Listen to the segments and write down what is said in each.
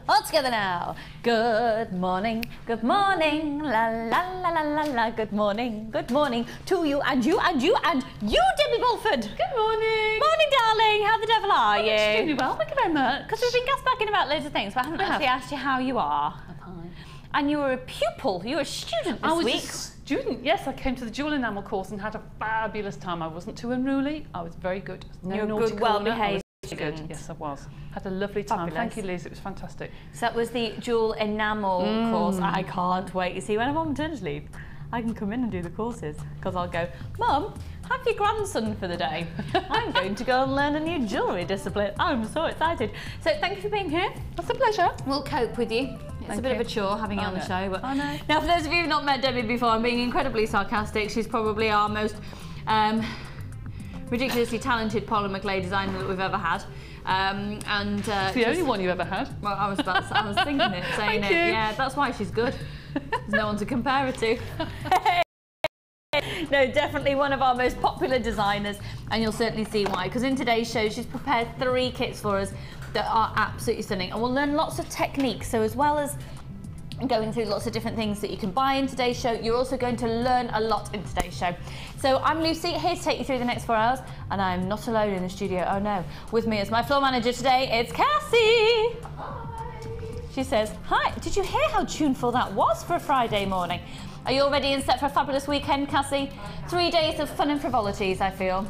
All together now. Good morning, la la la la la la. Good morning to you and you and you and you, Debbie Bulford. Good morning. Morning, darling. How the devil are you? Extremely well, thank you very much. Because we've been gasbagging about loads of things, but I haven't actually asked you how you are. I'm fine. And you were a pupil. You were a student this week. I was a student. Yes, I came to the jewel enamel course and had a fabulous time. I wasn't too unruly. I was very good. No You're naughty good, well-behaved. Good. Yes, I was. Had a lovely time. Fabulous. Thank you, Liz. It was fantastic. So that was the jewel enamel course. I can't wait. You see, when I'm on maternity leave, I can come in and do the courses because I'll go, Mum, have your grandson for the day. I'm going to go and learn a new jewellery discipline. I'm so excited. So thank you for being here. That's a pleasure. We'll cope with you. It's a bit of a chore having you on the show. But I know. Now, for those of you who've not met Debbie before, I'm being incredibly sarcastic. She's probably our most ridiculously talented polymer clay designer that we've ever had. It's the only one you ever had. Well, I was thinking it, saying it. Yeah, that's why she's good. There's no one to compare her to. No, definitely one of our most popular designers, and you'll certainly see why. Because in today's show, she's prepared 3 kits for us that are absolutely stunning, and we'll learn lots of techniques. So as well as going through lots of different things that you can buy in today's show, you're also going to learn a lot in today's show. So I'm Lucy, here to take you through the next 4 hours, and I'm not alone in the studio, oh no. With me as my floor manager today, it's Cassie. Hi. She says, hi, did you hear how tuneful that was for a Friday morning? Are you all ready and set for a fabulous weekend, Cassie? 3 days of fun and frivolities, I feel.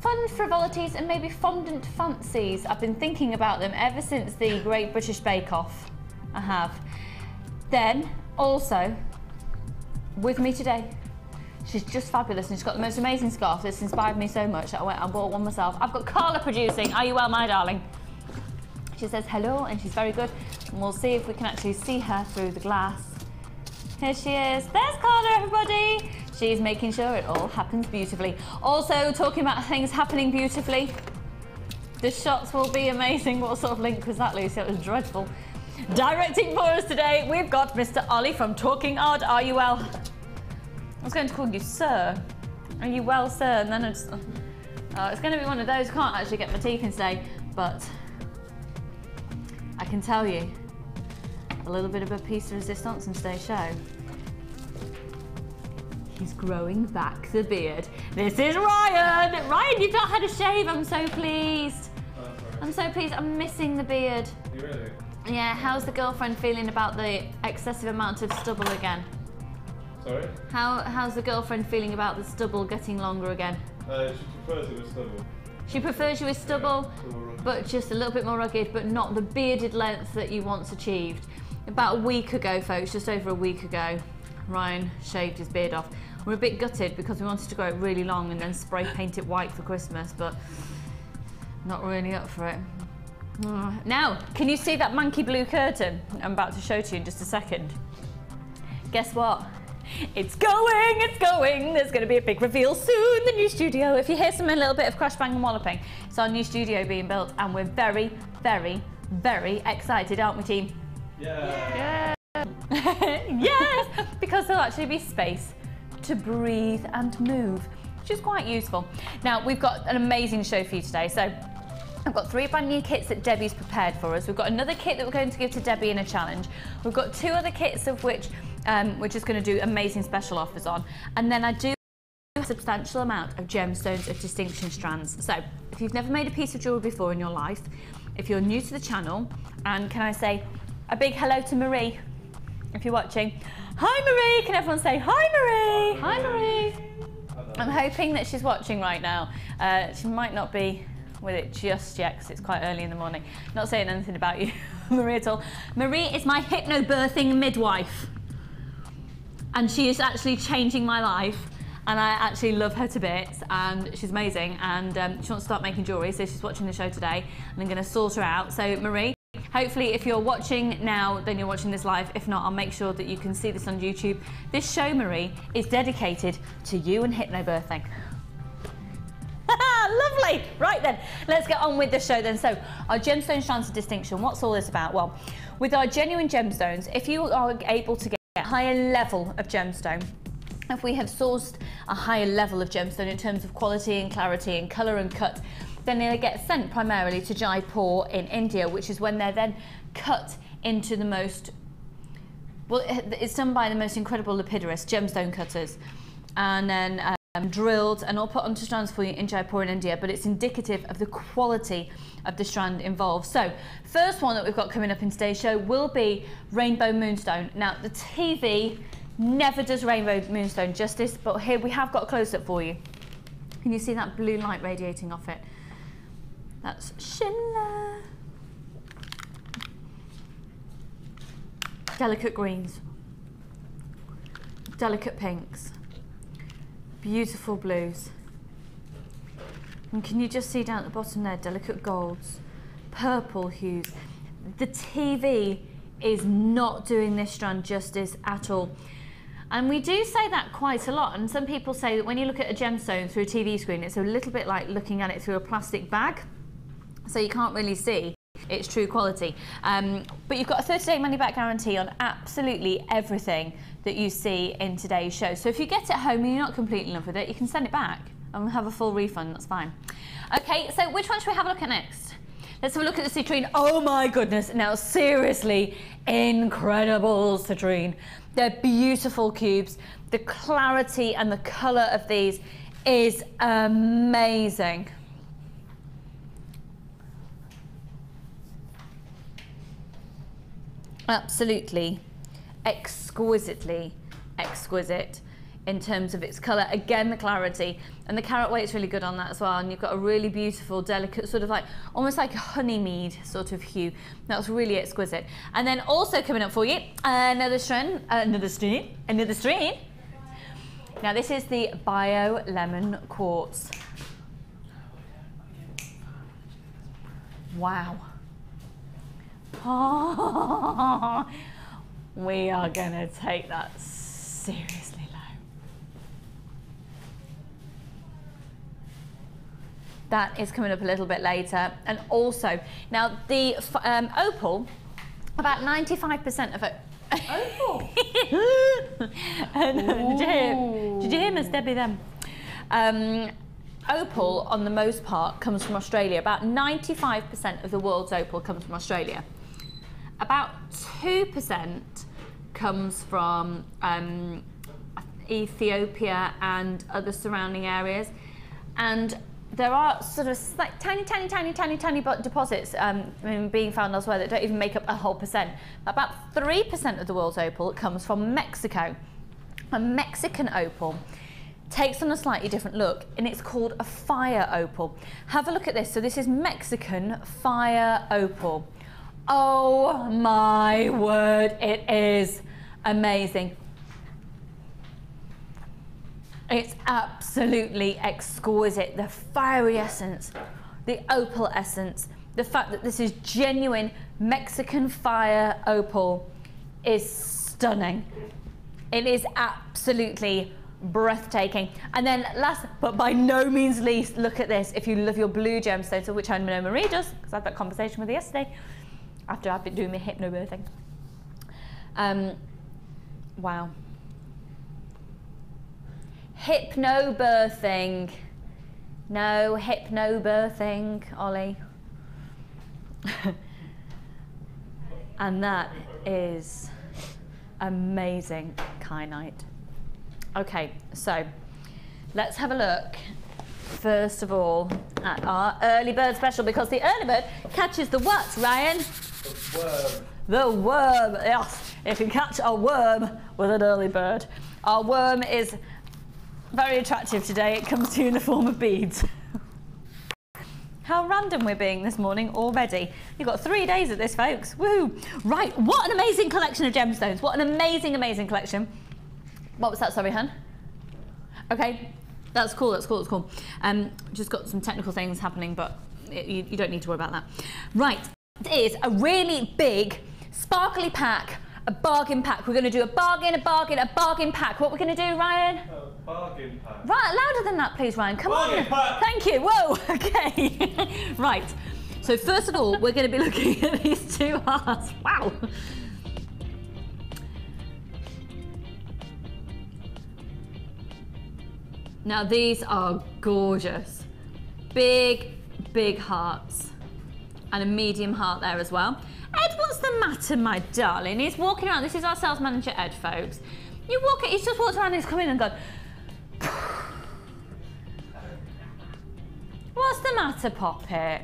Fun frivolities and maybe fondant fancies. I've been thinking about them ever since the Great British Bake Off. I have. Then, also, with me today, she's just fabulous and she's got the most amazing scarf that's inspired me so much that I went and bought one myself. I've got Carla producing. Are you well, my darling? She says hello and she's very good. And we'll see if we can actually see her through the glass. Here she is. There's Carla, everybody. She's making sure it all happens beautifully. Also, talking about things happening beautifully, the shots will be amazing. What sort of link was that, Lucy? It was dreadful. Directing for us today, we've got Mr. Ollie from Talking Art. Are you well? I was going to call you Sir. Are you well, Sir? And then it's going to be one of those. Can't actually get my teeth in today, but I can tell you a little bit of a piece of resistance in today's show. He's growing back the beard. This is Ryan. Ryan, you've not had a shave. I'm so pleased. I'm so pleased. I'm missing the beard. You really? Yeah, how's the girlfriend feeling about the excessive amount of stubble again? Sorry? How's the girlfriend feeling about the stubble getting longer again? She prefers it with stubble. She prefers you with stubble, Yeah, but just a little bit more rugged, but not the bearded length that you once achieved. About a week ago, folks, just over a week ago, Ryan shaved his beard off. We're a bit gutted because we wanted to grow it really long and then spray paint it white for Christmas, but not really up for it. Now, can you see that manky blue curtain I'm about to show to you in just a second? Guess what? It's going, it's going. There's going to be a big reveal soon, the new studio. If you hear some a little bit of crash, bang and walloping, it's our new studio being built and we're very, very, very excited, aren't we, team? Yeah. Yes, because there'll actually be space to breathe and move, which is quite useful. Now, we've got an amazing show for you today. So I've got 3 brand new kits that Debbie's prepared for us. We've got another kit that we're going to give to Debbie in a challenge. We've got 2 other kits of which we're just going to do amazing special offers on. And then I do a substantial amount of gemstones of distinction strands. So if you've never made a piece of jewellery before in your life, if you're new to the channel, and can I say a big hello to Marie, if you're watching. Hi Marie, can everyone say hi Marie? Hi Marie. I'm hoping that she's watching right now. She might not be with it just yet because it's quite early in the morning. Not saying anything about you, Marie, at all. Marie is my hypnobirthing midwife. And she is actually changing my life. And I actually love her to bits, and she's amazing. And she wants to start making jewellery, so she's watching the show today, and I'm going to sort her out. So Marie, hopefully if you're watching now, then you're watching this live. If not, I'll make sure that you can see this on YouTube. This show, Marie, is dedicated to you and hypnobirthing. Lovely. Right then, let's get on with the show then. So, our gemstone strands of distinction, what's all this about? Well, with our genuine gemstones, if you are able to get a higher level of gemstone, if we have sourced a higher level of gemstone in terms of quality and clarity and colour and cut, then they get sent primarily to Jaipur in India, which is when they're then cut into the most, well, it's done by the most incredible lapidarists, gemstone cutters, and then drilled and all put onto strands for you in Jaipur in India, but it's indicative of the quality of the strand involved. So first one that we've got coming up in today's show will be Rainbow Moonstone. Now the TV never does Rainbow Moonstone justice, but here we have got a close-up for you. Can you see that blue light radiating off it? That's Schindler. Delicate greens, delicate pinks, beautiful blues. And can you just see down at the bottom there, delicate golds, purple hues. The TV is not doing this strand justice at all. And we do say that quite a lot, and some people say that when you look at a gemstone through a TV screen, it's a little bit like looking at it through a plastic bag, so you can't really see its true quality. But you've got a 30-day money-back guarantee on absolutely everything that you see in today's show. So if you get it home and you're not completely in love with it, you can send it back and have a full refund, that's fine. Okay, so which one should we have a look at next? Let's have a look at the citrine. Oh my goodness, now seriously, incredible citrine. They're beautiful cubes. The clarity and the colour of these is amazing. Absolutely, exquisitely exquisite in terms of its colour. Again, the clarity, and the carat weight's really good on that as well, and you've got a really beautiful, delicate, sort of like, almost like a honey mead sort of hue. That's really exquisite. And then also coming up for you, another strand. Now this is the Bio Lemon Quartz. Wow. Oh, we are gonna take that seriously low. That is coming up a little bit later. And also, now the opal, about 95% of it. Opal? Did you hear Miss Debbie then? Opal, on the most part, comes from Australia. About 95% of the world's opal comes from Australia. About 2% comes from Ethiopia and other surrounding areas. And there are sort of like tiny deposits being found elsewhere that don't even make up a whole percent. About 3% of the world's opal comes from Mexico. A Mexican opal takes on a slightly different look, and it's called a fire opal. Have a look at this. So this is Mexican fire opal. Oh my word, it is amazing. It's absolutely exquisite. The fiery essence, the opal essence, the fact that this is genuine Mexican fire opal is stunning. It is absolutely breathtaking. And then last but by no means least, look at this. If you love your blue gemstones, which I know Marie does, because I had that conversation with her yesterday after I've been doing my hypnobirthing. Wow. Hypnobirthing. No hypnobirthing, Ollie. And that is amazing kyanite. Okay, so let's have a look first of all at our early bird special, because the early bird catches the what, Ryan? The worm. The worm, yes. If you catch a worm with an early bird. Our worm is very attractive today. It comes to you in the form of beads. How random we're being this morning already. You've got 3 days of this, folks. Woo! Right, what an amazing collection of gemstones. What an amazing, amazing collection. What was that, sorry, hun? Okay, that's cool, that's cool, that's cool. Just got some technical things happening, but you don't need to worry about that. Right, it is a really big, sparkly pack, a bargain pack. We're going to do a bargain pack. What we're going to do, Ryan? Bargain pack. Right, louder than that, please, Ryan. Come on. Pack. Thank you. Whoa, okay. Right, so first of all, we're going to be looking at these two hearts. Wow. Now these are gorgeous. Big, big hearts and a medium heart there as well. Ed, what's the matter, my darling? He's walking around. This is our sales manager, Ed, folks. He's just walked around and he's come in and gone, what's the matter, Poppet?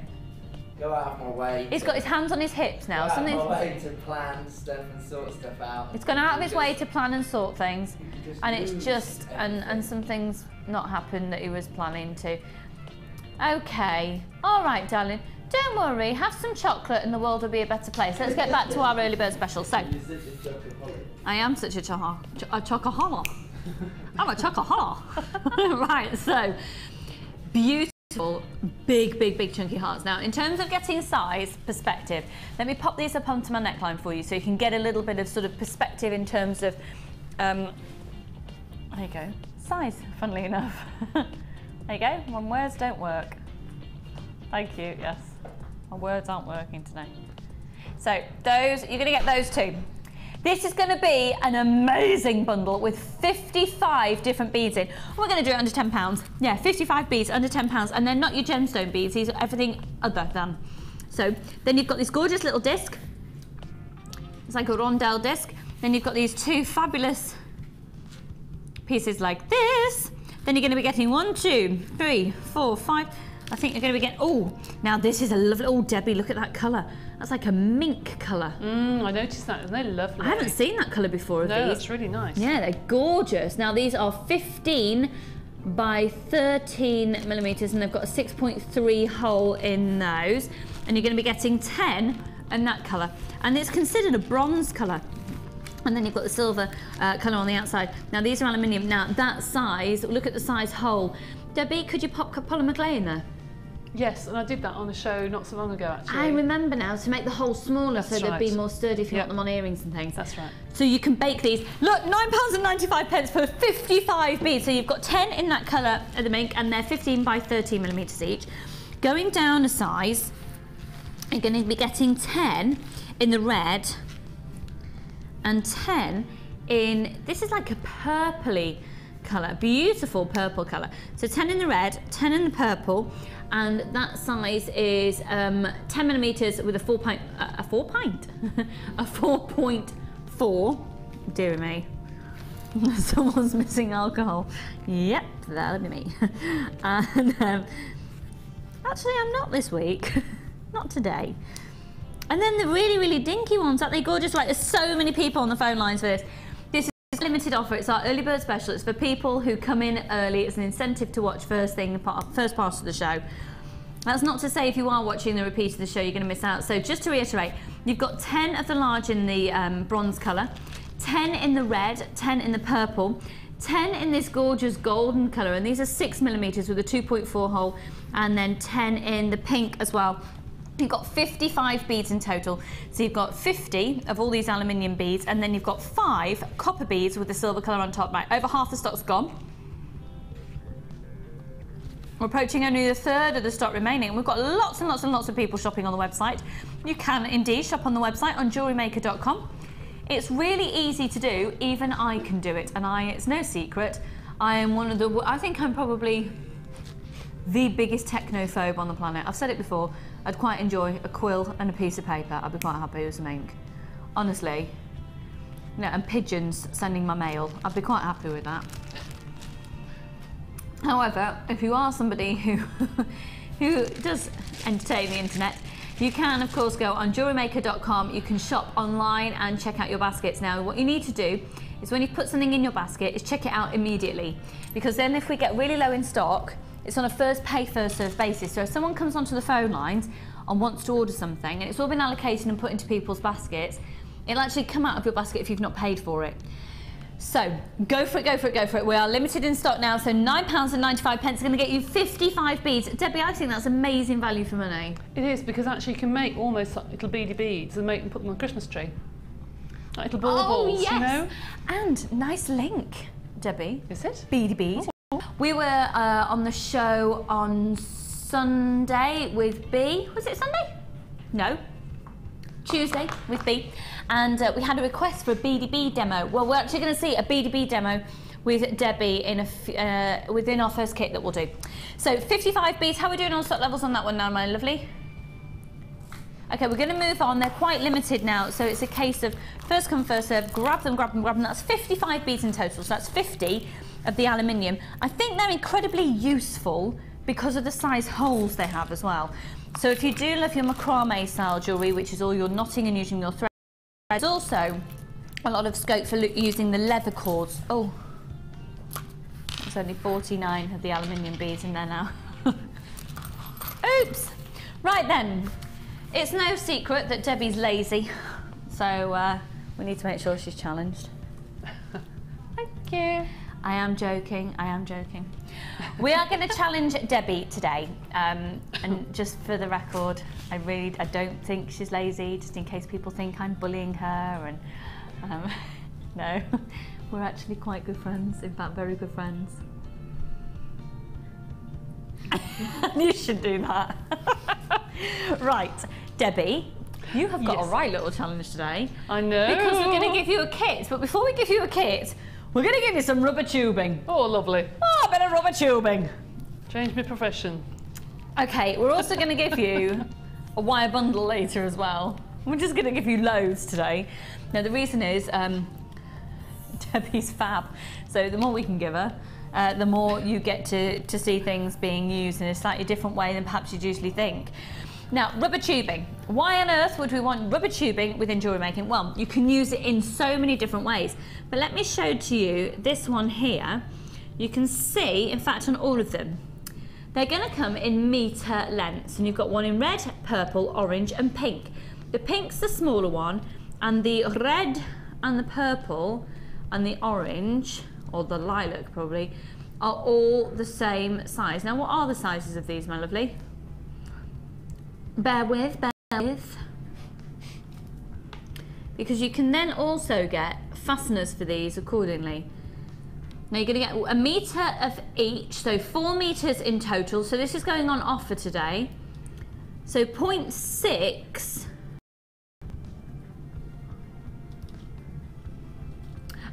Go out of my way. He's got his hands on his hips now. Go out of my way to plan stuff and sort stuff out. It's gone out of his way to plan and sort things, and it's just, and some things not happened that he was planning to. Okay, all right, darling. Don't worry, have some chocolate and the world will be a better place. Let's get back to our early bird special. So, I am such a chocoholic. I'm a chocoholic. Right, so, beautiful, big chunky hearts. Now, in terms of getting size, perspective, let me pop these up onto my neckline for you so you can get a little bit of sort of perspective in terms of, there you go, size, funnily enough. There you go, when words don't work. Thank you, yes. My words aren't working today. So those, you're gonna get those two. This is gonna be an amazing bundle with 55 different beads in. We're gonna do it under £10. Yeah, 55 beads under £10, and they're not your gemstone beads, these are everything other than. So then you've got this gorgeous little disc. It's like a rondelle disc. Then you've got these two fabulous pieces like this. Then you're gonna be getting 1, 2, 3, 4, 5. I think you're going to be getting, oh, now this is a lovely, oh, Debbie, look at that colour. That's like a mink colour. I noticed that, isn't it lovely? I haven't seen that colour before of these. No, that's really nice. Yeah, they're gorgeous. Now these are 15 by 13 millimetres and they've got a 6.3 hole in those. And you're going to be getting 10 in that colour. And it's considered a bronze colour. And then you've got the silver colour on the outside. Now these are aluminium. Now that size, look at the size hole. Debbie, could you pop polymer clay in there? Yes, and I did that on a show not so long ago, actually. I remember now, to make the hole smaller so they'd be more sturdy if you want them on earrings and things. That's right. So you can bake these. Look, £9.95 for 55 beads. So you've got 10 in that colour of the mink and they're 15 by 13 millimetres each. Going down a size, you're going to be getting 10 in the red and 10 in, this is like a purpley colour, beautiful purple colour. So 10 in the red, 10 in the purple, and that size is 10 millimetres with a 4.4. Dear me, someone's missing alcohol. Yep, that'll be me. And actually, I'm not this week, not today. And then the really dinky ones, aren't they gorgeous? Like, there's so many people on the phone lines for this. This is a limited offer. It's our early bird special. It's for people who come in early. It's an incentive to watch first part of the show. That's not to say if you are watching the repeat of the show, you're going to miss out. So just to reiterate, you've got 10 of the large in the bronze colour, 10 in the red, 10 in the purple, 10 in this gorgeous golden colour, and these are 6 millimetres with a 2.4 hole, and then 10 in the pink as well. You've got 55 beads in total. So you've got 50 of all these aluminium beads, and then you've got 5 copper beads with the silver colour on top. Right, over half the stock's gone. We're approaching only a third of the stock remaining, and we've got lots and lots of people shopping on the website. You can indeed shop on the website on jewellerymaker.com. It's really easy to do, even I can do it, and it's no secret. I am one of the, I think I'm probably the biggest technophobe on the planet. I've said it before, I'd quite enjoy a quill and a piece of paper. I'd be quite happy with some ink. Honestly. You know, and pigeons sending my mail. I'd be quite happy with that. However, if you are somebody who does entertain the internet, you can, of course, go on jewellerymaker.com. You can shop online and check out your baskets. Now, what you need to do is when you put something in your basket, is check it out immediately. Because then if we get really low in stock, it's on a first pay, first served basis. So if someone comes onto the phone lines and wants to order something, and it's all been allocated and put into people's baskets, it'll actually come out of your basket if you've not paid for it. So go for it, go for it, go for it. We are limited in stock now, so £9.95 is going to get you 55 beads. Debbie, I think that's amazing value for money. It is, because actually you can make almost like little beady beads and put them on a Christmas tree. Like little balls, yes. You know? And nice link, Debbie. Is it? Beady bead. Oh. We were on the show on Sunday with B. Was it Sunday? No. Tuesday with B. And we had a request for a beady bead demo. Well, we're actually going to see a beady bead demo with Debbie in within our first kit that we'll do. So 55 beads, how are we doing on stock levels on that one now, my lovely? Okay, we're going to move on. They're quite limited now, so it's a case of first come, first serve, grab them, grab them, grab them. That's 55 beads in total, so that's 50 of the aluminium. I think they're incredibly useful because of the size holes they have as well. So if you do love your macrame style jewellery, which is all your knotting and using your thread, there's also a lot of scope for using the leather cords. Oh, there's only 49 of the aluminium beads in there now. Oops! Right then. It's no secret that Debbie's lazy, so we need to make sure she's challenged. Thank you. I am joking, I am joking. We are going to challenge Debbie today, and just for the record, I don't think she's lazy, just in case people think I'm bullying her, and no, we're actually quite good friends, in fact very good friends. You should do that. Right, Debbie, you have got a right little challenge today. I know. Because we're going to give you a kit, but before we give you a kit, we're going to give you some rubber tubing. Oh, lovely. Oh, a bit of rubber tubing. Change my profession. Okay, we're also going to give you a wire bundle later as well. We're just going to give you loads today. Now, the reason is Debbie's fab, so the more we can give her, the more you get to see things being used in a slightly different way than perhaps you'd usually think. Now, rubber tubing. Why on earth would we want rubber tubing within jewellery making? Well, you can use it in so many different ways. But let me show to you this one here. You can see, in fact, on all of them, they're going to come in metre lengths. And you've got one in red, purple, orange and pink. The pink's the smaller one, and the red and the purple and the orange, or the lilac probably, are all the same size. Now, what are the sizes of these, my lovely? Bear with. Because you can then also get fasteners for these accordingly. Now you're going to get a metre of each, so 4 metres in total. So this is going on offer today. So 0.6.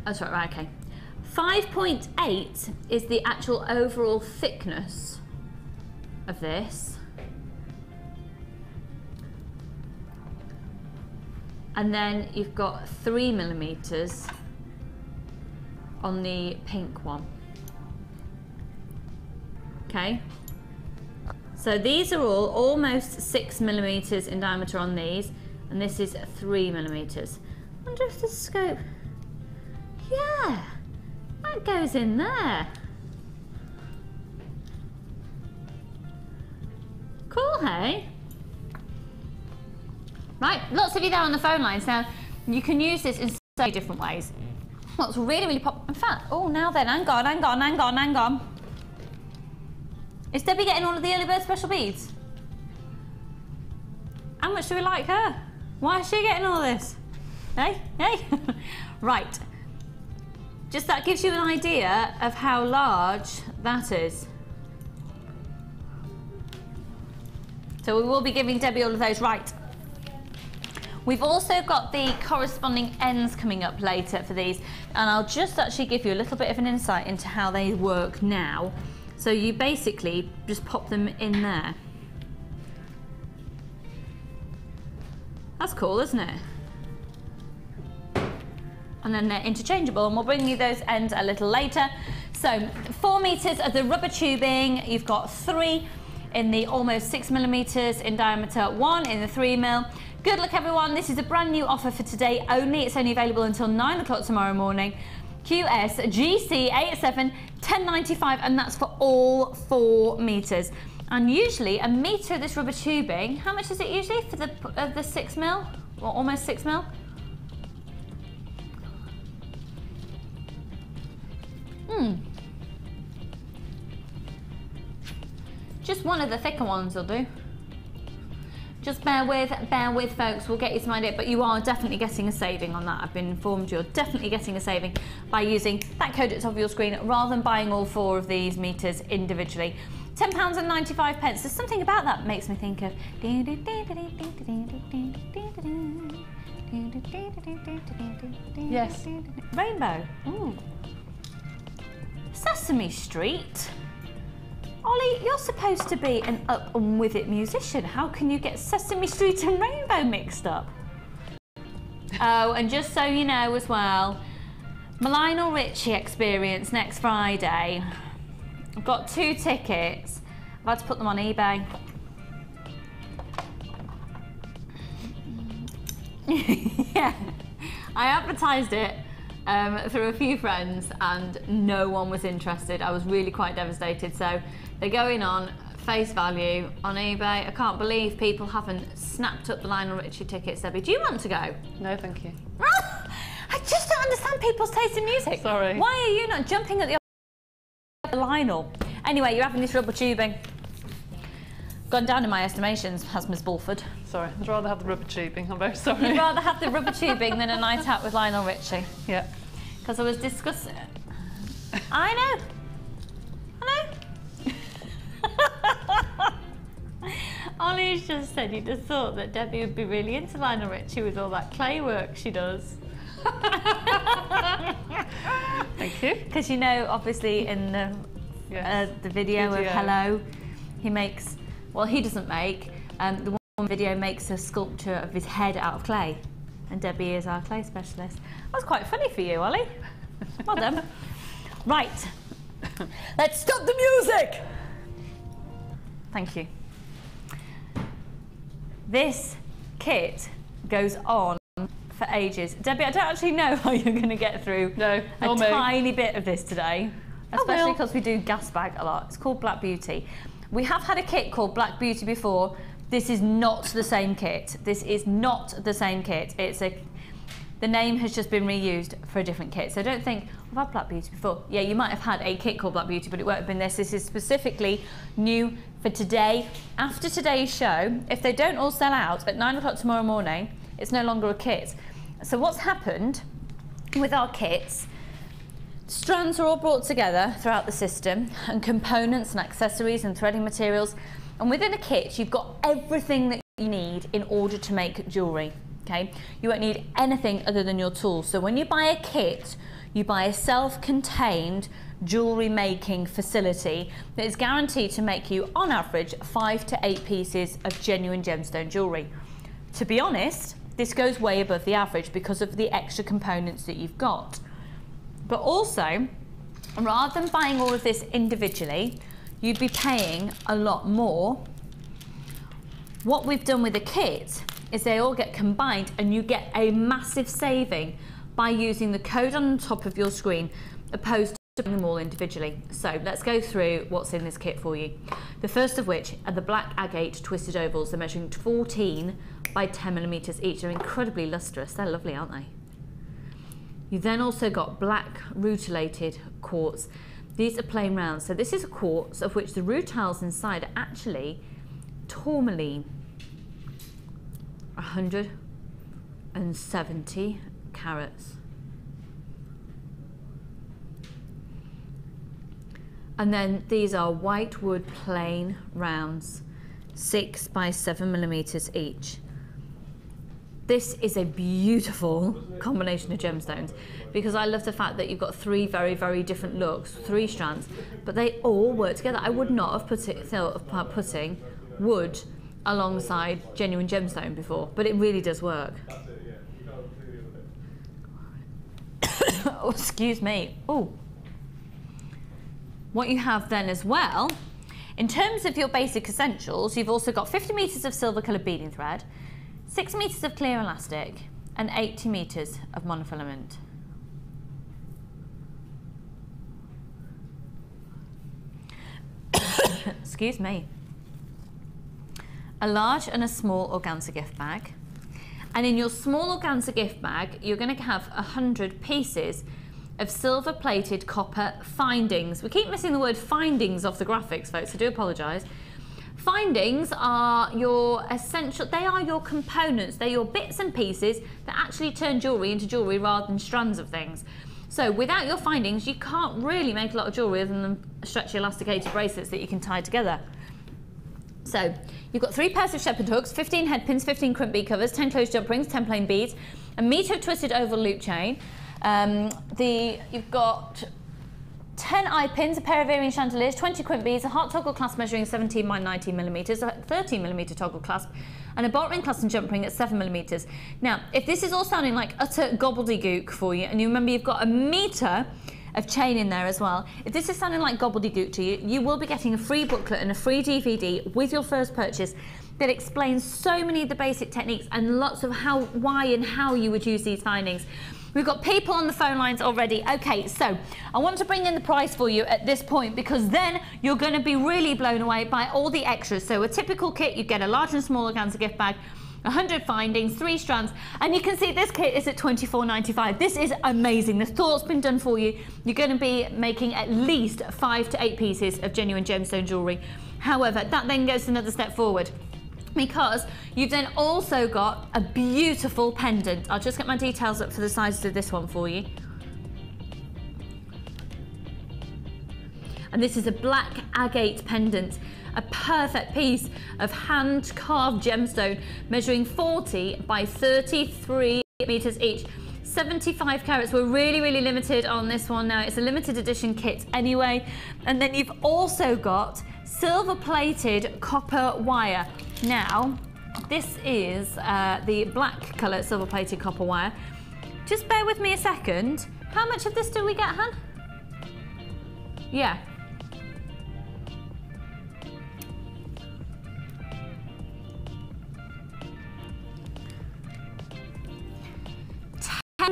Oh, sorry, right, okay. 5.8 is the actual overall thickness of this. And then you've got 3 millimetres on the pink one. Okay. So these are all almost 6 millimetres in diameter on these, and this is 3 millimetres. I wonder if the scope, yeah, that goes in there. Cool, hey? Right, lots of you there on the phone lines. Now, you can use this in so many different ways. What's really, really in fact, oh, now then, hang on. Is Debbie getting all of the early bird special beads? How much do we like her? Why is she getting all this? Hey? Right. Just that gives you an idea of how large that is. So we will be giving Debbie all of those. Right. We've also got the corresponding ends coming up later for these, and I'll just actually give you a little bit of an insight into how they work now. So you basically just pop them in there. That's cool, isn't it? And then they're interchangeable, and we'll bring you those ends a little later. So 4 metres of the rubber tubing, you've got 3 in the almost 6 millimetres in diameter, 1 in the 3 mil. Good luck, everyone. This is a brand new offer for today only. It's only available until 9 o'clock tomorrow morning. QSGC871095, and that's for all 4 metres. And usually a metre of this rubber tubing, how much is it usually for the 6 mil, or almost 6 mil? Just one of the thicker ones will do. Just bear with folks, we'll get you some idea, but you are definitely getting a saving on that. I've been informed you're definitely getting a saving by using that code at the top of your screen rather than buying all 4 of these metres individually. £10.95. There's something about that makes me think of yes, rainbow. Ooh. Sesame Street? Ollie, you're supposed to be an up and with it musician. How can you get Sesame Street and Rainbow mixed up? Oh, and just so you know as well, my Lionel Richie experience next Friday. I've got 2 tickets. I've had to put them on eBay. Yeah, I advertised it through a few friends and no one was interested. I was really quite devastated. So they're going on face value on eBay. I can't believe people haven't snapped up the Lionel Richie tickets. Debbie, do you want to go? No, thank you. I just don't understand people's taste in music. Sorry. Why are you not jumping at the Lionel? Anyway, you're having this rubber tubing. Gone down in my estimations, has Miss Bulford. Sorry, I'd rather have the rubber tubing. I'm very sorry. You'd rather have the rubber tubing than a night out with Lionel Richie. Yeah. Because I was discussing. I know. Ollie's just said you'd have thought that Debbie would be really into Lionel Richie with all that clay work she does. Thank you. Because you know, obviously in the video of Hello, he makes, well, he doesn't make, the one video makes a sculpture of his head out of clay. And Debbie is our clay specialist. That was quite funny for you, Ollie. Well done. Right. Let's stop the music! Thank you. This kit goes on for ages. Debbie, I don't actually know how you're going to get through a tiny bit of this today, especially because we do gas bag a lot. It's called Black Beauty. We have had a kit called Black Beauty before. This is not the same kit. This is not the same kit. The name has just been reused for a different kit. So don't think, we've had Black Beauty before. Yeah, you might have had a kit called Black Beauty, but it won't have been this. This is specifically new for today. After today's show, if they don't all sell out at 9 o'clock tomorrow morning, it's no longer a kit. So what's happened with our kits, strands are all brought together throughout the system, and components and accessories and threading materials. And within a kit, you've got everything that you need in order to make jewellery. Okay? You won't need anything other than your tools. So when you buy a kit, you buy a self-contained jewellery making facility that is guaranteed to make you, on average, 5 to 8 pieces of genuine gemstone jewellery. To be honest, this goes way above the average because of the extra components that you've got. But also, rather than buying all of this individually, you'd be paying a lot more. What we've done with the kit is they all get combined and you get a massive saving by using the code on the top of your screen opposed to buying them all individually. So let's go through what's in this kit for you. The first of which are the black agate twisted ovals. They're measuring 14 by 10 millimeters each. They're incredibly lustrous. They're lovely, aren't they? You then also got black rutilated quartz. These are plain rounds. So this is a quartz of which the rutiles inside are actually tourmaline. 170 carats. And then these are white wood plain rounds, 6 by 7 millimeters each. This is a beautiful combination of gemstones because I love the fact that you've got 3 very, very different looks, 3 strands, but they all work together. I would not have thought of putting wood alongside genuine gemstone before, but it really does work. Oh, excuse me. Oh. What you have then as well, in terms of your basic essentials, you've also got 50 meters of silver coloured beading thread, 6 meters of clear elastic, and 80 meters of monofilament. Excuse me. A large and a small organza gift bag. And in your small organza gift bag, you're going to have 100 pieces of silver plated copper findings. We keep missing the word findings off the graphics, folks, I do apologise. Findings are your essential, they are your components, they're your bits and pieces that actually turn jewellery into jewellery rather than strands of things. So without your findings, you can't really make a lot of jewellery other than stretchy elasticated bracelets that you can tie together. So you've got 3 pairs of shepherd hooks, 15 head pins, 15 crimp bead covers, 10 closed jump rings, 10 plain beads, a metre of twisted oval loop chain. You've got 10 eye pins, a pair of earring chandeliers, 20 quint beads, a heart toggle clasp measuring 17 by 19 millimeters, a 13 millimeter toggle clasp, and a bolt ring clasp and jump ring at 7 millimeters. Now, if this is all sounding like utter gobbledygook for you, and you remember you've got a meter of chain in there as well, if this is sounding like gobbledygook to you, you will be getting a free booklet and a free DVD with your first purchase that explains so many of the basic techniques and lots of why and how you would use these findings. We've got people on the phone lines already. Okay, so I want to bring in the price for you at this point, because then you're going to be really blown away by all the extras. So a typical kit, you get a large and small organza gift bag, 100 findings, 3 strands, and you can see this kit is at $24.95. This is amazing. The thought's been done for you. You're going to be making at least 5 to 8 pieces of genuine gemstone jewellery. However, that then goes another step forward, because you've then also got a beautiful pendant. I'll just get my details up for the sizes of this one for you. And this is a black agate pendant, a perfect piece of hand-carved gemstone measuring 40 by 33 meters each. 75 carats. We're really, really limited on this one now. It's a limited edition kit anyway. And then you've also got silver-plated copper wire. Now, this is the black colour silver-plated copper wire. Just bear with me a second. How much of this do we get, Han? Yeah.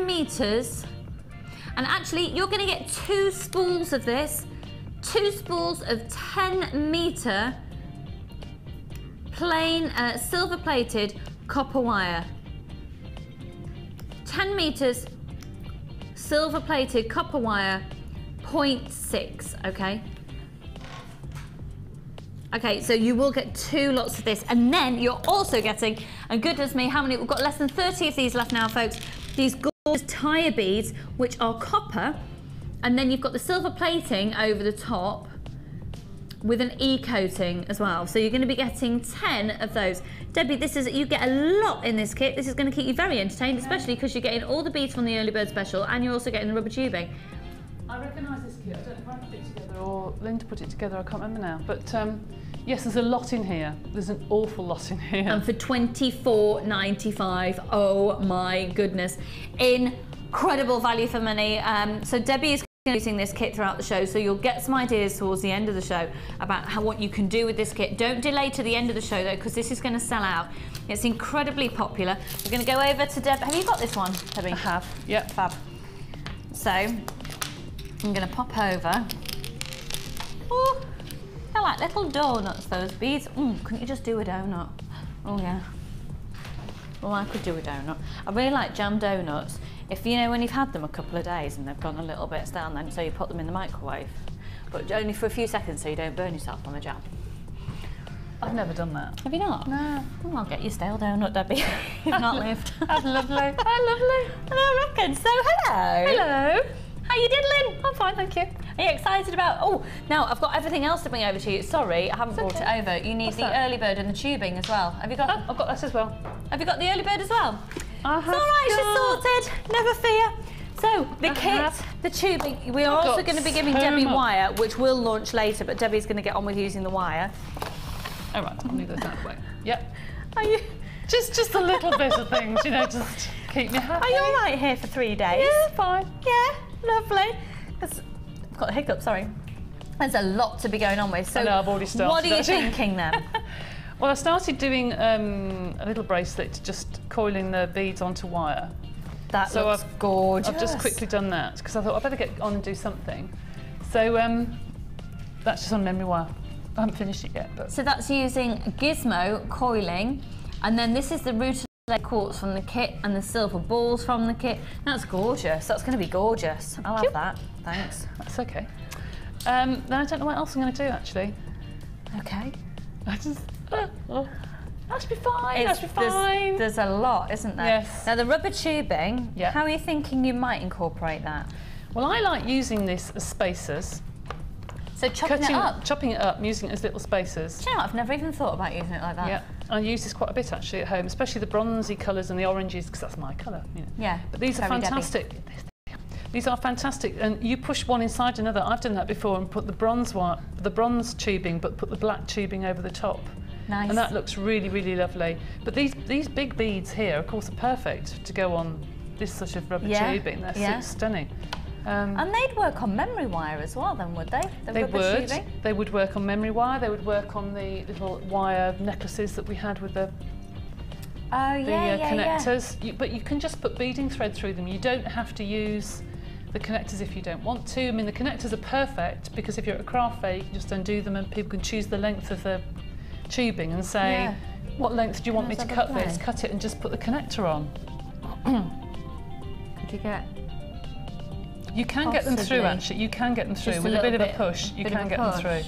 Meters, and actually you're going to get 2 spools of this, 2 spools of 10 meter plain silver plated copper wire. 10 meters silver plated copper wire, 0.6. Okay, so you will get 2 lots of this, and then you're also getting, and goodness me, how many? We've got less than 30 of these left now, folks. These gorgeous tire beads, which are copper, and then you've got the silver plating over the top with an e-coating as well. So you're going to be getting 10 of those. Debbie, you get a lot in this kit. This is going to keep you very entertained, especially because you're getting all the beads from the early bird special, and you're also getting the rubber tubing. I recognise this kit. I don't know if I put it together or Linda put it together. I can't remember now. But yes, there's a lot in here. There's an awful lot in here. And for $24.95, oh my goodness, incredible value for money. So Debbie is using this kit throughout the show, so you'll get some ideas towards the end of the show about what you can do with this kit. Don't delay to the end of the show though, because this is going to sell out. It's incredibly popular. We're going to go over to Deb. Have you got this one, Debbie? I have. Yep. Fab. So I'm going to pop over. Ooh, they're like little donuts, those beads. Couldn't you just do a donut? Oh yeah. Well, I could do a donut. I really like jam donuts. If you know, when you've had them a couple of days and they've gone a little bit down, then so you put them in the microwave, but only for a few seconds so you don't burn yourself on the jam. I've never done that. Have you not? No. Oh, I'll get you stale donut, Debbie. You've not lived. That's lovely. Oh, lovely. Hello, Rockin. So hello. Hello. How you diddling? I'm fine, thank you. Are you excited about? Oh, now I've got everything else to bring over to you. Sorry, I haven't brought it over. You need the early bird and the tubing as well. Have you got? Oh, I've got that as well. Have you got the early bird as well? I It's have. all right, she's sorted. Never fear. So the kit, the tubing. We are also going to be giving Debbie wire, which we'll launch later. But Debbie's going to get on with using the wire. All right, I'll leave those out of the way. Yep. Are you? Just a little bit of things, you know, just keep me happy. Are you all right here for 3 days? Yeah, fine. Yeah, lovely. I've got a hiccup, sorry. There's a lot to be going on with. So I know, I've already started. What are you thinking then? Well, I started doing a little bracelet, just coiling the beads onto wire. That looks gorgeous. I've just quickly done that because I thought I'd better get on and do something. So that's just on memory wire. I haven't finished it yet. But. So that's using Gizmo coiling, and then this is the root quartz from the kit and the silver balls from the kit. That's gorgeous. That's going to be gorgeous. I'll have that. Thanks. That's okay. Then I don't know what else I'm going to do actually. Okay. I just. That should be fine. That should be fine. There's a lot, isn't there? Yes. Now the rubber tubing. Yeah. How are you thinking you might incorporate that? Well, I like using this as spacers. So chopping it up. Chopping it up, using it as little spacers. Do you know what? I've never even thought about using it like that. Yeah, I use this quite a bit actually at home, especially the bronzy colours and the oranges, because that's my colour. You know. Yeah. But these are very fantastic. Debbie. These are fantastic, and you push one inside another. I've done that before and put the bronze tubing, but put the black tubing over the top. Nice. And that looks really, really lovely. But these big beads here, of course, are perfect to go on this sort of rubber tubing. They're so stunning. And they'd work on memory wire as well, then, would they? They would. They would work on memory wire. They would work on the little wire necklaces that we had with the connectors. But you can just put beading thread through them. You don't have to use the connectors if you don't want to. I mean, the connectors are perfect because if you're at a craft fair, you can just undo them and people can choose the length of the tubing and say, what length do you want me to cut this? Cut it and just put the connector on. Could you get... You can get them through, actually. You can get them through. With a bit of a push, you can get them through.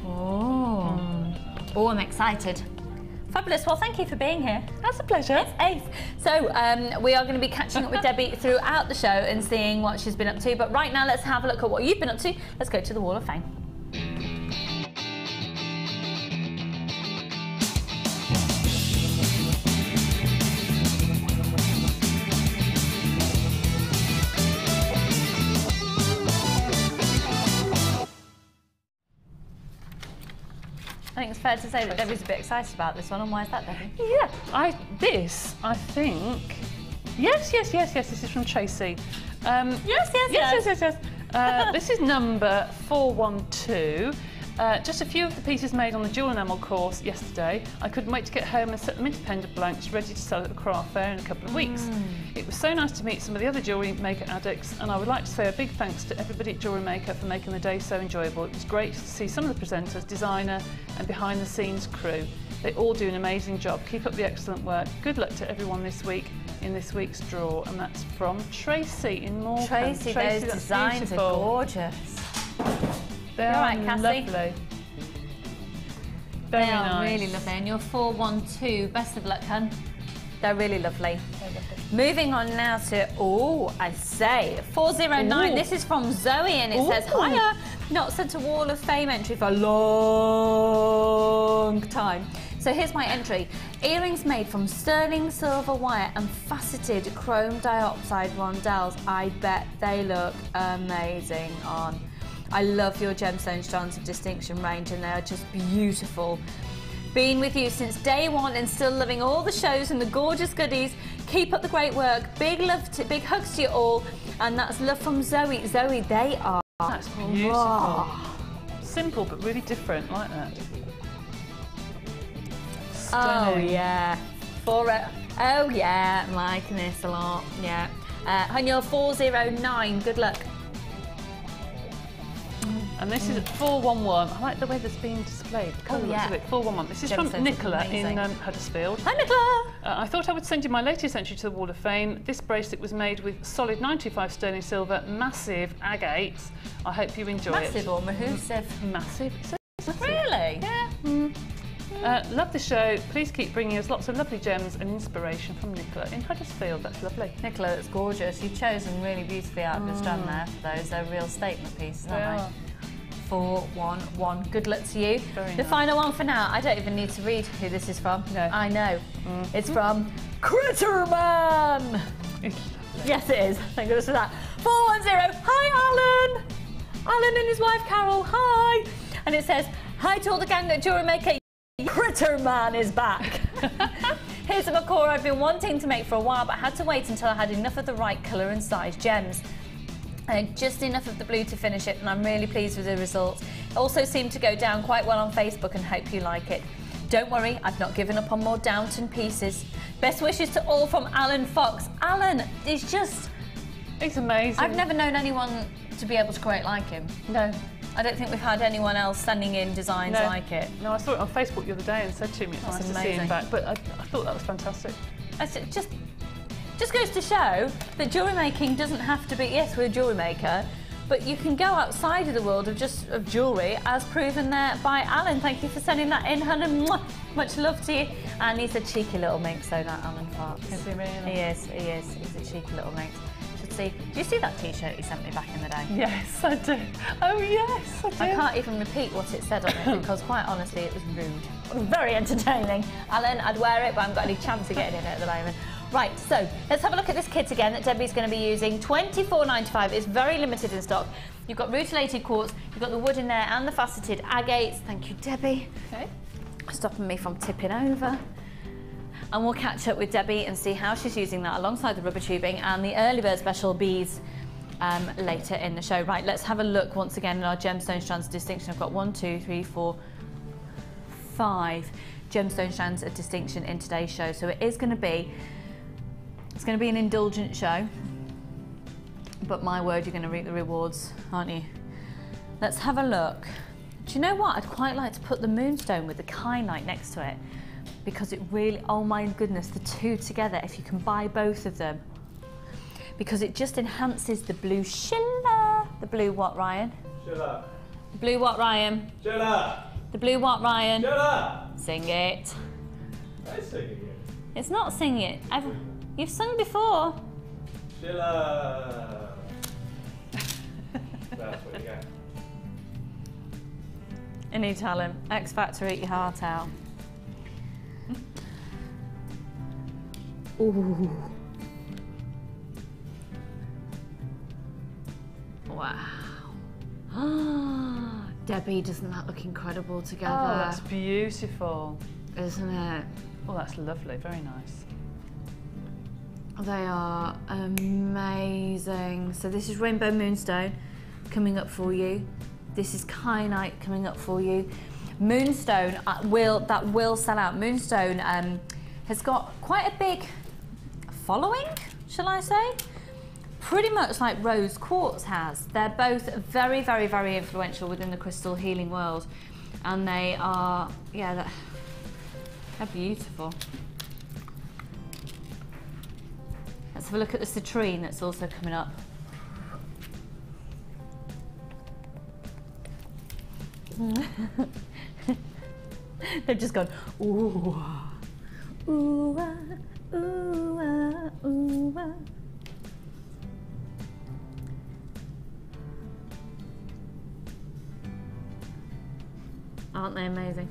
Oh, I'm excited. Fabulous. Well, thank you for being here. That's a pleasure. It's ace. So we are going to be catching up with Debbie throughout the show and seeing what she's been up to. But right now, let's have a look at what you've been up to. Let's go to the Wall of Fame. I think it's fair to say that Debbie's a bit excited about this one, and why is that, Debbie? Yeah, I think... Yes, this is from Tracy. Yes. This is number 412. Just a few of the pieces made on the jewel enamel course yesterday. I couldn't wait to get home and set them into pendant blanks ready to sell at the craft fair in a couple of weeks. It was so nice to meet some of the other Jewellery Maker addicts, and I would like to say a big thanks to everybody at Jewellery Maker for making the day so enjoyable. It was great to see some of the presenters, designer and behind the scenes crew. They all do an amazing job. Keep up the excellent work. Good luck to everyone this week in this week's draw. And that's from Tracy in Morecambe. Tracy, those designs are gorgeous. They're lovely. Very They are nice. really lovely. And you're 412. Best of luck, hun. They're really lovely. Moving on now to, I say, 409. This is from Zoe, and it says, hiya, not sent a Wall of Fame entry for a long time. So here's my entry. Earrings made from sterling silver wire and faceted chrome dioxide rondelles. I bet they look amazing on. I love your gemstone strands of distinction range, and they are just beautiful. Been with you since day one and still loving all the shows and the gorgeous goodies. Keep up the great work. Big hugs to you all. And that's love from Zoe. Zoe, they are. That's beautiful. Raw. Simple but really different, like that. Oh Stunning. yeah. Oh yeah, I'm liking this a lot. Yeah. And you're 409. Good luck. And this is 411. I like the way that's being displayed. The colour looks of it. 411. This is from Nicola in Huddersfield. Hi, Nicola. I thought I would send you my latest entry to the Wall of Fame. This bracelet was made with solid 925 sterling silver, massive agates. I hope you enjoy it. Massive or massive? Massive. Really? Yeah. Love the show. Please keep bringing us lots of lovely gems and inspiration from Nicola in Huddersfield. That's lovely. Nicola, that's gorgeous. You've chosen really beautifully out of your strand there for those. They're real statement pieces, aren't they? 411. Good luck to you. Very the nice. final one for now. I don't even need to read who this is from. No. I know. It's from Critterman. Yes, it is. Thank goodness for that. 410. Hi, Alan. Alan and his wife Carol. Hi. And it says, hi to all the gang at Jewellery Maker. Critterman is back. Here's a macaw I've been wanting to make for a while, but had to wait until I had enough of the right colour and size gems. Just enough of the blue to finish it, and I'm really pleased with the results. It also seemed to go down quite well on Facebook, and hope you like it. Don't worry, I've not given up on more Downton pieces. Best wishes to all from Alan Fox. Alan is just... It's amazing. I've never known anyone to be able to create like him. No. I don't think we've had anyone else sending in designs like it. No, I saw it on Facebook the other day and said to me it's nice to see him back, but I thought that was fantastic. Just goes to show that jewellery making doesn't have to be, yes, we're a jewellery maker, but you can go outside of the world of jewellery, as proven there by Alan. Thank you for sending that in, Hannah. Much love to you. And he's a cheeky little minx, though, that Alan Fox. Is he really? He is. He's a cheeky little minx. Should see. Do you see that T-shirt he sent me back in the day? Yes, I do. Oh, yes, I do. I can't even repeat what it said on it because, quite honestly, it was rude. Very entertaining. Alan, I'd wear it, but I haven't got any chance of getting in it at the moment. Right, so let's have a look at this kit again that Debbie's going to be using. $24.95. It's very limited in stock. You've got rutilated quartz, you've got the wood in there and the faceted agates. Thank you, Debbie. Okay. Stopping me from tipping over. And we'll catch up with Debbie and see how she's using that alongside the rubber tubing and the early bird special beads later in the show. Right, let's have a look once again at our gemstone strands of distinction. I've got 1, 2, 3, 4, 5 gemstone strands of distinction in today's show. So it's going to be an indulgent show. But my word, you're going to reap the rewards, aren't you? Let's have a look. Do you know what? I'd quite like to put the moonstone with the kyanite next to it, because it really, oh my goodness, the two together, if you can buy both of them, because it just enhances the blue shiller. The blue what, Ryan? Shiller. The blue what, Ryan? Shiller. The blue what, Ryan? Shiller. Sing it. I'm singing it. It's not sing it. You've sung before. Shiller. That's what you get. Any talent. X Factor, eat your heart out. Ooh. Wow. Debbie, doesn't that look incredible together? Oh, that's beautiful. Isn't it? Oh, that's lovely. Very nice. They are amazing. So this is Rainbow Moonstone coming up for you. This is Kyanite coming up for you. Moonstone will sell out. Moonstone has got quite a big following, shall I say? Pretty much like Rose Quartz has. They're both very, very, very influential within the crystal healing world. And they are, yeah, they're beautiful. Let's have a look at the Citrine that's also coming up. They've just gone, ooh, ooh, ah, ooh, ah, ooh, ah. Aren't they amazing?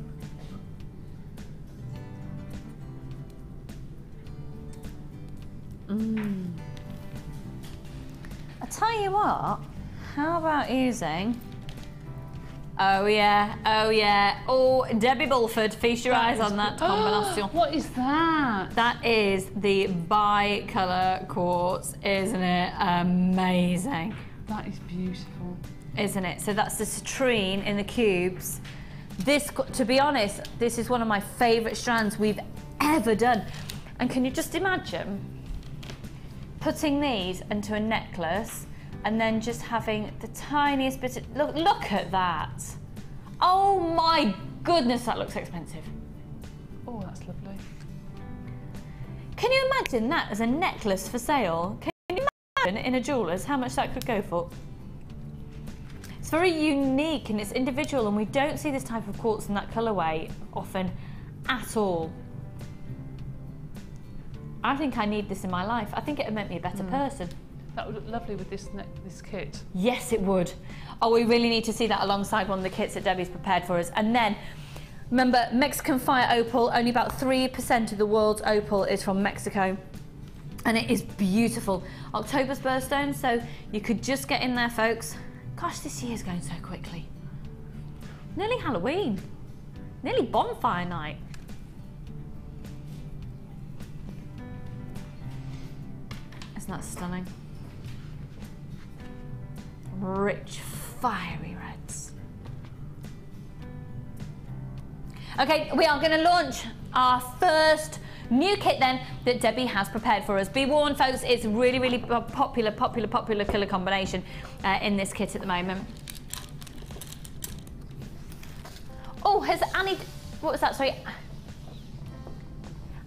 I tell you what, how about using, oh yeah, oh, Debbie Bulford, feast your eyes on that combination. What is that? That is the bi-colour quartz, isn't it amazing? That is beautiful. Isn't it? So that's the citrine in the cubes. This, to be honest, this is one of my favourite strands we've ever done. And can you just imagine putting these into a necklace and then just having the tiniest bit of, look at that. Oh my goodness, that looks expensive. Oh, that's lovely. Can you imagine that as a necklace for sale? Can you imagine in a jeweller's how much that could go for? It's very unique and it's individual, and we don't see this type of quartz in that colourway often at all. I think I need this in my life. I think it would make me a better person. That would look lovely with this kit. Yes, it would. Oh, we really need to see that alongside one of the kits that Debbie's prepared for us. And then, remember, Mexican fire opal, only about 3% of the world's opal is from Mexico. And it is beautiful. October's birthstone, so you could just get in there, folks. Gosh, this year's going so quickly. Nearly Halloween. Nearly bonfire night. Isn't that stunning? Rich, fiery reds. Okay, we are going to launch our first new kit then that Debbie has prepared for us. Be warned, folks, it's really, really popular colour combination in this kit at the moment. Oh, has Annie, what was that, sorry?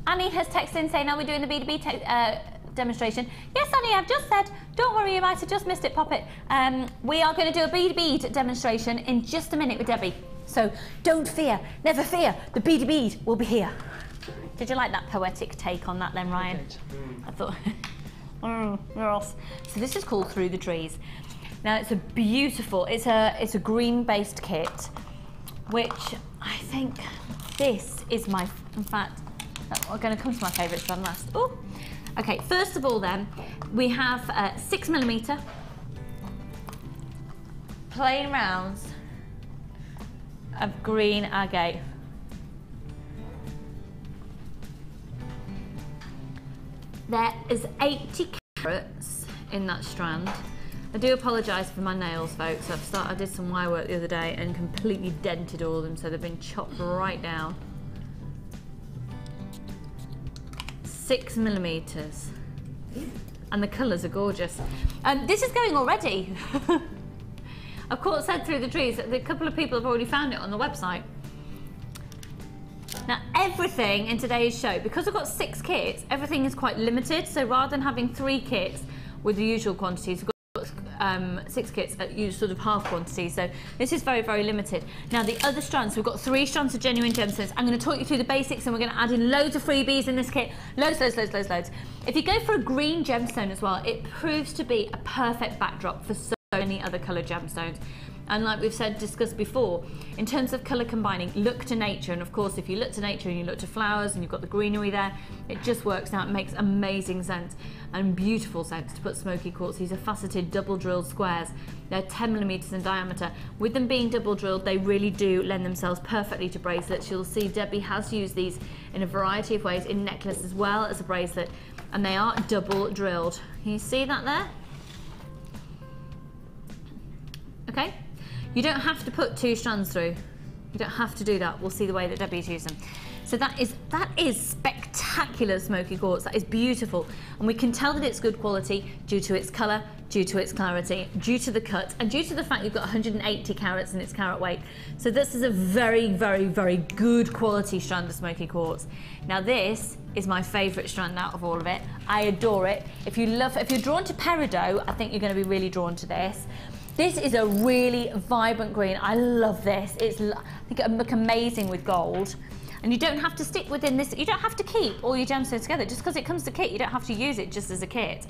Annie has texted in saying, are we doing the B2B demonstration? Yes, Annie, I've just said, don't worry, you might have just missed it, pop it. We are going to do a B2B demonstration in just a minute with Debbie. So don't fear, never fear, the B2B will be here. Did you like that poetic take on that then, Ryan? I thought, yes. So this is called Through the Trees. Now it's a beautiful, it's a green-based kit, which I think this is my, in fact, we're going to come to my favourite strand last. Oh, Okay, first of all then, we have 6mm plain rounds of green agate. There is 80 carats in that strand. I do apologise for my nails, folks. I did some wire work the other day and completely dented all of them, so they've been chopped right down. 6mm. And the colours are gorgeous. This is going already. Of course, said through the trees that a couple of people have already found it on the website. Now, everything in today's show, because I've got 6 kits, everything is quite limited. So rather than having 3 kits with the usual quantities, we've got 6 kits at sort of half quantity. So this is very, very limited. Now, the other strands, we've got 3 strands of genuine gemstones. I'm going to talk you through the basics, and we're going to add in loads of freebies in this kit. Loads. If you go for a green gemstone as well, it proves to be a perfect backdrop for so many other coloured gemstones. And like we've discussed before, in terms of colour combining, look to nature. And of course, if you look to nature and you look to flowers and you've got the greenery there, it just works out. It makes amazing sense and beautiful sense to put smoky quartz. These are faceted double drilled squares. They're 10mm in diameter. With them being double drilled, they really do lend themselves perfectly to bracelets. You'll see Debbie has used these in a variety of ways, in necklace as well as a bracelet, and they are double drilled. Can you see that there? Okay. You don't have to put 2 strands through. You don't have to do that. We'll see the way that Debbie's used them. So that is spectacular smoky quartz. That is beautiful. And we can tell that it's good quality due to its colour, due to its clarity, due to the cut, and due to the fact you've got 180 carats in its carat weight. So this is a very, very, very good quality strand of smoky quartz. Now this is my favourite strand out of all of it. I adore it. If you're drawn to peridot, I think you're going to be really drawn to this. This is a really vibrant green. I love this. I think it'll look amazing with gold. And you don't have to stick within this. You don't have to keep all your gemstones together. Just because it comes to kit, you don't have to use it just as a kit.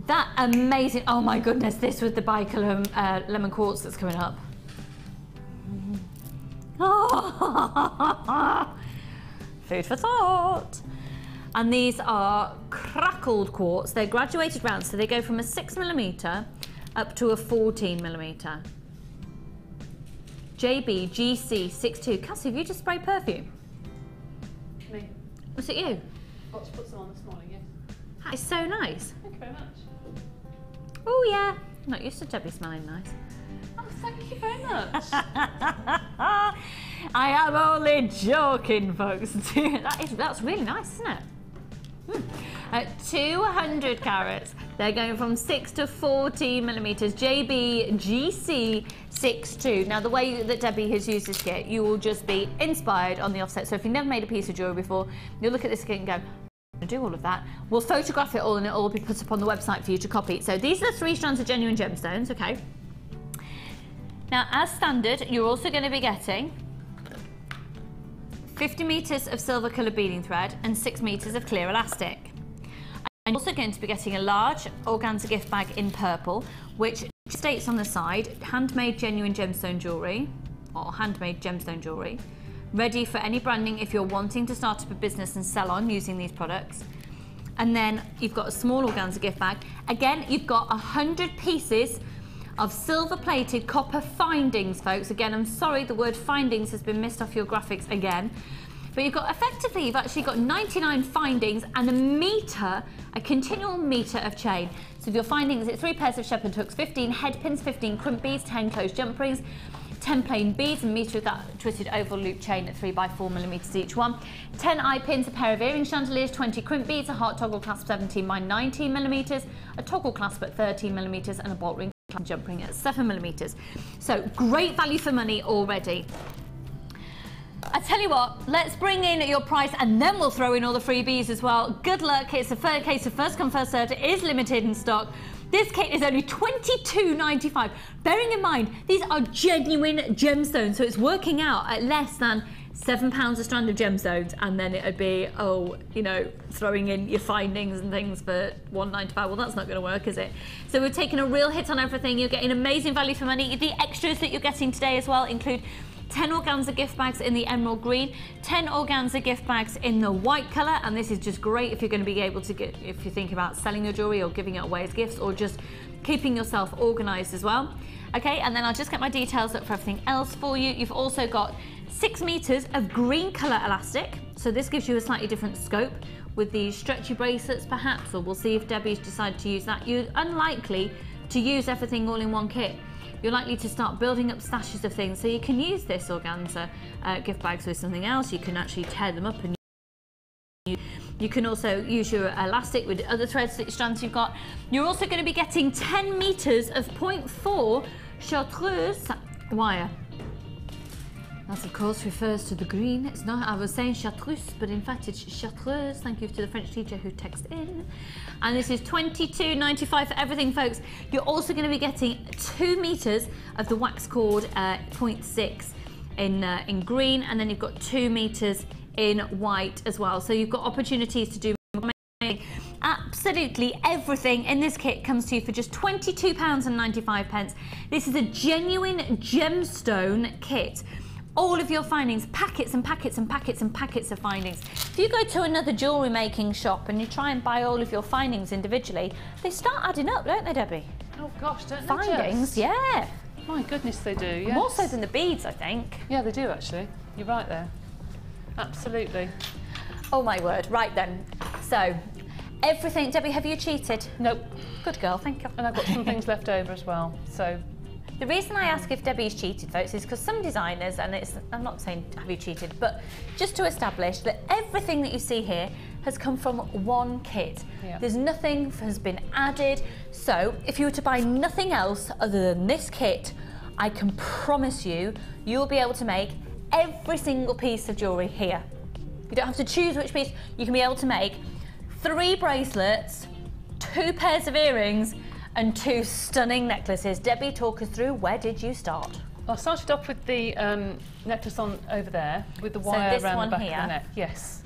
That amazing, oh my goodness, this with the bicolour lemon quartz that's coming up. Oh, food for thought. And these are crackled quartz. They're graduated rounds, so they go from a 6mm up to a 14mm. JB GC62. Cassie, have you just sprayed perfume? Me. Was it you? Got to put some on this morning, yes. That is so nice. Thank you very much. Oh yeah. I'm not used to Debbie smelling nice. Oh, thank you very much. I am only joking, folks. That's really nice, isn't it? At 200 carats, they're going from 6 to 14mm. JB GC62. Now, the way that Debbie has used this kit, you will just be inspired on the offset. So if you've never made a piece of jewellery before, you'll look at this kit and go, I'm going to do all of that. We'll photograph it all and it'll all be put up on the website for you to copy. So these are the 3 strands of genuine gemstones, okay? Now, as standard, you're also going to be getting 50 metres of silver coloured beading thread and 6 metres of clear elastic. I'm also going to be getting a large organza gift bag in purple, which states on the side, handmade genuine gemstone jewellery, or handmade gemstone jewellery, ready for any branding if you're wanting to start up a business and sell on using these products. And then you've got a small organza gift bag. Again, you've got 100 pieces of silver-plated copper findings, folks. Again, I'm sorry, the word findings has been missed off your graphics again. But you've actually got 99 findings and a continual metre of chain. So if your findings, it's 3 pairs of shepherd hooks, 15 head pins, 15 crimp beads, 10 closed jump rings, 10 plain beads, and a metre of that twisted oval loop chain at 3 by 4mm each one, 10 eye pins, a pair of earring chandeliers, 20 crimp beads, a heart toggle clasp 17 by 19mm, a toggle clasp at 13mm, and a bolt ring jump ring at 7mm. So great value for money already. I tell you what, let's bring in your price and then we'll throw in all the freebies as well. Good luck, it's a case of first come first served. It is limited in stock. This kit is only $22.95. Bearing in mind, these are genuine gemstones, so it's working out at less than £7 a strand of gemstones, and then it would be, oh, you know, throwing in your findings and things for $1.95. Well, that's not going to work, is it? So we're taking a real hit on everything. You're getting amazing value for money. The extras that you're getting today as well include 10 organza gift bags in the emerald green, 10 organza gift bags in the white colour, and this is just great if you're going to be able to get, if you're thinking about selling your jewellery or giving it away as gifts or just keeping yourself organised as well. Okay, and then I'll just get my details up for everything else for you. You've also got 6 meters of green colour elastic, so this gives you a slightly different scope with these stretchy bracelets perhaps, or we'll see if Debbie's decided to use that. You're unlikely to use everything all in one kit. You're likely to start building up stashes of things, so you can use this organza gift bags with something else. You can actually tear them up, and you can also use your elastic with other threads that strands you've got. You're also going to be getting 10 meters of 0.4 chartreuse wire. That of course refers to the green. It's not, I was saying chartreuse, but in fact it's chartreuse. Thank you to the French teacher who texted in. And this is $22.95 for everything, folks. You're also going to be getting 2 meters of the wax cord 0.6 in green, and then you've got 2 meters in white as well. So you've got opportunities to do absolutely everything in this kit comes to you for just £22.95. This is a genuine gemstone kit. All of your findings, packets and packets and packets and packets of findings. If you go to another jewellery making shop and you try and buy all of your findings individually, they start adding up, don't they, Debbie? Oh gosh, don't they Findings, just? yeah. My goodness, they do, yes. More so than the beads, I think. Yeah, they do actually. You're right there. Absolutely. Oh my word, right then. So, everything, Debbie, have you cheated? Nope. Good girl, thank you. And I've got some things left over as well, so. The reason I ask if Debbie's cheated, folks, is because some designers, and I'm not saying have you cheated, but just to establish that everything that you see here has come from one kit. Yeah. There's nothing has been added. So if you were to buy nothing else other than this kit, I can promise you, you'll be able to make every single piece of jewellery here. You don't have to choose which piece. You can be able to make 3 bracelets, 2 pairs of earrings, and 2 stunning necklaces. Debbie, talk us through, where did you start? I started off with the necklace on over there with the wire around the back of the neck. Yes.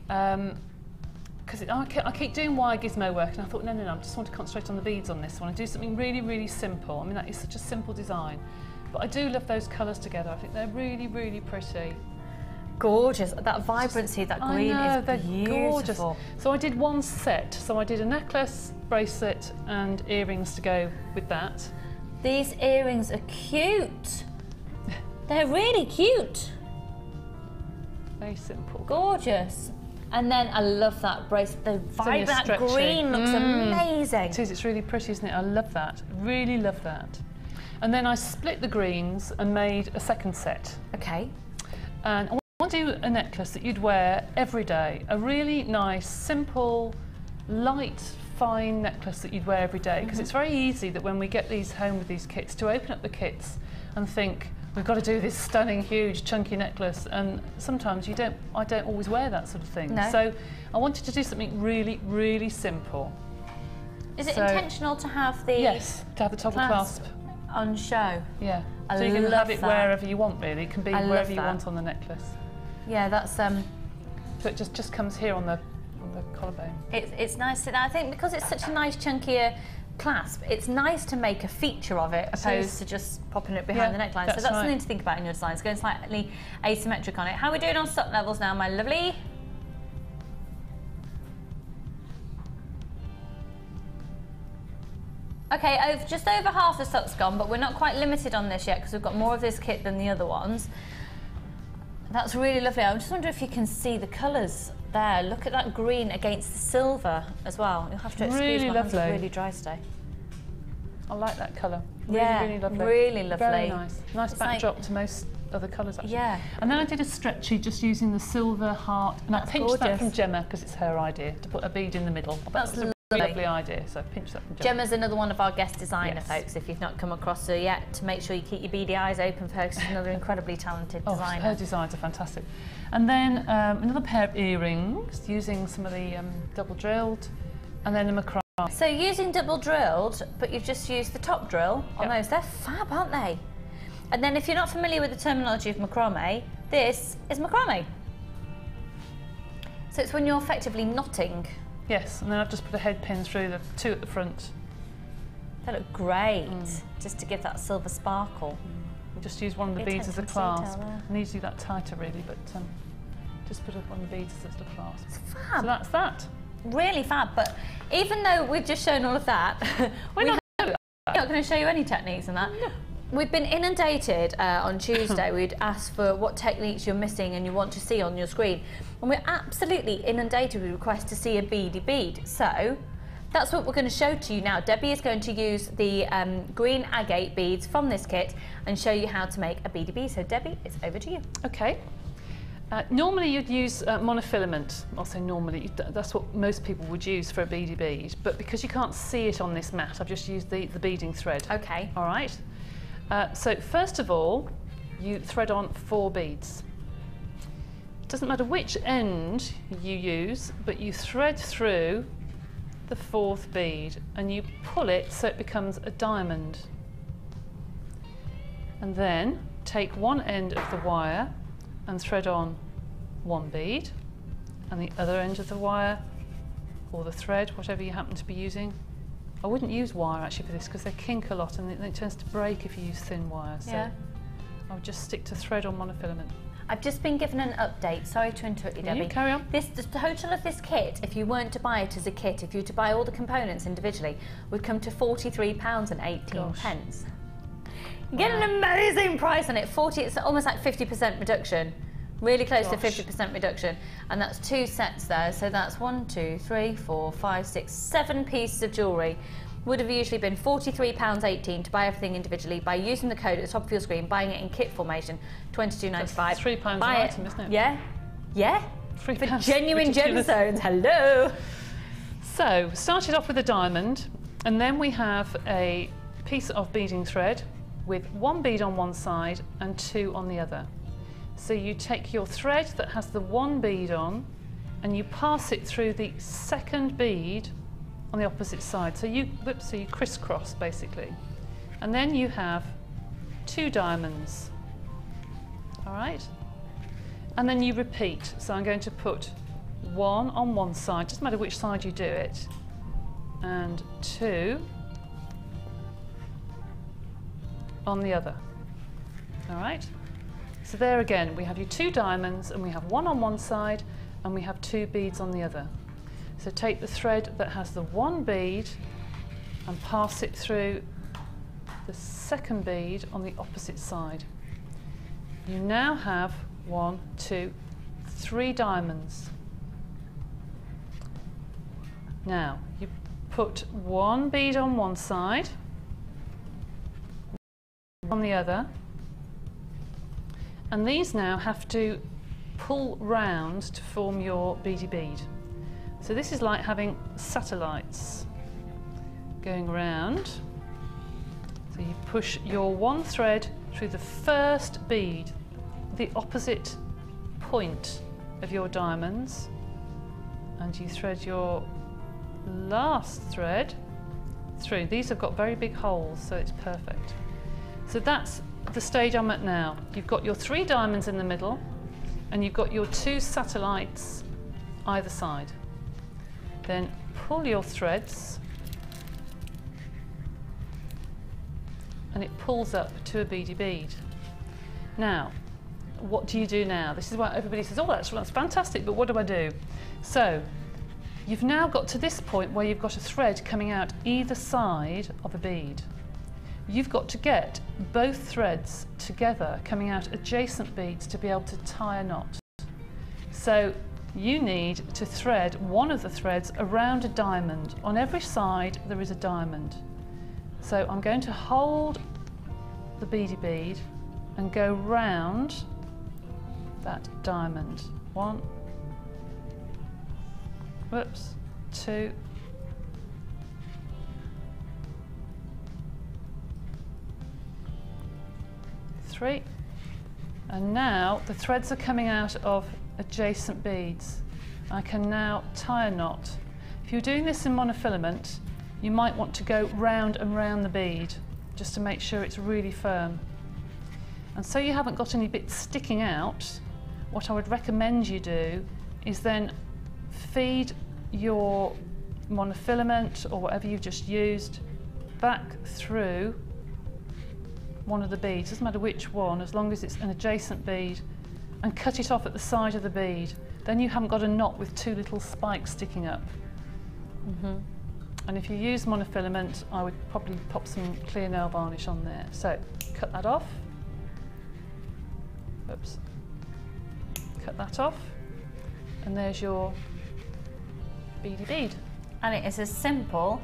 Because I keep doing wire gizmo work, and I thought, no, I just want to concentrate on the beads on this one and do something really, really simple. I mean, that is such a simple design. But I do love those colours together. I think they're really, really pretty. Gorgeous. That vibrancy, that green is they're beautiful. Gorgeous. So I did one set. So I did a necklace, bracelet and earrings to go with that. These earrings are cute. They're really cute. Very simple. Gorgeous. And then I love that bracelet. The vibrant green looks amazing. It is, it's really pretty, isn't it? I love that. Really love that. And then I split the greens and made a second set. Okay. And I want to do a necklace that you'd wear every day. A really nice, simple, light, fine necklace that you'd wear every day. Because it's very easy that when we get these home with these kits, to open up the kits and think, we've got to do this stunning, huge, chunky necklace. And sometimes I don't always wear that sort of thing. No. So I wanted to do something really, really simple. Is it intentional to have the Yes, to have the toggle clasp on show? Yeah. I So you can love have it that. wherever you want, really. It can be I love wherever you that. want on the necklace. Yeah, that's So it just comes here on the collarbone. it's nice. And I think because it's such a nice chunkier clasp, it's nice to make a feature of it opposed to just popping it behind the neckline. So that's something to think about in your designs, going slightly asymmetric on it. How are we doing on stock levels now, my lovely? Okay, just over half the stock's gone, but we're not quite limited on this yet because we've got more of this kit than the other ones. That's really lovely. I just wonder if you can see the colours there. Look at that green against the silver as well. You'll have to excuse Really my hands, lovely. it's really dry today. I like that colour. Really, Yeah, really lovely. really lovely. Very nice. Nice It's backdrop to most other colours, actually. Yeah. And then I did a stretchy just using the silver heart. And I pinched that from Gemma because it's her idea to put a bead in the middle. That's That was a really lovely idea, so I pinched that from Gemma. Gemma's another one of our guest designer, Yes. folks, if you've not come across her yet, to make sure you keep your beady eyes open, folks. She's another incredibly talented Oh, designer. her designs are fantastic. And then another pair of earrings using some of the double drilled, and then a macrame. So using double drilled, but you've just used the top drill on those. They're fab, aren't they? And then if you're not familiar with the terminology of macrame, this is macrame. So it's when you're effectively knotting. Yes, and then I've just put a head pin through the 2 at the front. They look great, just to give that silver sparkle. just use one of the beads as a clasp. I need to do that tighter really, but just put up one of the beads as a clasp. It's fab. So that's that. Really fab, but even though we've just shown all of that, we're not going to show you any techniques in that. No. We've been inundated on Tuesday. We'd asked for what techniques you're missing and you want to see on your screen. And we're absolutely inundated with requests to see a beady bead. So that's what we're going to show to you now. Debbie is going to use the green agate beads from this kit and show you how to make a beady bead. So Debbie, it's over to you. Okay. Normally you'd use monofilament. I'll say normally, that's what most people would use for a beady bead. But because you can't see it on this mat, I've just used the beading thread. Okay. All right. So first of all, you thread on 4 beads. It doesn't matter which end you use, but you thread through the 4th bead and you pull it so it becomes a diamond. And then take one end of the wire and thread on 1 bead, and the other end of the wire, or the thread, whatever you happen to be using. I wouldn't use wire actually for this because they kink a lot and it tends to break if you use thin wire. So yeah. I would just stick to thread on monofilament. I've just been given an update. Sorry to interrupt you, Debbie. You carry on. The total of this kit, if you weren't to buy it as a kit, if you were to buy all the components individually, would come to £43.18. You get an amazing price on it. It's almost like 50% reduction. Really close to 50% reduction. And that's 2 sets there. So that's 1, 2, 3, 4, 5, 6, 7 pieces of jewellery. Would have usually been £43.18 to buy everything individually. By using the code at the top of your screen, buying it in kit formation, £22.95. That's £3 an item, isn't it? Yeah, yeah. £3 for genuine gemstones. Hello. So started off with a diamond, and then we have a piece of beading thread with 1 bead on one side and 2 on the other. So you take your thread that has the 1 bead on and you pass it through the 2nd bead on the opposite side. So you crisscross basically. And then you have 2 diamonds. All right? And then you repeat. So I'm going to put 1 on one side, doesn't matter which side you do it, and 2 on the other. All right? So there again, we have your 2 diamonds and we have 1 on one side and we have 2 beads on the other. So take the thread that has the 1 bead and pass it through the 2nd bead on the opposite side. You now have 1, 2, 3 diamonds. Now, you put 1 bead on one side, on the other, and these now have to pull round to form your beady bead. So this is like having satellites going around. So you push your 1 thread through the 1st bead, the opposite point of your diamonds, and you thread your last thread through. These have got very big holes, so it's perfect. So that's the stage I'm at now. You've got your 3 diamonds in the middle and you've got your 2 satellites either side. Then pull your threads and it pulls up to a beady bead. Now, what do you do now? This is why everybody says, oh, that's fantastic, but what do I do? So, you've now got to this point where you've got a thread coming out either side of a bead. You've got to get both threads together, coming out adjacent beads to be able to tie a knot. So you need to thread one of the threads around a diamond. On every side there is a diamond. So I'm going to hold the beady bead and go round that diamond. 1, whoops, 2, 3, and now the threads are coming out of adjacent beads. I can now tie a knot. If you're doing this in monofilament, you might want to go round and round the bead just to make sure it's really firm. And so you haven't got any bits sticking out, what I would recommend you do is then feed your monofilament or whatever you've just used back through one of the beads, doesn't matter which one, as long as it's an adjacent bead, and cut it off at the side of the bead. Then you haven't got a knot with two little spikes sticking up. And if you use monofilament, I would probably pop some clear nail varnish on there. So cut that off. Oops. Cut that off. And there's your beady bead. And it is as simple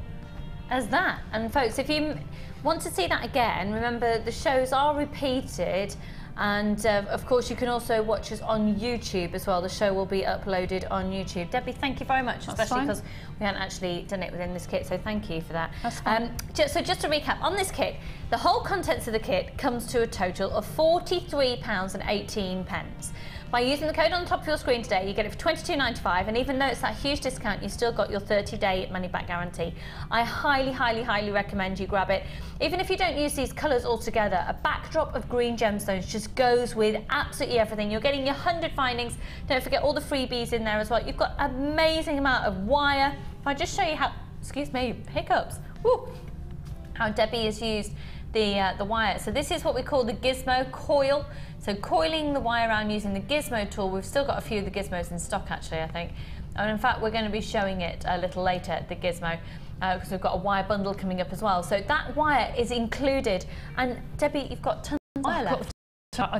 as that. And folks, if you want to see that again, remember the shows are repeated, and of course you can also watch us on YouTube as well. The show will be uploaded on YouTube. Debbie, thank you very much, especially because we hadn't actually done it within this kit, so thank you for that. That's fine. So just to recap, on this kit, the whole contents of the kit comes to a total of £43.18. By using the code on the top of your screen today, you get it for £22.95, and even though it's that huge discount, you've still got your 30-day money-back guarantee. I highly, highly, highly recommend you grab it. Even if you don't use these colours altogether, a backdrop of green gemstones just goes with absolutely everything. You're getting your 100 findings. Don't forget all the freebies in there as well. You've got an amazing amount of wire. If I just show you how, excuse me, hiccups, woo, how Debbie has used the wire. So this is what we call the Gizmo coil. So coiling the wire around using the Gizmo tool. We've still got a few of the Gizmos in stock actually, I think. And in fact, we're going to be showing it a little later, the Gizmo, because we've got a wire bundle coming up as well. So that wire is included. And Debbie, you've got tons of wire left. I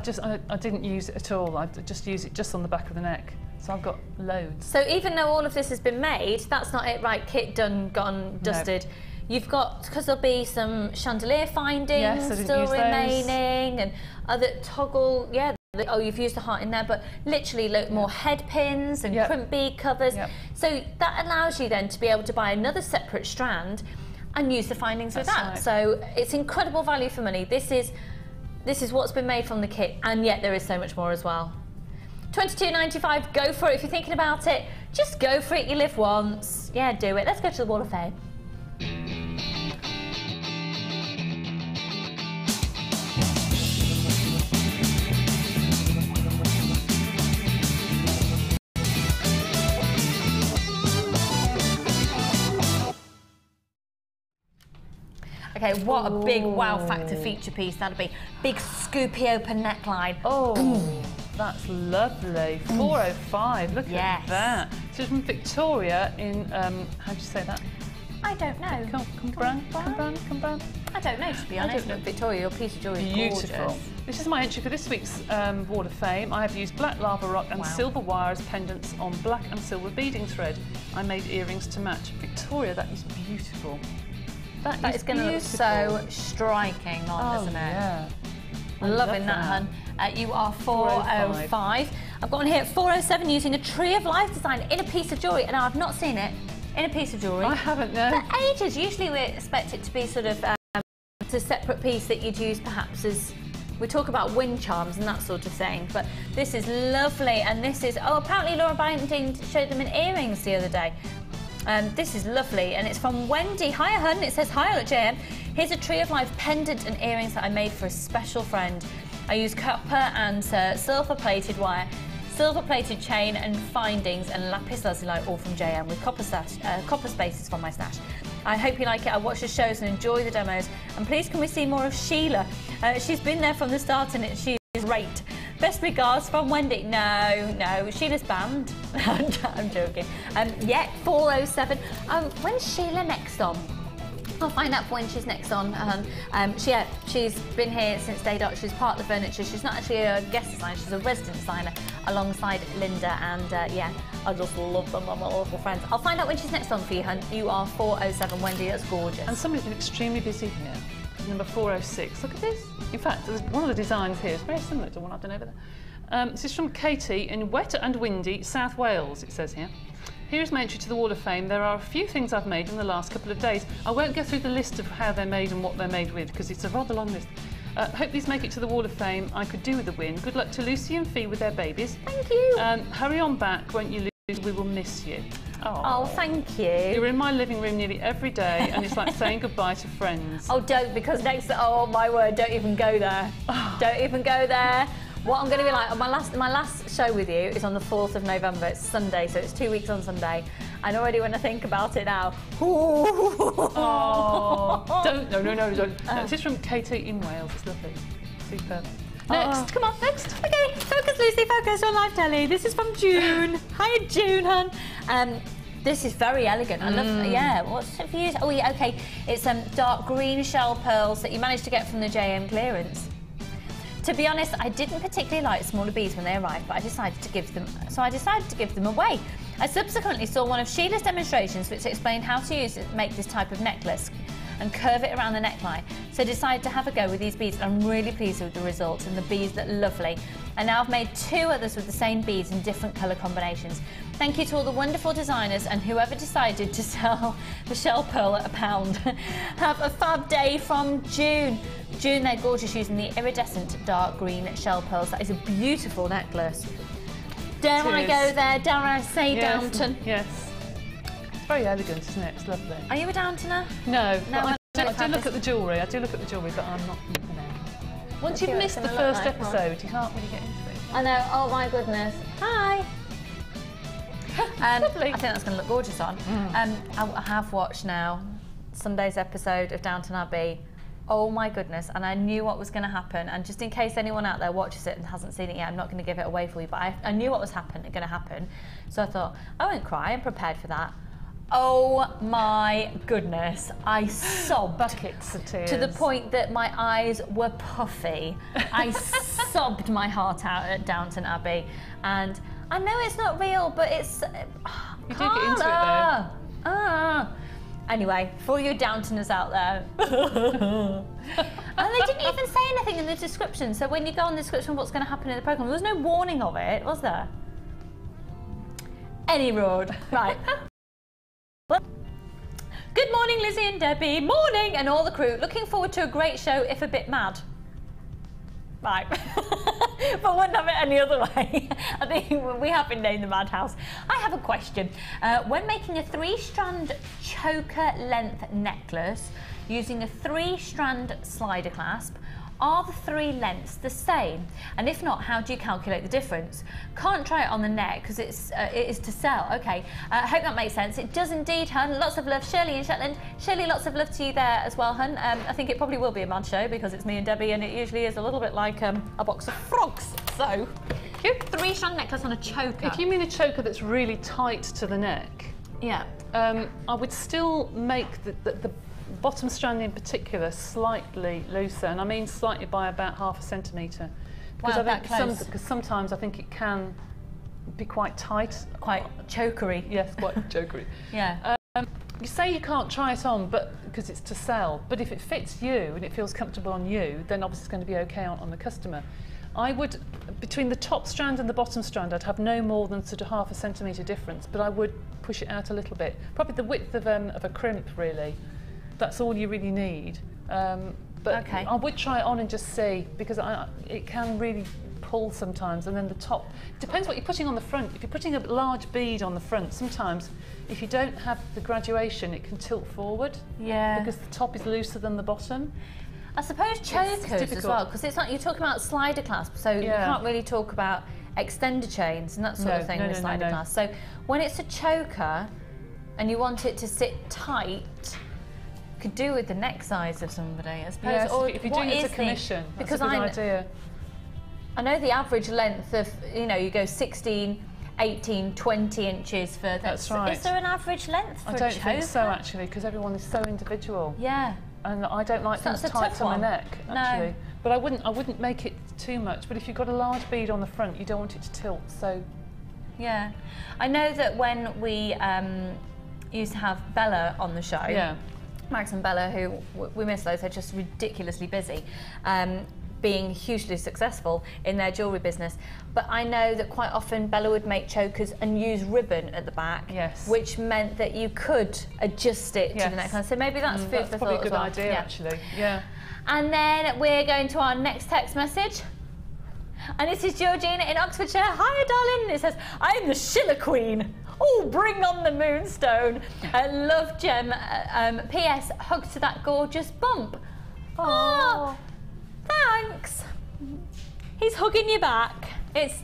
didn't use it at all. I just use it just on the back of the neck. So I've got loads. So even though all of this has been made, that's not it, right? Kit done, gone, dusted. No. You've got, because there'll be some chandelier findings still remaining, and other toggle, oh, you've used the heart in there, but literally more head pins and crimp bead covers. So that allows you then to be able to buy another separate strand and use the findings with that. Right. So it's incredible value for money. This is what's been made from the kit, and yet there is so much more as well. £22.95, go for it. If you're thinking about it, just go for it. You live once. Yeah, do it. Let's go to the Wall of Fame. Okay, what a big wow factor feature piece that'd be. Big scoopy open neckline. Oh, that's lovely. 405, look at that. So it's from Victoria in, how do you say that? I don't know. Cumbran? I don't know, to be honest. Victoria, your piece of jewellery is beautiful. Gorgeous. This is my entry for this week's Wall of Fame. I have used black lava rock and silver wire as pendants on black and silver beading thread. I made earrings to match. Victoria, that is beautiful. That is going to look so striking on, isn't it? Yeah. Loving that, hun. You are 405. I've got on here at 407 using a Tree of Life design in a piece of jewellery, and I've not seen it in a piece of jewellery. I haven't, no. For ages. Usually we expect it to be sort of a separate piece that you'd use perhaps as, we talk about wind charms and that sort of thing, but this is lovely, and this is, oh, apparently Laura Banting showed them in earrings the other day. This is lovely, and it's from Wendy. Hiya, hun. It says, hi, at JM. Here's a Tree of Life pendant and earrings that I made for a special friend. I used copper and silver-plated wire, silver-plated chain and findings, and lapis lazuli, all from JM, with copper spaces from my stash. I hope you like it. I watch the shows and enjoy the demos. And please, can we see more of Sheila? She's been there from the start, and she is great. Best regards from Wendy. No, Sheila's banned. I'm joking. Yeah, 407. When's Sheila next on? I'll find out when she's next on. She's been here since day dot. She's part of the furniture. She's not actually a guest designer, she's a resident designer alongside Linda, and yeah, I just love them. I'm my awful friends. I'll find out when she's next on for you, hun. You are 407, Wendy. That's gorgeous. And somebody's been extremely busy here. Number 406. Look at this. In fact, one of the designs here is very similar to one I've done over there. This is from Katie in wet and windy South Wales, it says here. Here is my entry to the Wall of Fame. There are a few things I've made in the last couple of days. I won't go through the list of how they're made and what they're made with, because it's a rather long list. Hope these make it to the Wall of Fame. I could do with a win. Good luck to Lucy and Fee with their babies. Thank you. Hurry on back, won't you, Lucy? We will miss you. Oh, thank you. You're in my living room nearly every day, and it's like saying goodbye to friends. Oh, don't, because next, oh my word, don't even go there. Don't even go there. What I'm going to be like, my last show with you is on the 4th of November. It's Sunday, so it's 2 weeks on Sunday. And already when I think about it now, oh, don't, no, don't. This is from Katie in Wales, it's lovely. Super. Next, come on, next. Okay, focus Lucy, focus on live telly. This is from June. Hi June, hun. This is very elegant. I love, yeah, what's it for you? Oh yeah, okay. It's dark green shell pearls that you managed to get from the JM clearance. To be honest, I didn't particularly like smaller beads when they arrived, but I decided to give them away. I subsequently saw one of Sheila's demonstrations which explained how to make this type of necklace and curve it around the neckline. So I decided to have a go with these beads. I'm really pleased with the results and the beads look lovely. And now I've made 2 others with the same beads in different colour combinations. Thank you to all the wonderful designers and whoever decided to sell the shell pearl at £1. Have a fab day from June. June, they're gorgeous using the iridescent dark green shell pearls. That is a beautiful necklace. Dare I go there? Dare I say Downton? Yes. It's very elegant, isn't it? It's lovely. Are you a Downtoner? No, but I do look at the jewellery. I do look at the jewellery, but I'm not, you know. Once you've missed the first episode, you can't really get into it. I know. Oh my goodness. Hi. Lovely. I think that's going to look gorgeous on. I have watched now Sunday's episode of Downton Abbey. Oh my goodness, and I knew what was going to happen, and just in case anyone out there watches it and hasn't seen it yet, I'm not going to give it away for you, but I knew what was going to happen, so I thought, I won't cry, I'm prepared for that. Oh my goodness, I sobbed. Buckets of tears. To the point that my eyes were puffy. I sobbed my heart out at Downton Abbey, and I know it's not real, but it's... You do get into it though. Anyway, for all you Downtoners out there. And they didn't even say anything in the description, so when you go on the description of what's going to happen in the programme, there was no warning of it, was there? Any road. Right. Good morning, Lizzie and Debbie. Morning, and all the crew. Looking forward to a great show, if a bit mad. Right. But wouldn't have it any other way. I think we have been named the Madhouse. I have a question. When making a 3-strand choker length necklace using a 3-strand slider clasp, are the 3 lengths the same? And if not, how do you calculate the difference? Can't try it on the neck because it is to sell. Okay, I hope that makes sense. It does indeed, hun. Lots of love, Shirley in Shetland. Shirley, lots of love to you there as well, hun. I think it probably will be a mad show because it's me and Debbie, and it usually is a little bit like a box of frogs. So, 3-strand necklace on a choker. If you mean a choker that's really tight to the neck, yeah, I would still make the bottom strand in particular slightly looser, and I mean slightly by about ½ centimetre. Wow, that close. Because sometimes I think it can be quite tight. Quite chokery. Yes, quite chokery. Yeah. You say you can't try it on, but because it's to sell, but if it fits you and it feels comfortable on you, then obviously it's going to be okay on the customer. I would, between the top strand and the bottom strand, I'd have no more than sort of ½ centimetre difference, but I would push it out a little bit. Probably the width of a crimp, really. That's all you really need. But okay. I would try it on and just see, because it can really pull sometimes, and then the top, depends what you're putting on the front. If you're putting a large bead on the front, sometimes if you don't have the graduation, it can tilt forward. Yeah. Because the top is looser than the bottom. I suppose chokers as well, because it's like you're talking about slider clasp, so you can't really talk about extender chains and that sort of thing with slider clasp. So when it's a choker and you want it to sit tight, could do with the neck size of somebody, I suppose. Yes, or if you're doing it to commission, that's a good idea. I know the average length of, you go 16, 18, 20 inches for... That's right. Is there an average length for a choker? I don't think so, actually, because everyone is so individual. Yeah. And I don't like things tight on my neck, actually. No. But I wouldn't make it too much. But if you've got a large bead on the front, you don't want it to tilt, so... Yeah. I know that when we used to have Bella on the show, Max and Bella, who we miss loads, they're just ridiculously busy, being hugely successful in their jewellery business. But I know that quite often Bella would make chokers and use ribbon at the back, which meant that you could adjust it to the neckline. So maybe that's food for thought as well. That's probably a good idea, actually. Yeah. And then we're going to our next text message. And this is Georgina in Oxfordshire. Hiya, darling. It says, I'm the Schiller Queen. Oh, bring on the moonstone. Love, Gem. P.S. Hugs to that gorgeous bump. Oh, thanks. He's hugging you back. It's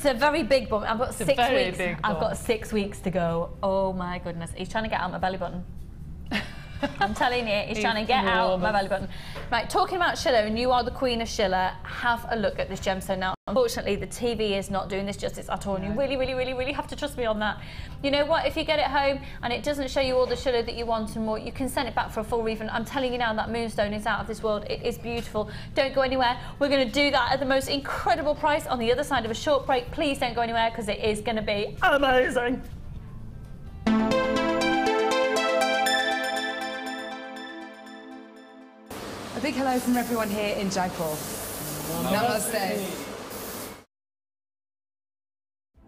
a very big bump. I've got 6 weeks. I've got 6 weeks to go. Oh my goodness. He's trying to get out my belly button. I'm telling you, he's trying to get out my belly button. Right, talking about Schiller, and you are the queen of Schiller, have a look at this gemstone now. Unfortunately, the TV is not doing this justice at all, and you really have to trust me on that. You know what, if you get it home and it doesn't show you all the Schiller that you want and more, you can send it back for a full refund. I'm telling you now, that moonstone is out of this world. It is beautiful. Don't go anywhere. We're going to do that at the most incredible price on the other side of a short break. Please don't go anywhere, because it is going to be amazing. A big hello from everyone here in Jaipur. Namaste.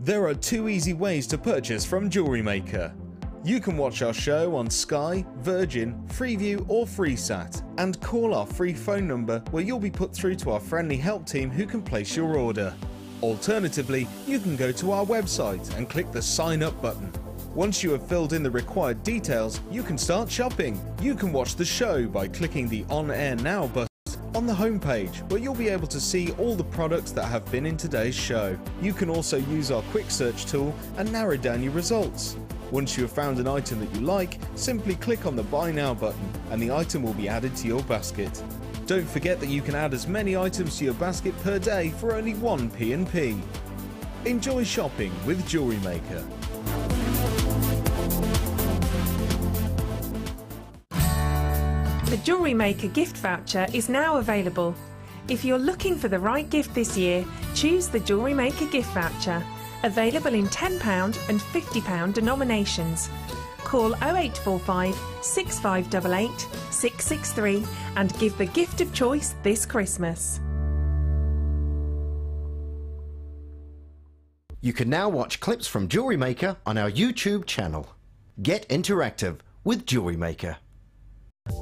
There are 2 easy ways to purchase from Jewellery Maker. You can watch our show on Sky, Virgin, Freeview or FreeSat, and call our free phone number where you'll be put through to our friendly help team who can place your order. Alternatively, you can go to our website and click the sign up button. Once you have filled in the required details, you can start shopping. You can watch the show by clicking the On Air Now button on the homepage, where you'll be able to see all the products that have been in today's show. You can also use our quick search tool and narrow down your results. Once you have found an item that you like, simply click on the Buy Now button and the item will be added to your basket. Don't forget that you can add as many items to your basket per day for only 1 P&P. Enjoy shopping with Jewellery Maker. The Jewellery Maker gift voucher is now available. If you're looking for the right gift this year, choose the Jewellery Maker gift voucher. Available in £10 and £50 denominations. Call 0845 6588 663 and give the gift of choice this Christmas. You can now watch clips from Jewellery Maker on our YouTube channel. Get interactive with Jewellery Maker.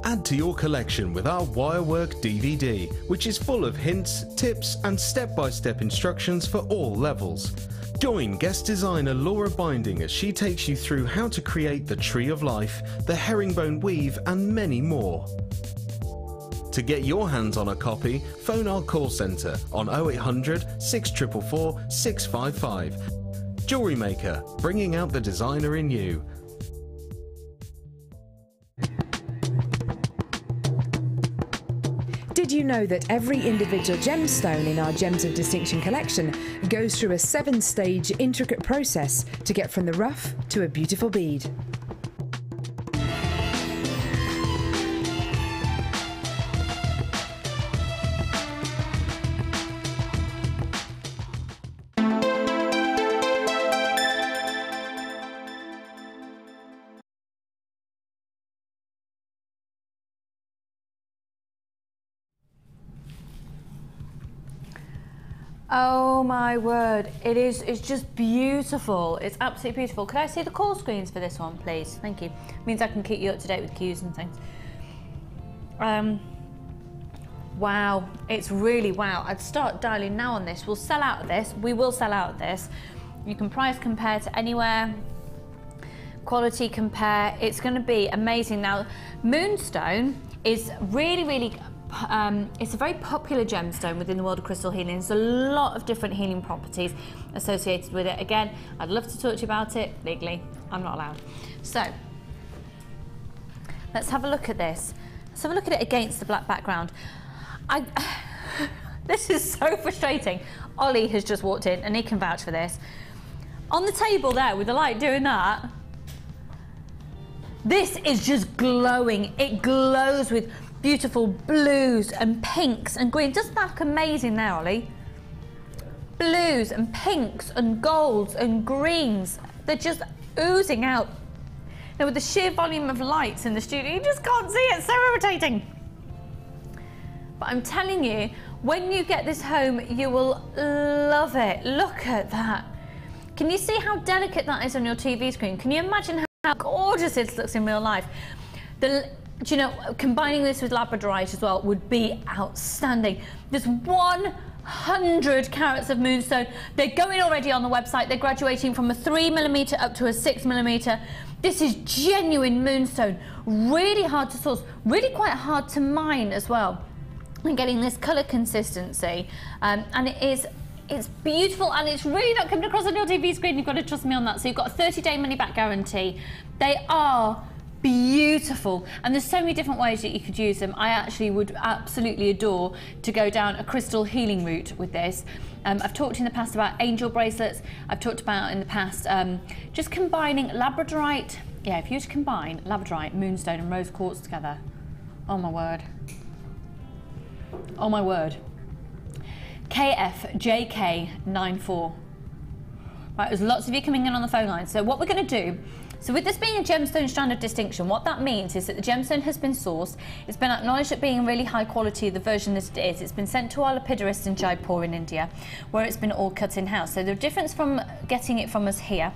Add to your collection with our Wirework DVD, which is full of hints, tips and step-by-step instructions for all levels. Join guest designer Laura Binding as she takes you through how to create the Tree of Life, the herringbone weave and many more. To get your hands on a copy, phone our call centre on 0800 644 655. Jewellery Maker, bringing out the designer in you. Did you know that every individual gemstone in our Gems of Distinction collection goes through a 7-stage intricate process to get from the rough to a beautiful bead? Oh my word, it's just beautiful. It's absolutely beautiful. Could I see the call screens for this one, please? Thank you. Means I can keep you up to date with cues and things. Wow, it's really wow. I'd start dialing now on this. We'll sell out of this. We will sell out of this. You can price compare to anywhere. Quality compare. It's going to be amazing. Now, Moonstone is really it's a very popular gemstone within the world of crystal healing. There's a lot of different healing properties associated with it. Again, I'd love to talk to you about it. Legally, I'm not allowed. So, let's have a look at this. Let's have a look at it against the black background. This is so frustrating. Ollie has just walked in and he can vouch for this. On the table there with the light doing that, this is just glowing. It glows with beautiful blues and pinks and greens. Doesn't that look amazing there, Ollie? Blues and pinks and golds and greens. They're just oozing out. Now with the sheer volume of lights in the studio, you just can't see it. It's so irritating. But I'm telling you, when you get this home, you will love it. Look at that. Can you see how delicate that is on your TV screen? Can you imagine how gorgeous it looks in real life? Do you know, combining this with labradorite as well would be outstanding. There's 100 carats of moonstone. They're going already on the website. They're graduating from a 3mm up to a 6mm. This is genuine moonstone. Really hard to source, really quite hard to mine as well. and getting this colour consistency, and it's beautiful, and it's really not coming across on your TV screen. You've got to trust me on that. So you've got a 30-day money-back guarantee. They are beautiful, and there's so many different ways that you could use them. I actually would absolutely adore to go down a crystal healing route with this. I've talked in the past about angel bracelets. I've talked about in the past just combining labradorite. Yeah, if you were to combine labradorite, moonstone and rose quartz together, oh my word. Oh my word. KFJK94. Right, there's lots of you coming in on the phone line. So what we're going to do, so with this being a gemstone strand of distinction, what that means is that the gemstone has been sourced, it's been acknowledged as being really high quality, the version that it is. It's been sent to our lapidarists in Jaipur in India, where it's been all cut in-house. So the difference from getting it from us here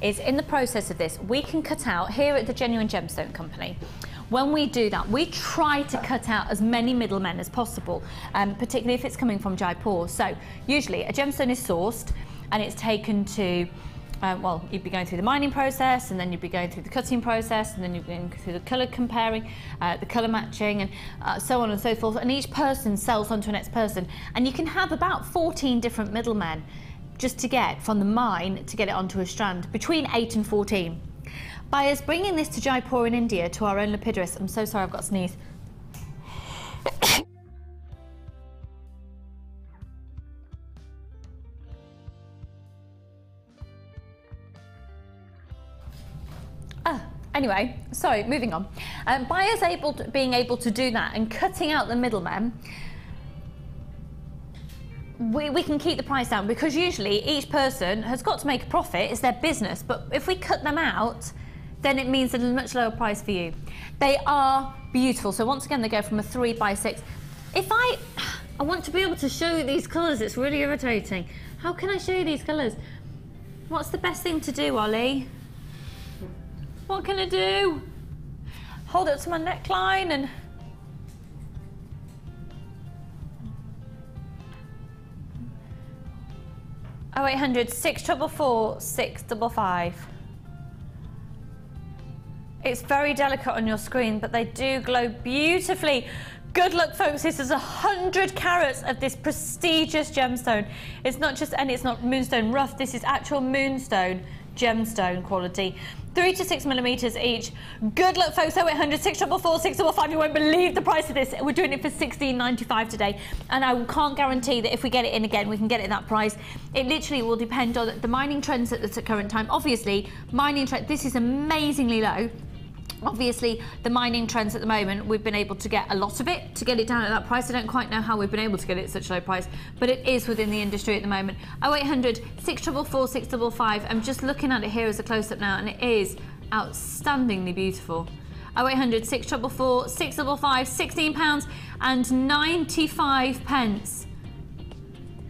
is in the process of this, we can cut out, here at the Genuine Gemstone Company, when we do that, we try to cut out as many middlemen as possible, particularly if it's coming from Jaipur. So usually a gemstone is sourced and it's taken to, well, you'd be going through the mining process, and then you'd be going through the cutting process, and then you'd be going through the colour comparing, the colour matching, and so on and so forth. And each person sells on to the next person. And you can have about 14 different middlemen just to get from the mine to get it onto a strand, between 8 and 14. By us bringing this to Jaipur in India to our own lapidarist, I'm so sorry, I've got a sneeze. Anyway, sorry, moving on. By us being able to do that and cutting out the middlemen, we can keep the price down, because usually each person has got to make a profit, it's their business, but if we cut them out, then it means a much lower price for you. They are beautiful. So once again, they go from a 3x6. If I want to be able to show you these colours, it's really irritating. How can I show you these colours? What's the best thing to do, Ollie? What can I do? Hold it to my neckline and... Oh, 0800 644 655. It's very delicate on your screen, but they do glow beautifully. Good luck, folks. This is 100 carats of this prestigious gemstone. It's not just, and it's not moonstone rough. This is actual moonstone gemstone quality. 3 to 6 millimeters each. Good luck, folks. 0800 644 655. You won't believe the price of this. We're doing it for $16.95 today, and I can't guarantee that if we get it in again, we can get it at that price. It literally will depend on the mining trends at the current time. Obviously, mining trend. This is amazingly low. Obviously, the mining trends at the moment, we've been able to get a lot of it to get it down at that price. I don't quite know how we've been able to get it at such a low price, but it is within the industry at the moment. 0800 644 655. I'm just looking at it here as a close-up now, and it is outstandingly beautiful. 0800 644 655, £16.95.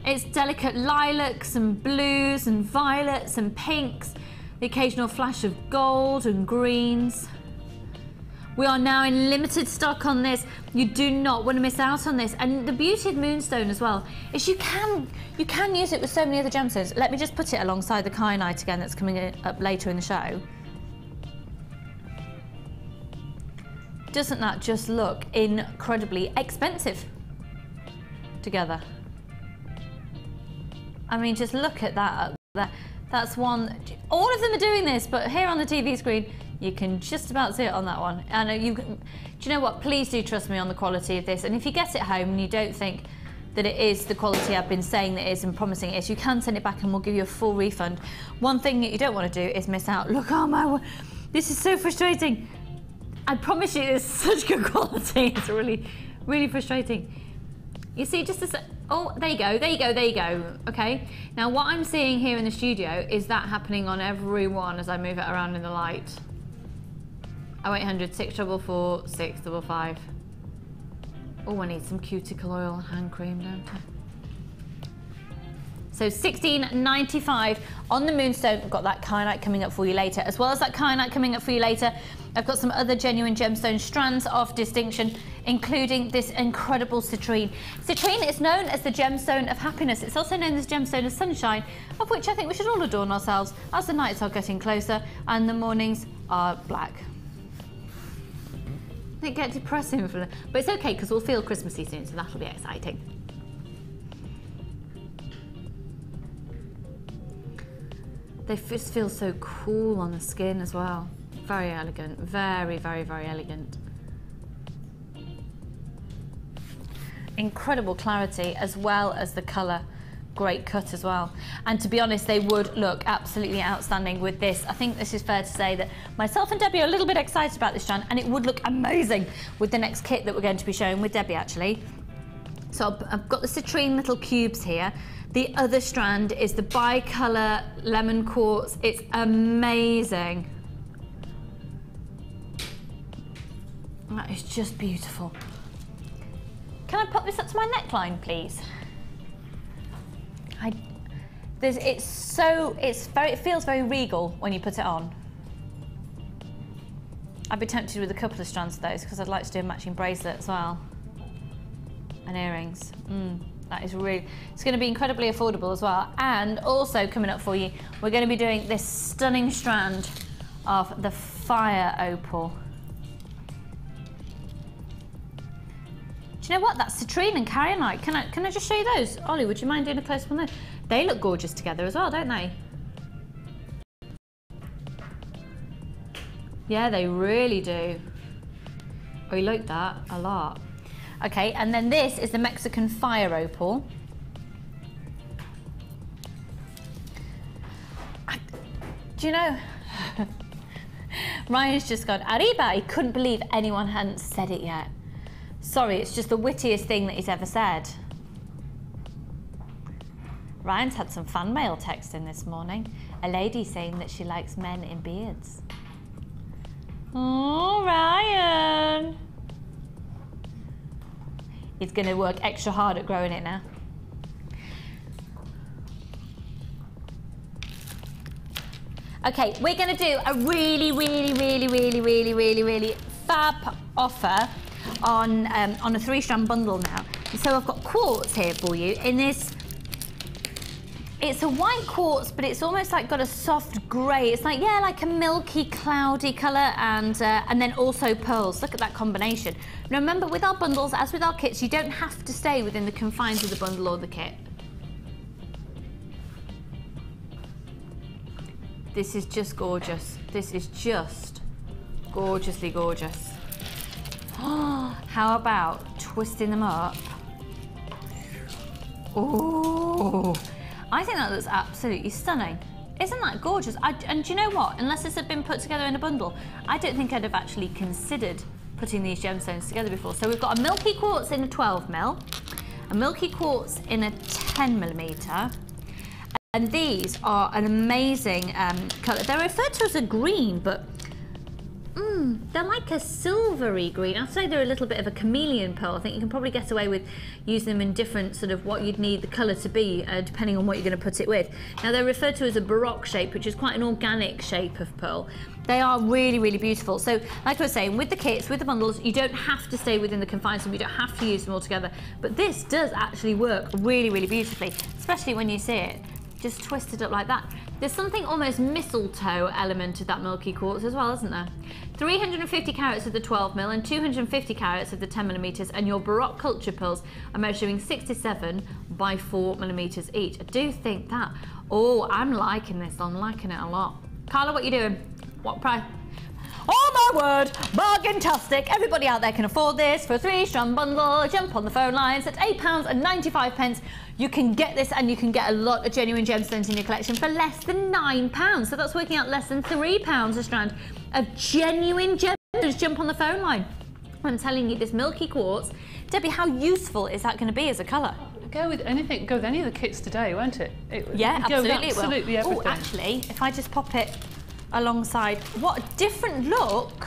It's delicate lilacs and blues and violets and pinks, the occasional flash of gold and greens. We are now in limited stock on this. You do not want to miss out on this. And the beauty of moonstone as well is you can use it with so many other gemstones. Let me just put it alongside the Kyanite again that's coming up later in the show. Doesn't that just look incredibly expensive together? I mean, just look at that. That's one. All of them are doing this, but here on the TV screen, you can just about see it on that one. And do you know what? Please do trust me on the quality of this. And if you get it home and you don't think that it is the quality I've been saying that it is and promising it is, you can send it back and we'll give you a full refund. One thing that you don't want to do is miss out. Look, oh my, this is so frustrating. I promise you it's such good quality. It's really, really frustrating. You see, just as, oh, there you go, there you go, there you go. Okay, now what I'm seeing here in the studio is that happening on every one as I move it around in the light. 0800 644 655. Oh, I need some cuticle oil and hand cream, don't I? So $16.95 on the moonstone. I've got that Kyanite coming up for you later. As well as that Kyanite coming up for you later, I've got some other genuine gemstone strands of distinction, including this incredible citrine. Citrine is known as the gemstone of happiness. It's also known as gemstone of sunshine, of which I think we should all adorn ourselves as the nights are getting closer and the mornings are black. They get depressing for them. But it's okay because we'll feel Christmassy soon, so that'll be exciting. They just feel so cool on the skin as well. Very elegant, very, very, very elegant. Incredible clarity as well as the colour. Great cut as well. And to be honest, they would look absolutely outstanding with this. I think this is fair to say that myself and Debbie are a little bit excited about this strand, and it would look amazing with the next kit that we're going to be showing with Debbie actually. So I've got the citrine little cubes here. The other strand is the bi-colour lemon quartz. It's amazing. That is just beautiful. Can I pop this up to my neckline, please? It feels very regal when you put it on. I'd be tempted with a couple of strands of those because I'd like to do a matching bracelet as well. And earrings. That is really, it's going to be incredibly affordable as well. And also coming up for you, we're going to be doing this stunning strand of the fire opal. Do you know what? That's citrine and kyanite. Can I just show you those? Ollie, would you mind doing a close-up on those? They look gorgeous together as well, don't they? Yeah, they really do. Oh, you like that a lot. Okay, and then this is the Mexican fire opal. Do you know? Ryan's just gone, Arriba, he couldn't believe anyone hadn't said it yet. Sorry, it's just the wittiest thing that he's ever said. Ryan's had some fan mail texting this morning. A lady saying that she likes men in beards. Oh, Ryan. He's going to work extra hard at growing it now. Okay, we're going to do a really fab offer on a 3-strand bundle now. So I've got quartz here for you in this. It's a white quartz, but it's almost like got a soft grey. It's like, yeah, like a milky, cloudy colour, and then also pearls. Look at that combination. Now remember, with our bundles, as with our kits, you don't have to stay within the confines of the bundle or the kit. This is just gorgeous. This is just gorgeously gorgeous. How about twisting them up? Ooh. I think that looks absolutely stunning. Isn't that gorgeous? And do you know what? Unless this had been put together in a bundle, I don't think I'd have actually considered putting these gemstones together before. So we've got a milky quartz in a 12mm, a milky quartz in a 10mm, and these are an amazing colour. They're referred to as a green, but they're like a silvery green. I'd say they're a little bit of a chameleon pearl. I think you can probably get away with using them in different sort of what you'd need the colour to be, depending on what you're going to put it with. Now they're referred to as a baroque shape, which is quite an organic shape of pearl. They are really beautiful. So like I was saying, with the kits, with the bundles, you don't have to stay within the confines of them, you don't have to use them all together. But this does actually work really beautifully, especially when you see it just twisted up like that. There's something almost mistletoe element to that milky quartz as well, isn't there? 350 carats of the 12mm and 250 carats of the 10mm, and your baroque culture pearls are measuring 67 by 4mm each. I do think that, oh, I'm liking this, I'm liking it a lot. Carla, what are you doing? What price? Oh my word, bargain-tastic. Everybody out there can afford this for a 3-strand bundle. Jump on the phone lines at £8.95. You can get this, and you can get a lot of genuine gemstones in your collection for less than £9. So that's working out less than £3 a strand of genuine gemstones. Jump on the phone line. I'm telling you, this milky quartz. Debbie, how useful is that going to be as a colour? Go with anything. Go with any of the kits today, won't it? Yeah, absolutely. Absolutely everything. Oh, actually, if I just pop it alongside, what a different look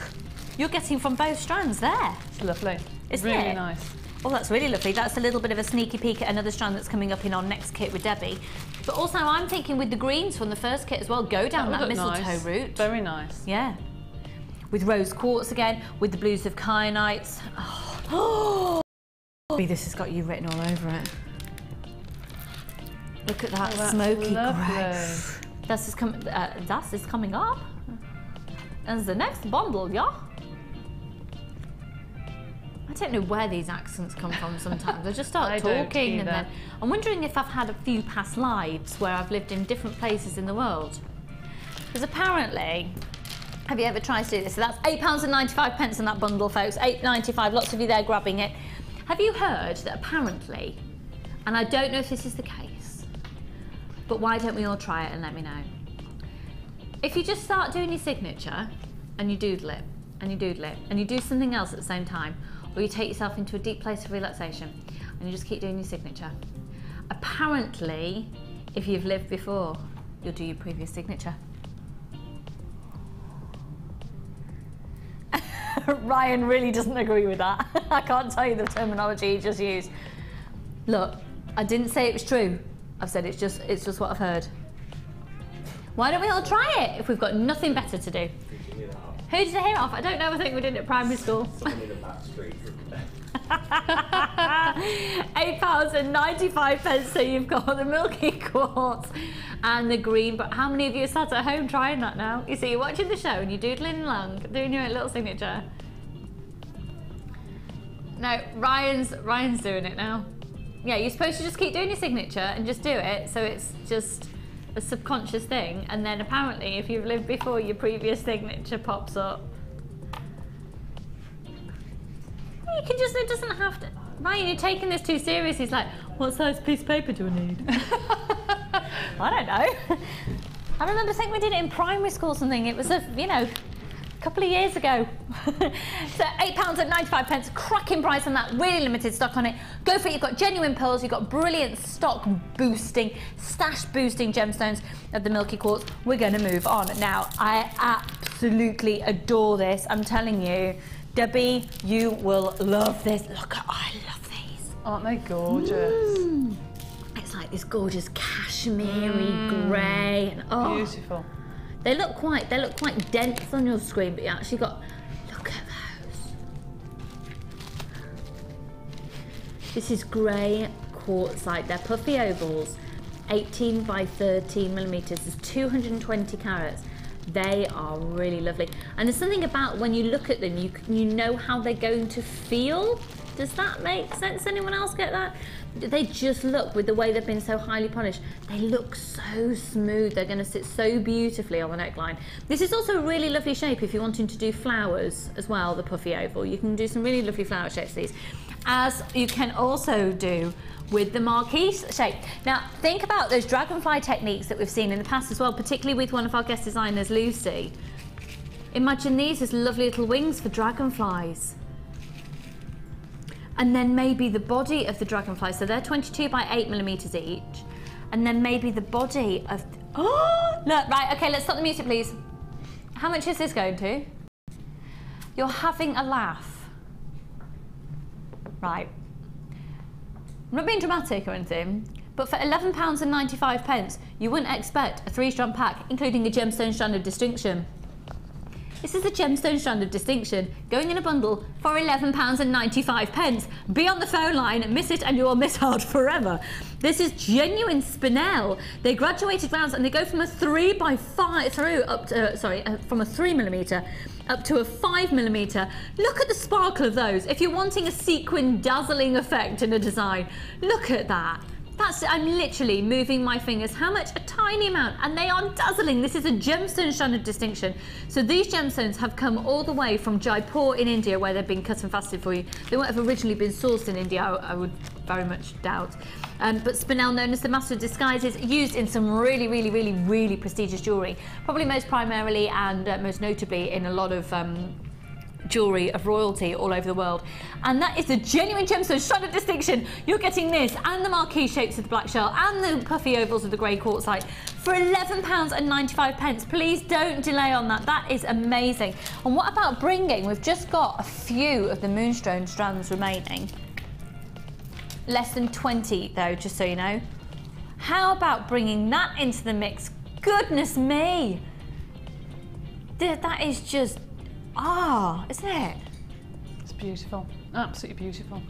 you're getting from both strands there. It's lovely. Isn't really it? Nice. Oh, that's really lovely. That's a little bit of a sneaky peek at another strand that's coming up in our next kit with Debbie. But also I'm thinking with the greens from the first kit as well, go down that mistletoe route. Very nice. Yeah. With rose quartz again, with the blues of kyanites. Oh, this has got you written all over it. Look at that smoky grey. Das is coming up. And the next bundle, yeah? don't know where these accents come from sometimes. I just start I don't talking and either. then I'm wondering if I've had a few past lives where I've lived in different places in the world. Because apparently, have you ever tried to do this? So that's £8.95 in that bundle, folks. £8.95, lots of you there grabbing it. Have you heard that apparently, and I don't know if this is the case, but why don't we all try it and let me know? If you just start doing your signature and you doodle it, and you doodle it, and you do something else at the same time, or you take yourself into a deep place of relaxation, and you just keep doing your signature. Apparently, if you've lived before, you'll do your previous signature. Ryan really doesn't agree with that. I can't tell you the terminology he just used. Look, I didn't say it was true. I've said it's just what I've heard. Why don't we all try it if we've got nothing better to do? Who did I hear it off? I don't know, I think we did it at primary school. Someone in the back street. £8.95, so you've got the milky quartz and the green, but how many of you are sat at home trying that now? You see, you're watching the show and you're doodling along, doing your little signature. No, Ryan's doing it now. Yeah, you're supposed to just keep doing your signature and just do it, so it's just a subconscious thing, and then apparently if you've lived before, your previous signature pops up. You can just, it doesn't have to. Ryan, you're taking this too serious. He's like, what size piece of paper do I need? I don't know. I remember thinking we did it in primary school or something. It was a couple of years ago. So £8.95, cracking price on that, really limited stock on it. Go for it, you've got genuine pearls, you've got brilliant stock boosting, stash boosting gemstones of the milky quartz. We're going to move on. Now, I absolutely adore this, I'm telling you. Debbie, you will love this. Look, I love these. Aren't they gorgeous? It's like this gorgeous cashmere grey. And, oh, beautiful. They look quite dense on your screen, but you actually got, look at those. This is grey quartzite. They're puffy ovals, 18 by 13 millimeters. There's 220 carats. They are really lovely. And there's something about when you look at them, you know how they're going to feel. Does that make sense? Anyone else get that? They just look, with the way they've been so highly polished, they look so smooth. They're going to sit so beautifully on the neckline. This is also a really lovely shape if you're wanting to do flowers as well, the puffy oval. You can do some really lovely flower shapes these, as you can also do with the marquee shape. Now, think about those dragonfly techniques that we've seen in the past as well, particularly with one of our guest designers, Lucy. Imagine these as lovely little wings for dragonflies. And then maybe the body of the dragonfly, so they're 22 by 8 millimeters each. And then maybe the body of, oh, look, right, okay, let's stop the music, please. How much is this going to? You're having a laugh. Right. I'm not being dramatic or anything, but for £11.95, you wouldn't expect a 3-strand pack, including a gemstone strand of distinction. This is a gemstone strand of distinction going in a bundle for £11.95. Be on the phone line, miss it and you will miss out forever. This is genuine Spinel. They graduated rounds and they go from a 3 by 5 through up to, from a 3 millimeter up to a 5 millimeter. Look at the sparkle of those. If you're wanting a sequin dazzling effect in a design, look at that. I'm literally moving my fingers. How much? A tiny amount, and they are dazzling. This is a gemstone strand of distinction. So these gemstones have come all the way from Jaipur in India, where they've been cut and faceted for you. They won't have originally been sourced in India, I would very much doubt. But Spinel, known as the master of disguises, used in some really prestigious jewellery. Probably most primarily and most notably in a lot of jewellery of royalty all over the world. And that is a genuine gemstone strand of distinction. You're getting this and the marquee shapes of the black shell and the puffy ovals of the grey quartzite for £11.95. Please don't delay on that. That is amazing. And what about bringing, we've just got a few of the moonstone strands remaining. Less than 20 though, just so you know. How about bringing that into the mix? Goodness me. That is just, isn't it? It's beautiful, absolutely beautiful.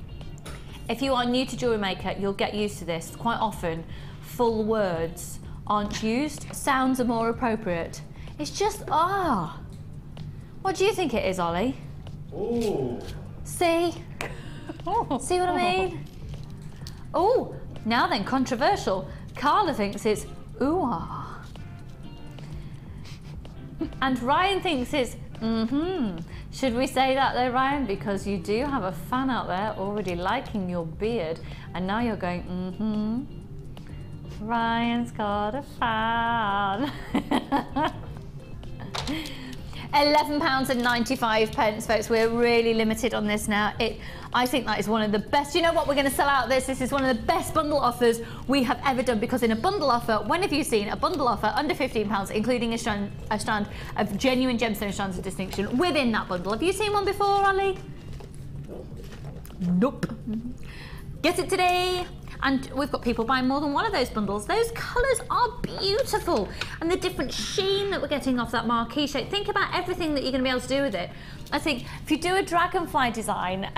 If you are new to Jewellery Maker, you'll get used to this. Quite often, full words aren't used. Sounds are more appropriate. It's just, What do you think it is, Ollie? Ooh. See? See what I mean? Oh, now then, controversial. Carla thinks it's ooh-ah. And Ryan thinks it's mm-hmm. Should we say that though, Ryan? Because you do have a fan out there already liking your beard, and now you're going, mm-hmm. Ryan's got a fan. £11.95, folks. We're really limited on this now. I think that is one of the best. You know what? We're going to sell out this. This is one of the best bundle offers we have ever done, because in a bundle offer, when have you seen a bundle offer under £15, including a strand of genuine gemstone strands of distinction within that bundle? Have you seen one before, Ali? Nope. Get it today. And we've got people buying more than one of those bundles. Those colours are beautiful. And the different sheen that we're getting off that marquee shape. Think about everything that you're going to be able to do with it. I think if you do a dragonfly design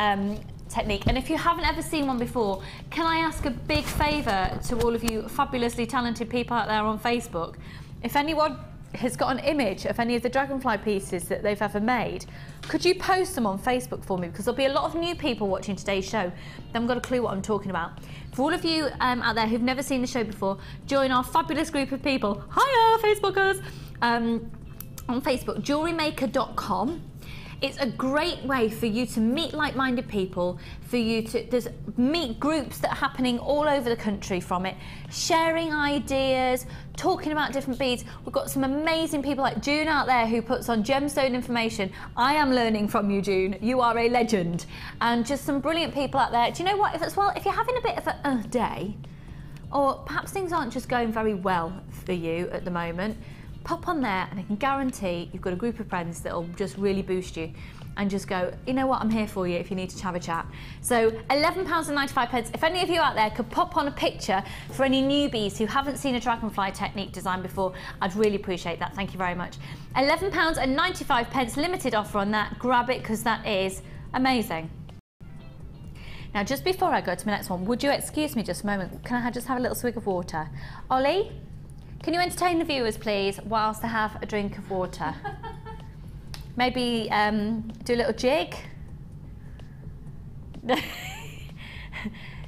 technique, and if you haven't ever seen one before, can I ask a big favour to all of you fabulously talented people out there on Facebook? If anyone has got an image of any of the dragonfly pieces that they've ever made, could you post them on Facebook for me? Because there'll be a lot of new people watching today's show that haven't got a clue what I'm talking about. For all of you out there who've never seen the show before, join our fabulous group of people. Hiya, Facebookers! On Facebook, jewellerymaker.com. It's a great way for you to meet like-minded people, for you to meet groups that are happening all over the country from it, sharing ideas, talking about different beads. We've got some amazing people like June out there who puts on gemstone information. I am learning from you, June. You are a legend. And just some brilliant people out there. Do you know what? If you're having a bit of a day, or perhaps things aren't just going very well for you at the moment, pop on there and I can guarantee you've got a group of friends that will just really boost you and just go, you know what, I'm here for you if you need to have a chat. So £11.95. If any of you out there could pop on a picture for any newbies who haven't seen a dragonfly technique design before, I'd really appreciate that. Thank you very much. £11.95, limited offer on that. Grab it because that is amazing. Now, just before I go to my next one, would you excuse me just a moment? Can I just have a little swig of water? Ollie? Can you entertain the viewers, please, whilst I have a drink of water? Maybe do a little jig?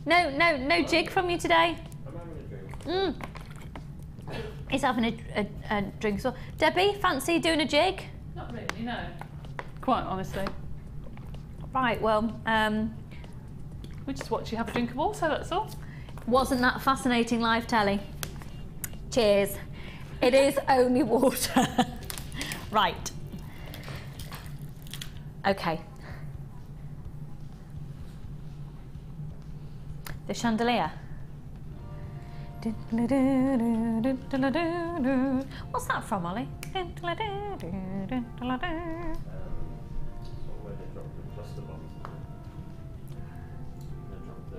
No jig from you today? I'm having a drink. He's having a drink as well. Debbie, fancy doing a jig? Not really, no. Quite honestly. Right, well, We just watch you have a drink of water, that's all. wasn't that fascinating live telly? Cheers. It is only water. Right. Okay. The chandelier. What's that from, Ollie? Where they dropped the cluster bombs. They dropped the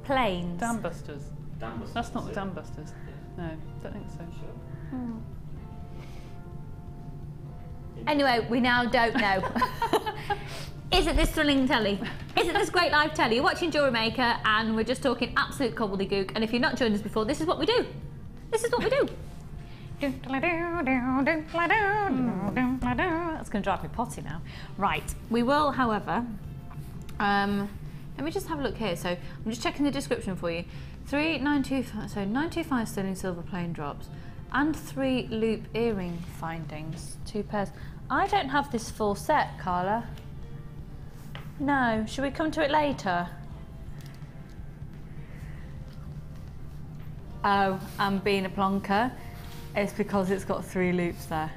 Planes. Dam busters. dam busters. That's not the is it? dam busters. No, don't think so. Sure. Anyway, we now don't know. Isn't this thrilling telly? Isn't this great live telly? You're watching Jewellery Maker and we're just talking absolute gobbledygook. And if you've not joined us before, this is what we do. This is what we do. That's going to drive me potty now. Right, we will, however, let me just have a look here. So I'm just checking the description for you. 925, so 925 sterling silver plain drops and 3 loop earring findings, 2 pairs. I don't have this full set, Carla. No, should we come to it later? Oh, I'm being a plonker. It's because it's got 3 loops there.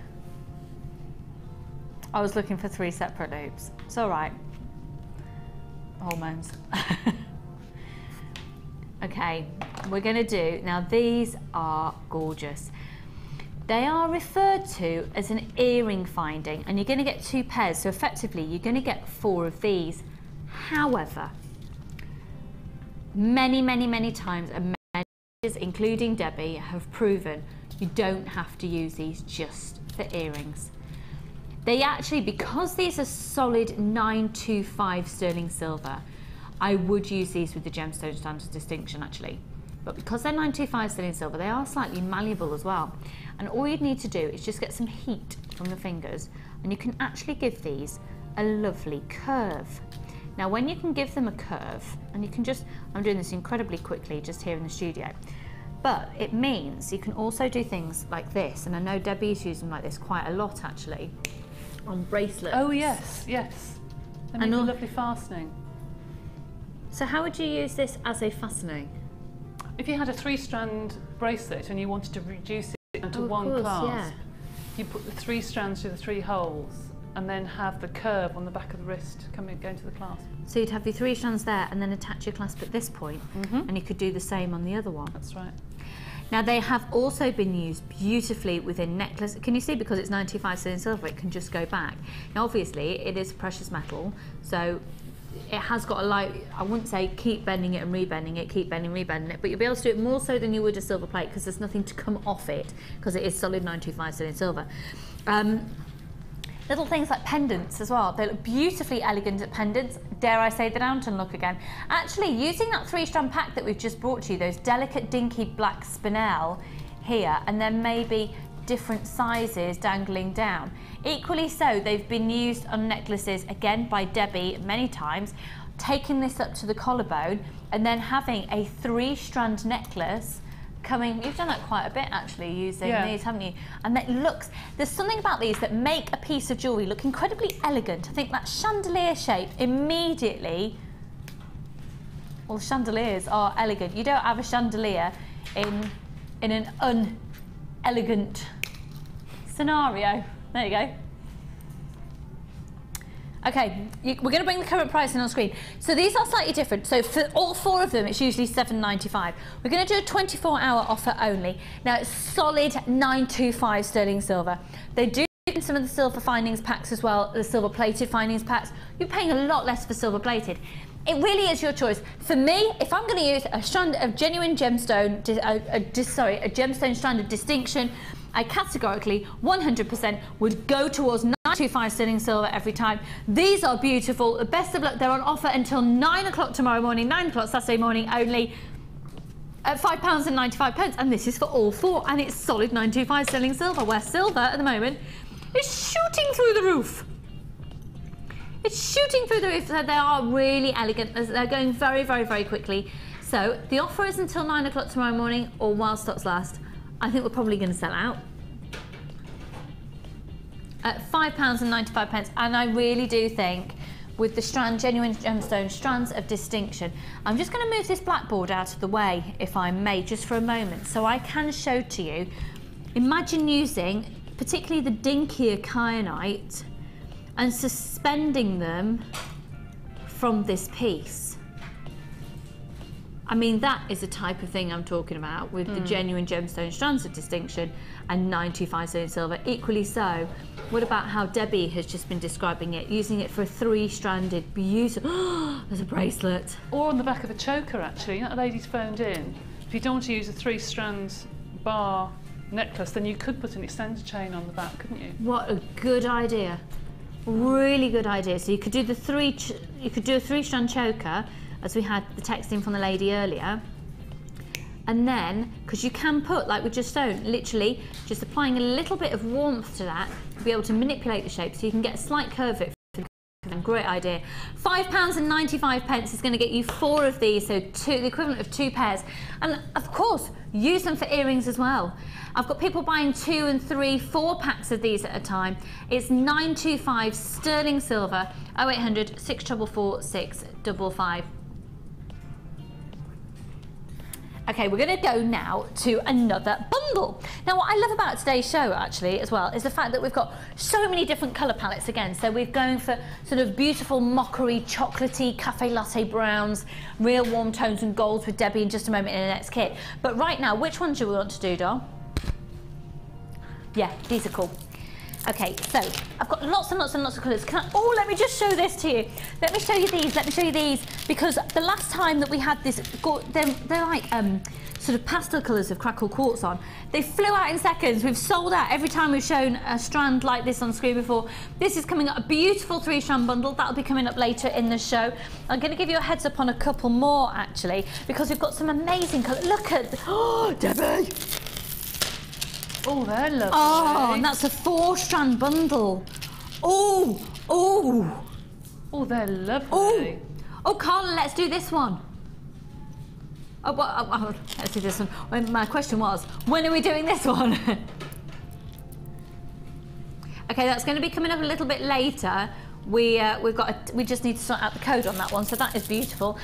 I was looking for 3 separate loops. It's all right. Hormones. Okay, we're going to do, now these are gorgeous. They are referred to as an earring finding and you're going to get 2 pairs, so effectively you're going to get 4 of these. However, many times, and many, including Debbie, have proven you don't have to use these just for earrings. They actually, because these are solid 925 sterling silver, I would use these with the gemstone standard distinction actually. But because they're 925 sterling silver, they are slightly malleable as well. And all you'd need to do is just get some heat from the fingers and you can actually give these a lovely curve. Now when you can give them a curve, and you can just, I'm doing this incredibly quickly just here in the studio, but it means you can also do things like this, and I know Debbie's using them like this quite a lot actually, on bracelets. Oh yes, yes. They make a lovely fastening. So how would you use this as a fastening? If you had a 3-strand bracelet and you wanted to reduce it down to one clasp, you put the 3 strands through the 3 holes and then have the curve on the back of the wrist going to the clasp. So you'd have your 3 strands there and then attach your clasp at this point, and you could do the same on the other one. That's right. Now they have also been used beautifully within necklace. Can you see, because it's 95 sterling silver, it can just go back. Now obviously it is precious metal, so it has got a light, I wouldn't say keep bending it and rebending it, keep bending, rebending it, but you'll be able to do it more so than you would a silver plate, because there's nothing to come off it, because it is solid 925 sterling silver. Little things like pendants as well. They look beautifully elegant at pendants. Dare I say the Downton look again. Actually, using that 3-strand pack that we've just brought to you, those delicate dinky black spinel here, and then maybe different sizes dangling down. Equally so, they've been used on necklaces, again by Debbie many times, taking this up to the collarbone and then having a 3-strand necklace coming. You've done that quite a bit actually, using these, haven't you? And that looks, there's something about these that make a piece of jewellery look incredibly elegant. I think that chandelier shape immediately, well, chandeliers are elegant. You don't have a chandelier in an unelegant scenario. There you go. Okay, we're going to bring the current pricing on screen. So these are slightly different. So for all 4 of them, it's usually $7.95. We're going to do a 24-hour offer only. Now it's solid 925 sterling silver. They do some of the silver findings packs as well, the silver plated findings packs. You're paying a lot less for silver plated. It really is your choice. For me, if I'm going to use a strand of genuine gemstone, a gemstone strand of distinction, I categorically 100% would go towards 925 sterling silver every time. These are beautiful. The best of luck. They're on offer until 9 o'clock tomorrow morning, 9 o'clock Saturday morning only, at £5.95, and this is for all 4, and it's solid 925 sterling silver, where silver at the moment is shooting through the roof. It's shooting through the roof. So they are really elegant. They're going very, very, very quickly. So the offer is until 9 o'clock tomorrow morning, or while stocks last. I think we're probably going to sell out at £5.95, and I really do think with the strand, genuine gemstone strands of distinction. I'm just going to move this blackboard out of the way, if I may, just for a moment, so I can show to you. Imagine using particularly the dinkier kyanite and suspending them from this piece. I mean, that is the type of thing I'm talking about with the genuine gemstone strands of distinction and 925 sterling silver. Equally so, what about how Debbie has just been describing it, using it for a 3-stranded, beautiful, there's a bracelet. Or on the back of a choker, actually. That lady's phoned in. If you don't want to use a 3-strand bar necklace, then you could put an extender chain on the back, couldn't you? What a good idea. Really good idea. So you could do the you could do a 3-strand choker, as we had the texting from the lady earlier, and then, because you can put, like we just shown, literally just applying a little bit of warmth to that, to be able to manipulate the shape so you can get a slight curve it. Great idea. £5.95 is going to get you 4 of these, so the equivalent of 2 pairs, and of course use them for earrings as well. I've got people buying 2 and 3, 4 packs of these at a time. It's 925 sterling silver, 0800 644 655. Okay, we're going to go now to another bundle. Now, what I love about today's show, actually, as well, is the fact that we've got so many different colour palettes again. So we're going for sort of beautiful mockery, chocolatey, cafe latte browns, real warm tones and golds with Debbie in just a moment in the next kit. But right now, which ones do we want to do, Dom? Yeah, these are cool. Okay, so I've got lots and lots and lots of colours. Let me just show this to you. Let me show you these, because the last time that we had this, they're like sort of pastel colours of crackle quartz on. They flew out in seconds. We've sold out every time we've shown a strand like this on screen before. This is coming up, a beautiful 3-strand bundle. That'll be coming up later in the show. I'm going to give you a heads up on a couple more, actually, because we've got some amazing colours. Look at, oh, Debbie! Oh, they're lovely. Oh, and that's a 4-strand bundle. Oh, oh. Oh, they're lovely. Oh, Carla, let's do this one. Let's do this one. Well, my question was, when are we doing this one? Okay, that's going to be coming up a little bit later. We just need to sort out the code on that one, so that is beautiful.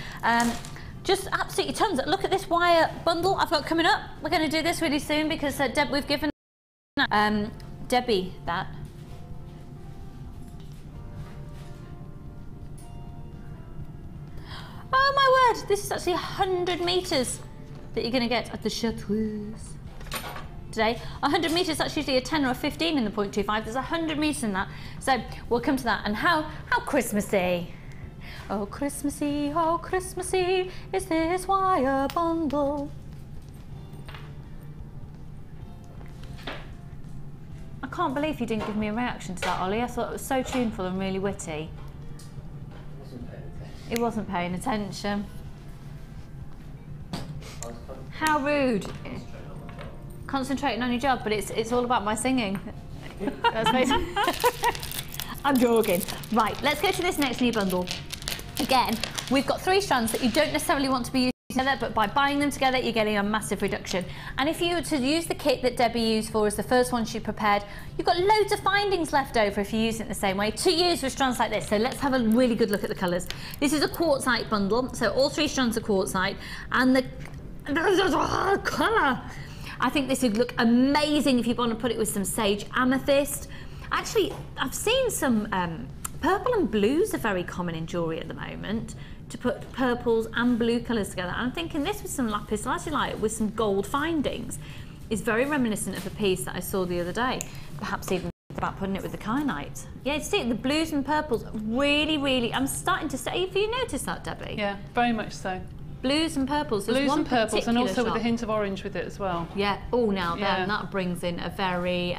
Just absolutely tons. Look at this wire bundle I've got coming up. We're going to do this really soon because we've given Debbie that. Oh my word, this is actually 100 metres that you're going to get at the Chartreuse today. 100 metres, that's usually a 10 or a 15 in the 0.25. There's 100 metres in that. So we'll come to that. And how Christmassy. Oh Christmassy is this wire bundle. I can't believe you didn't give me a reaction to that, Ollie. I thought it was so tuneful and really witty. It wasn't paying attention. How rude. Concentrating on your job, but it's all about my singing. That's basically. I'm joking. Right, let's go to this next new bundle. Again, we've got 3 strands that you don't necessarily want to be using together, but by buying them together, you're getting a massive reduction. And if you were to use the kit that Debbie used for us, the first one she prepared, you've got loads of findings left over if you use it the same way to use with strands like this. So let's have a really good look at the colours. This is a quartzite bundle, so all 3 strands are quartzite, and the colour. I think this would look amazing if you want to put it with some sage amethyst. Actually, I've seen some purple and blues are very common in jewellery at the moment, to put purples and blue colours together. And I'm thinking this with some lapis lazuli with some gold findings is very reminiscent of a piece that I saw the other day. Perhaps even about putting it with the Kyanite. Yeah, see, the blues and purples really, I'm starting to say, have you noticed that, Debbie? Yeah, very much so. Blues and purples. Blues and purples, and also shot with a hint of orange with it as well. Yeah. Oh, now Yeah. that brings in a very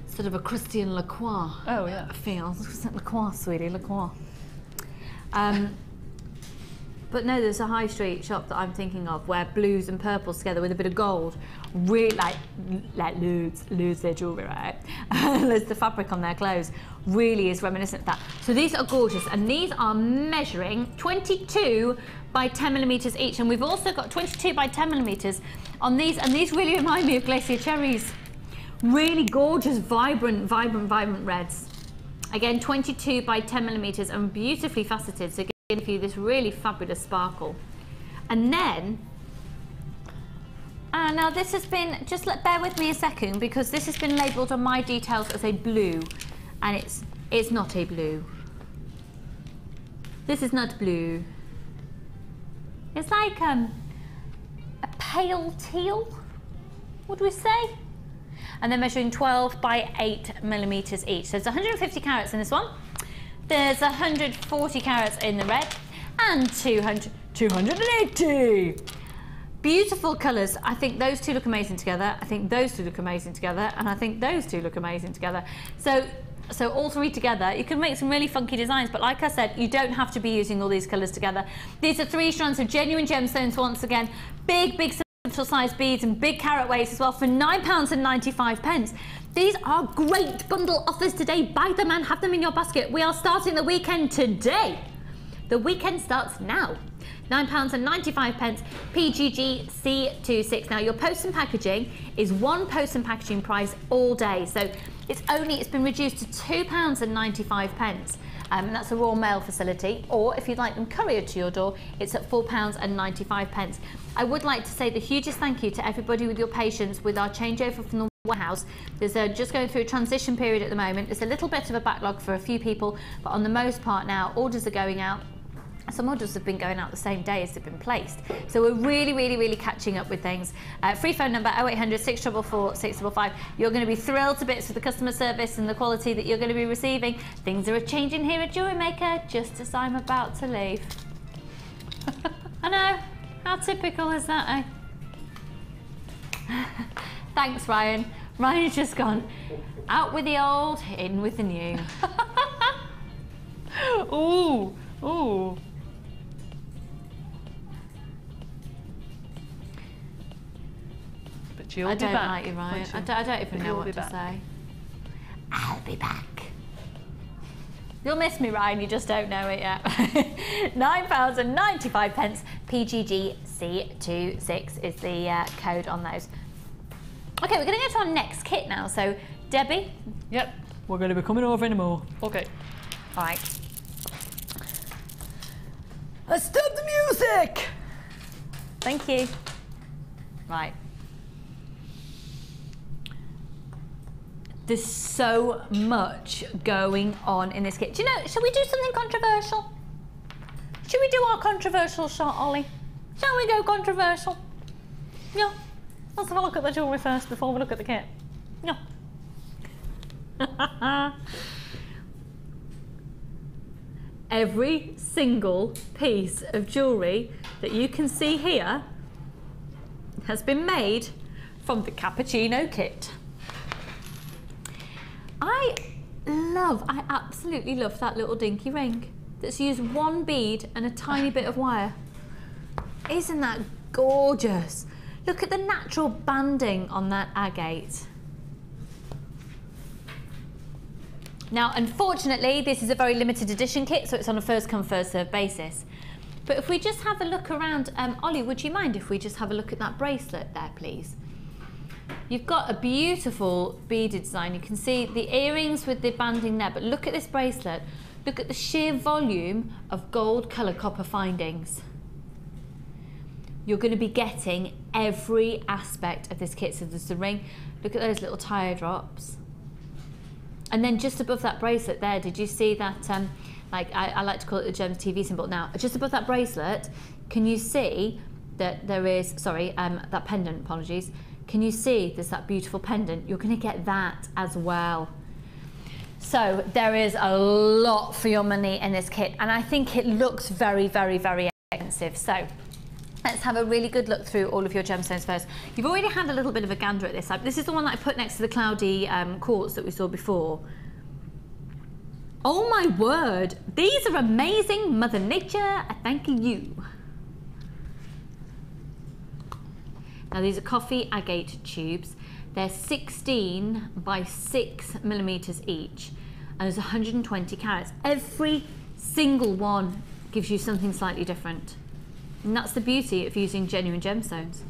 sort of a Christian Lacroix. Oh yeah. Feel Lacroix, sweetie, Lacroix. But no, there's a high street shop that I'm thinking of where blues and purples together with a bit of gold really like lose their jewellery, right? There's the fabric on their clothes. Really is reminiscent of that. So these are gorgeous, and these are measuring 22 by 10 millimetres each, and we've also got 22 by 10 millimetres on these, and these really remind me of glacier cherries. Really gorgeous, vibrant reds. Again, 22 by 10 millimetres and beautifully faceted, so give you this really fabulous sparkle. And then, now this has been, just bear with me a second, because this has been labelled on my details as a blue, and it's not a blue. This is not blue. It's like a pale teal, would we say? And they're measuring 12 by 8 millimetres each. So there's 150 carats in this one. There's 140 carats in the red, and 280. Beautiful colours. I think those two look amazing together. I think those two look amazing together, and I think those two look amazing together. So all 3 together, you can make some really funky designs, but like I said, you don't have to be using all these colours together. These are 3 strands of genuine gemstones once again. Big size beads and big carat weights as well for £9.95. These are great bundle offers today. Buy them and have them in your basket. We are starting the weekend today. The weekend starts now. £9.95, PGG C26. Now your post and packaging is 1 post and packaging price all day. So it's been reduced to £2.95. And that's a Royal Mail facility, or if you'd like them couriered to your door, it's at £4.95. I would like to say the hugest thank you to everybody with your patience with our changeover from the warehouse. There's just going through a transition period at the moment. There's a little bit of a backlog for a few people, but on the most part now, orders are going out. Some orders have been going out the same day as they've been placed. So we're really catching up with things. Free phone number 0800 644 655. You're going to be thrilled to bits with the customer service and the quality that you're going to be receiving. Things are changing here at Jewellery Maker just as I'm about to leave. I know. How typical is that, eh? Thanks, Ryan. Ryan's just gone out with the old, in with the new. Ooh. But you'll be back. I don't like you, Ryan. I don't even know what to say. I'll be back. You'll miss me, Ryan, you just don't know it yet. £9.95. PGGC26 is the code on those. Okay, we're going to go to our next kit now. So, Debbie. Yep. We're going to be coming over in a more. Okay. All right. Stop the music! Thank you. Right. There's so much going on in this kit. Do you know, shall we do something controversial? Should we do our controversial shot, Ollie? Shall we go controversial? Yeah. Let's have a look at the jewellery first before we look at the kit. Yeah. Every single piece of jewellery that you can see here has been made from the Cappuccino kit. I absolutely love that little dinky ring that's used one bead and a tiny bit of wire. Isn't that gorgeous? Look at the natural banding on that agate. Now, unfortunately, this is a very limited edition kit, so it's on a first come, first served basis. But if we just have a look around, Ollie, would you mind if we just have a look at that bracelet there, please? You've got a beautiful beaded design. You can see the earrings with the banding there, but look at this bracelet. Look at the sheer volume of gold colour copper findings. You're going to be getting every aspect of this kit. So there's the ring. Look at those little tire drops. And then just above that bracelet there, did you see that, like I like to call it the Gems TV symbol. Now, just above that bracelet, can you see that there is, sorry, that pendant, apologies. Can you see there's that beautiful pendant? You're going to get that as well. So there is a lot for your money in this kit, and I think it looks very, very, very expensive. So let's have a really good look through all of your gemstones first. You've already had a little bit of a gander at this. This is the one that I put next to the cloudy quartz that we saw before. Oh my word, these are amazing. Mother Nature, thank you. Now these are coffee agate tubes. They're 16 by 6 millimeters each, and there's 120 carats. Every single one gives you something slightly different. And that's the beauty of using genuine gemstones.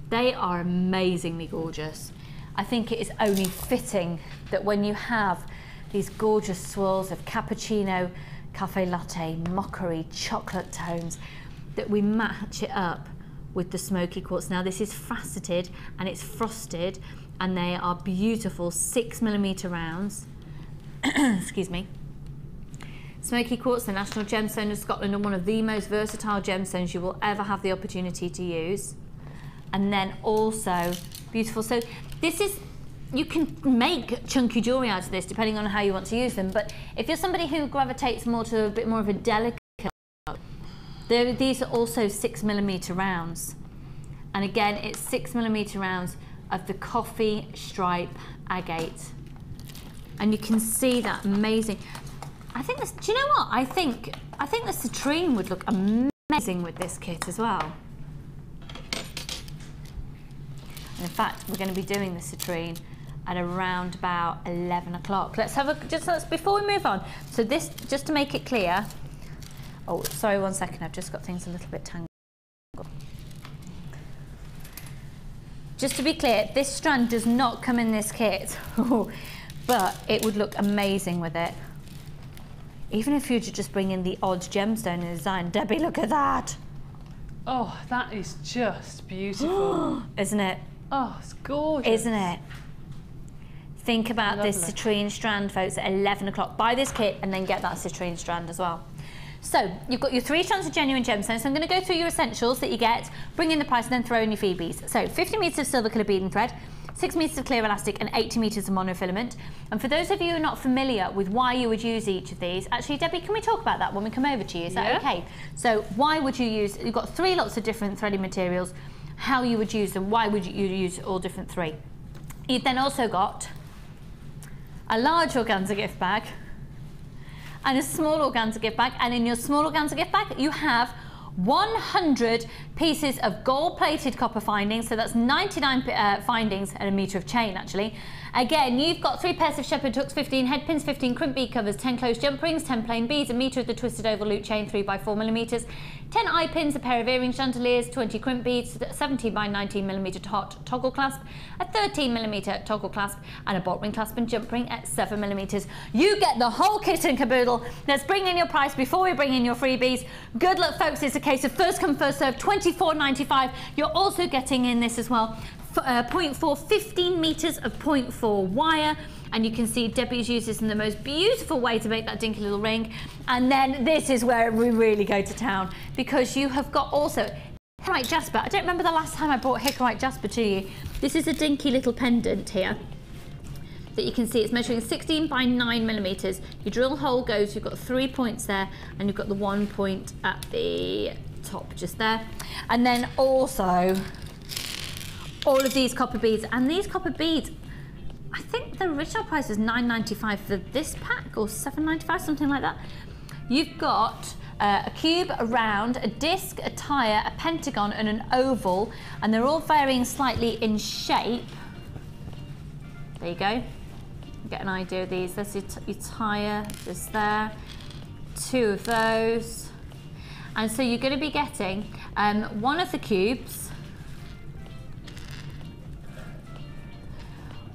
They are amazingly gorgeous. I think it is only fitting that when you have these gorgeous swirls of cappuccino, cafe latte, mockery, chocolate tones, that we match it up with the smoky quartz. Now this is faceted and it's frosted, and they are beautiful 6 millimeter rounds. Excuse me. Smoky quartz, the national gemstone of Scotland, and one of the most versatile gemstones you will ever have the opportunity to use. And then also beautiful. So this is, you can make chunky jewellery out of this depending on how you want to use them, but if you're somebody who gravitates more to a bit more of a delicate, these are also 6 millimeter rounds. And again, it's 6 millimeter rounds of the coffee stripe agate. And you can see that amazing. I think this, do you know what? I think the citrine would look amazing with this kit as well. And in fact, we're going to be doing the citrine at around about 11 o'clock. Let's have a, before we move on. So this, just to make it clear, oh, sorry, 1 second, I've just got things a little bit tangled. Just to be clear, this strand does not come in this kit, but it would look amazing with it. Even if you were to just bring in the odd gemstone in the design. Debbie, look at that. Oh, that is just beautiful. Isn't it? Oh, it's gorgeous. Isn't it? Think about this citrine strand, folks, at 11 o'clock. Buy this kit and then get that citrine strand as well. So you've got your 3 strands of genuine gemstones. So I'm going to go through your essentials that you get, bring in the price, and then throw in your freebies. So 50 meters of silver colour beading thread, 6 meters of clear elastic, and 80 meters of monofilament. And for those of you who are not familiar with why you would use each of these, actually, Debbie, can we talk about that when we come over to you? Is that okay? So why would you use, you've got 3 lots of different threading materials, how you would use them, why would you use all different 3? You've then also got a large organza gift bag and a small organza gift bag, and in your small organza gift bag you have 100 pieces of gold-plated copper findings, so that's 99 findings and a metre of chain actually, Again, you've got 3 pairs of shepherd hooks, 15 head pins, 15 crimp bead covers, 10 closed jump rings, 10 plain beads, a metre of the twisted oval loop chain 3x4mm, 10 eye pins, a pair of earring chandeliers, 20 crimp beads, 17 by 19mm hot toggle clasp, a 13mm toggle clasp, and a bolt ring clasp and jump ring at 7mm. You get the whole kit and caboodle. Let's bring in your price before we bring in your freebies. Good luck, folks. It's a case of first come, first serve, £24.95. You're also getting in this as well. 0.4, 15 metres of 0.4 wire, and you can see Debbie's used this in the most beautiful way to make that dinky little ring. And then this is where we really go to town, because you have got also Hickorite jasper. I don't remember the last time I brought Hickorite jasper to you. This is a dinky little pendant here that you can see. It's measuring 16 by 9mm. Your drill hole goes, you've got 3 points there, and you've got the 1 point at the top just there. And then also all of these copper beads, and these copper beads, I think the original price was $9.95 for this pack, or $7.95, something like that. You've got a cube, a round, a disc, a tire, a pentagon, and an oval, and they're all varying slightly in shape. There you go. Get an idea of these. There's your tire, there's there, 2 of those. And so you're going to be getting one of the cubes,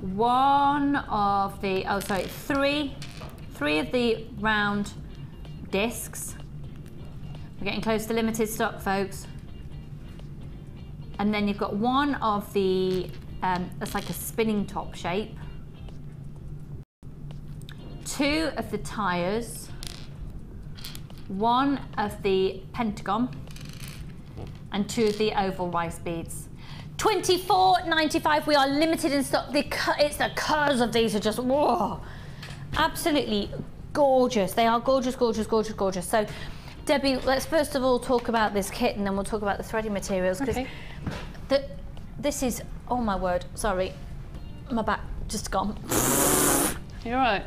one of the, three of the round discs. We're getting close to limited stock, folks. And then you've got one of the, that's like a spinning top shape. 2 of the tires, 1 of the pentagon, and 2 of the oval rice beads. $24.95. We are limited in stock. It's the colours of these are just, whoa, absolutely gorgeous. They are gorgeous, gorgeous, gorgeous, gorgeous. So, Debbie, let's first of all talk about this kit, and then we'll talk about the threading materials. Okay. This is, oh my word, sorry, my back just gone. You're right.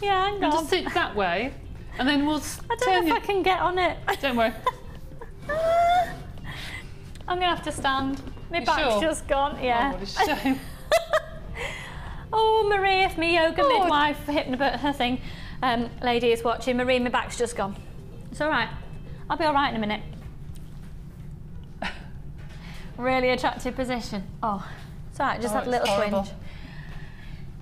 Yeah, I'm gone. Just sit that way, and then we'll I don't know if I can get on it. Don't worry. I'm gonna have to stand. My You back's sure? just gone, yeah. Oh, what a shame. Oh, Marie, if my yoga midwife, her thing, lady is watching. Marie, my back's just gone. It's all right. I'll be all right in a minute. Really attractive position. Oh, it's all right, just had a little twinge.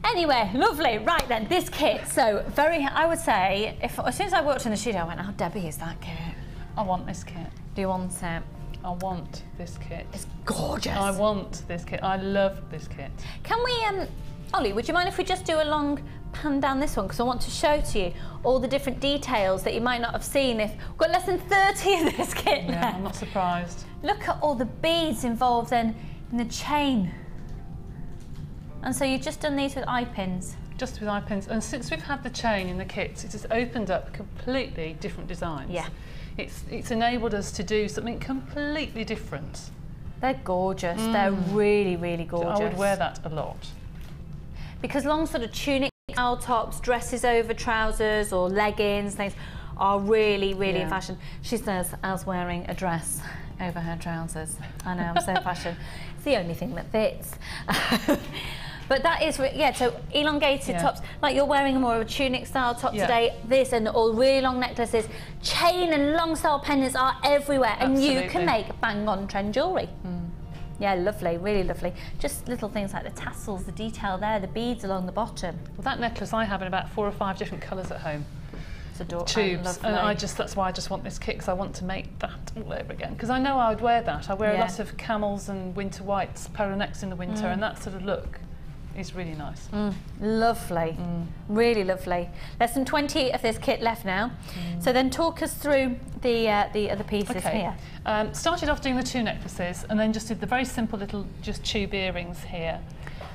Anyway, lovely. Right then, this kit. So I would say, as soon as I walked in the studio, I went, oh, Debbie, is that kit? I want this kit. Do you want it? I want this kit. It's gorgeous. I want this kit. I love this kit. Can we, Ollie, would you mind if we just do a long pan down this one? Because I want to show to you all the different details that you might not have seen if we've got less than 30 of this kit Yeah, left. I'm not surprised. Look at all the beads involved in the chain. And so you've just done these with eye pins. Just with eye pins. And since we've had the chain in the kits, it has opened up completely different designs. Yeah. It's enabled us to do something completely different. They're gorgeous. They're really, really gorgeous. So I would wear that a lot. Because long sort of tunic style tops, dresses over trousers or leggings, things are really, really in fashion. She says, as wearing a dress over her trousers. I know, I'm so fashion. It's the only thing that fits. But that is, so elongated tops, like you're wearing more of a tunic style top today, this and all really long necklaces, chain and long style pendants are everywhere. Absolutely. And you can make bang on trend jewellery. Yeah, lovely, really lovely. Just little things like the tassels, the detail there, the beads along the bottom. Well, that necklace I have in about 4 or 5 different colours at home. It's adorable. Tubes, and that's why I just want this kit, because I want to make that all over again. Because I know I would wear that. I wear a lot of camels and winter whites, polo necks in the winter, and that sort of look is really nice. Lovely, really lovely. Less than 20 of this kit left now. So then talk us through the other pieces here. Started off doing the 2 necklaces, and then just did the very simple little just tube earrings here.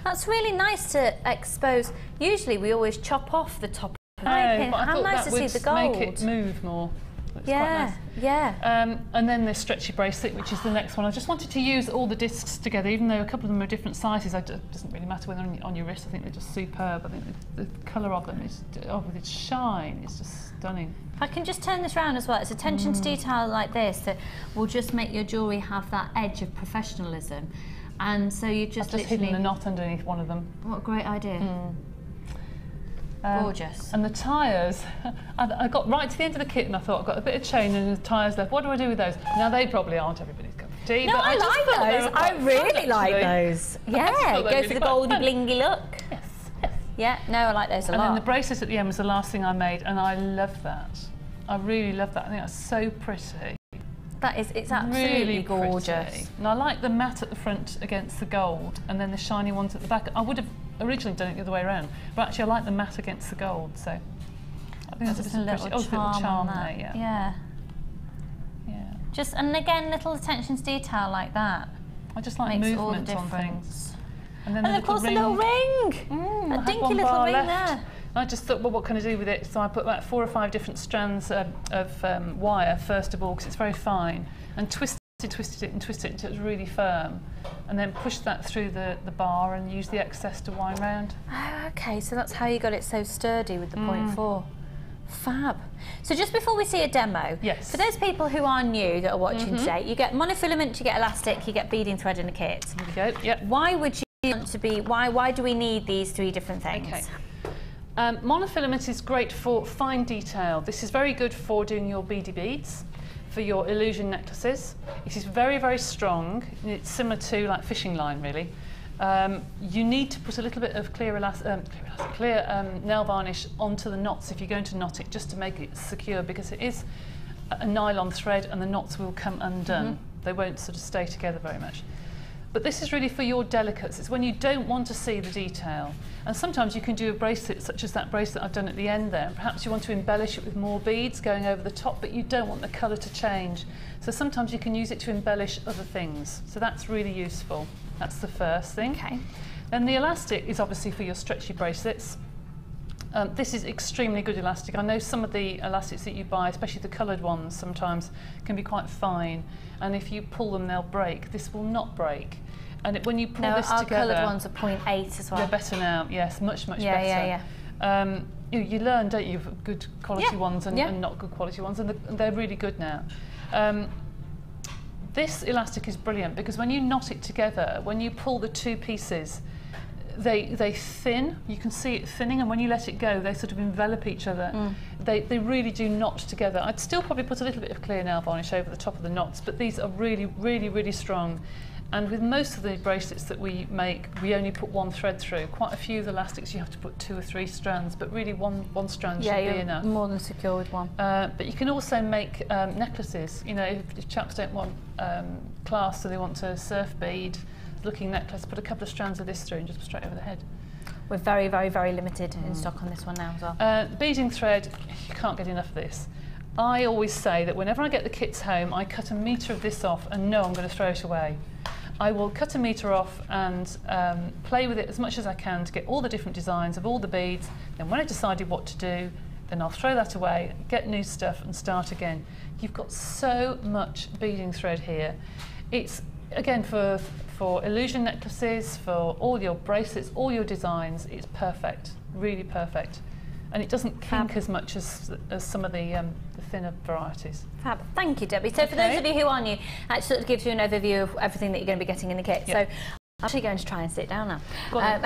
That's really nice to expose. Usually we always chop off the top. How nice to see the gold. Make it move more. It's yeah, quite nice. And then this stretchy bracelet, which is the next one. I just wanted to use all the discs together, even though a couple of them are different sizes. It doesn't really matter whether on your wrist. I think they're just superb. I think the colour of them is, with its shine, is just stunning. If I can just turn this round as well, it's attention to detail like this that will just make your jewellery have that edge of professionalism. And so you just I've just hidden a knot underneath one of them. What a great idea. Gorgeous. And the tyres, I got right to the end of the kit and I thought, I've got a bit of chain and the tyres left. What do I do with those? Now, they probably aren't everybody's cup of tea. No, but I just thought like they those. were quite I really fun, like actually. those. Yeah, go for the goldy blingy look. Yes, yes. Yeah, no, I like those a lot. And then the bracelet at the end was the last thing I made, and I love that. I really love that. I think that's so pretty. It's absolutely Really gorgeous. pretty. And I like the matte at the front against the gold, and then the shiny ones at the back. I would have originally done it the other way around, but actually I like the matte against the gold. So I think that's Just a a pretty. little Oh, there's a little charm charm on that. there, Yeah. Yeah. Just, and again, little attention to detail like that. I just like Makes all the movement on difference. things. And then And of course the little ring. I A had dinky one little bar ring left. there. I just thought, well, what can I do with it? So I put about 4 or 5 different strands of wire, first of all, because it's very fine, and twisted it until it was really firm, and then pushed that through the bar and used the excess to wind round. Oh, okay, so that's how you got it so sturdy with the 0.4. Fab. So just before we see a demo, Yes. for those people who are new that are watching today, you get monofilament, you get elastic, you get beading thread in a kit. Here we go. Yep. Why would you want to be, why do we need these 3 different things? Okay. Monofilament is great for fine detail. This is very good for doing your beady beads, for your illusion necklaces. It is very, very strong. It's similar to like fishing line, really. You need to put a little bit of clear nail varnish onto the knots if you're going to knot it, just to make it secure, because it is a nylon thread and the knots will come undone. They won't sort of stay together very much. But this is really for your delicates. It's when you don't want to see the detail. And sometimes you can do a bracelet such as that bracelet I've done at the end there. Perhaps you want to embellish it with more beads going over the top, but you don't want the colour to change. So sometimes you can use it to embellish other things. So that's really useful. That's the first thing. Okay. Then the elastic is obviously for your stretchy bracelets. This is extremely good elastic. I know some of the elastics that you buy, especially the coloured ones, sometimes can be quite fine, and if you pull them they'll break. This will not break. And when you pull this our together, coloured ones are 0.8 as well. they're better now. Yes, much better. Yeah. You learn, don't you, good quality ones and not good quality ones, and they're really good now. This elastic is brilliant because when you knot it together, when you pull the 2 pieces, they thin. You can see it thinning, and when you let it go, they sort of envelop each other. They really do knot together. I'd still probably put a little bit of clear nail varnish over the top of the knots, but these are really, really, really strong. And with most of the bracelets that we make, we only put 1 thread through. Quite a few of the elastics you have to put 2 or 3 strands, but really one strand should be enough. More than secure with one. But you can also make necklaces. You know, if chaps don't want clasp, so they want a surf bead looking necklace, put a couple of strands of this through and just straight over the head. We're very, very, very limited in stock on this one now as well. Beading thread, you can't get enough of this. I always say that whenever I get the kits home, I cut 1 metre of this off and know I'm going to throw it away. I will cut 1 metre off and play with it as much as I can to get all the different designs of all the beads. Then when I've decided what to do, then I'll throw that away, get new stuff and start again. You've got so much beading thread here. It's, again, for illusion necklaces, for all your bracelets, all your designs, it's perfect, really perfect. And it doesn't kink as much as some of the thinner varieties. Fab. Thank you, Debbie. So for those of you who are new, that sort of gives you an overview of everything that you're going to be getting in the kit. So I'm actually going to try and sit down now.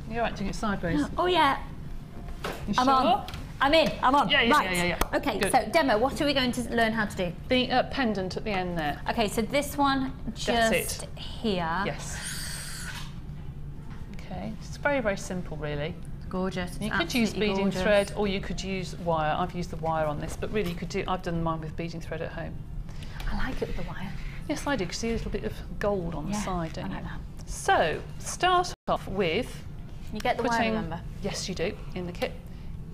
You're acting it sideways. Oh yeah. You I'm sure? on. I'm in. I'm on. Yeah. Okay, Good. so demo, what are we going to learn how to do? The pendant at the end there. Okay, so this one just here. Yes. Okay, it's very, very simple really. Gorgeous. You could use beading thread or you could use wire. I've used the wire on this, but really you could do, I've done mine with beading thread at home. I like it with the wire. Yes, I do. You can see a little bit of gold on the side, don't I you? like that. So, start off with... You get the wire, remember? Yes, you do, in the kit.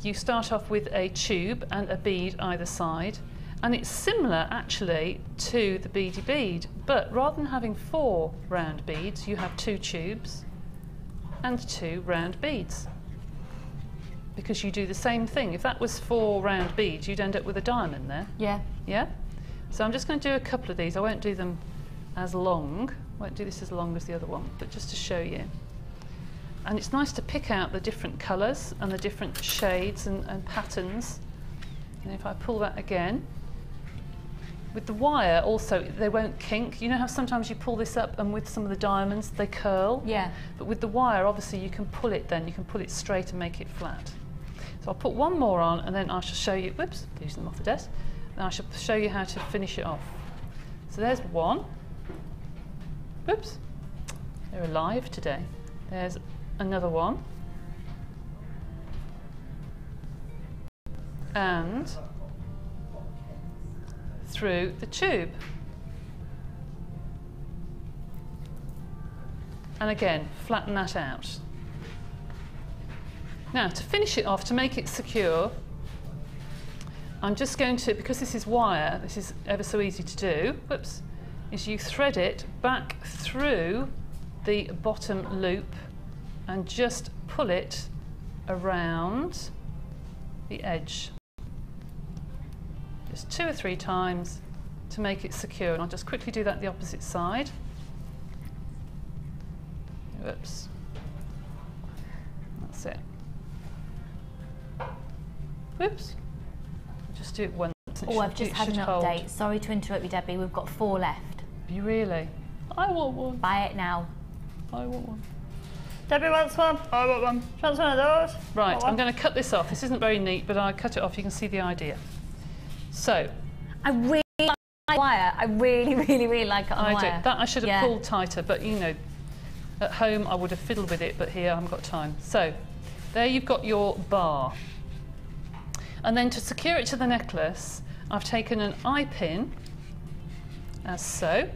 You start off with a tube and a bead either side, and it's similar actually to the beady bead, but rather than having 4 round beads, you have 2 tubes and 2 round beads. Because you do the same thing. If that was 4 round beads, you'd end up with a diamond there. Yeah. Yeah? So I'm just going to do a couple of these. I won't do them as long. I won't do this as long as the other one, but just to show you. And it's nice to pick out the different colours and the different shades and patterns. And if I pull that again, With the wire also, they won't kink. You know how sometimes you pull this up and with some of the diamonds they curl? Yeah. But with the wire, obviously you can pull it then, you can pull it straight and make it flat. So I'll put one more on and then I shall show you, whoops, using them off the desk, and I shall show you how to finish it off. So there's one. Whoops, they're alive today. There's another one. And through the tube. And again, flatten that out. Now, to finish it off, to make it secure, I'm just going to, because this is wire, this is ever so easy to do, whoops, is you thread it back through the bottom loop and just pull it around the edge. Just 2 or 3 times to make it secure, and I'll just quickly do that the opposite side. Whoops. That's it. Whoops. Just do it once. Oh, I've just had an update. Sorry to interrupt you, Debbie. We've got 4 left. You really? I want one. Buy it now. I want one. Debbie wants one. I want one. She wants one of those. Right, I'm going to cut this off. This isn't very neat, but I'll cut it off. You can see the idea. So, I really like wire. I really, really, really like it on wire. That I should have pulled tighter, but you know, at home I would have fiddled with it, but here I haven't got time. So, there you've got your bar. And then to secure it to the necklace, I've taken an eye pin, as so,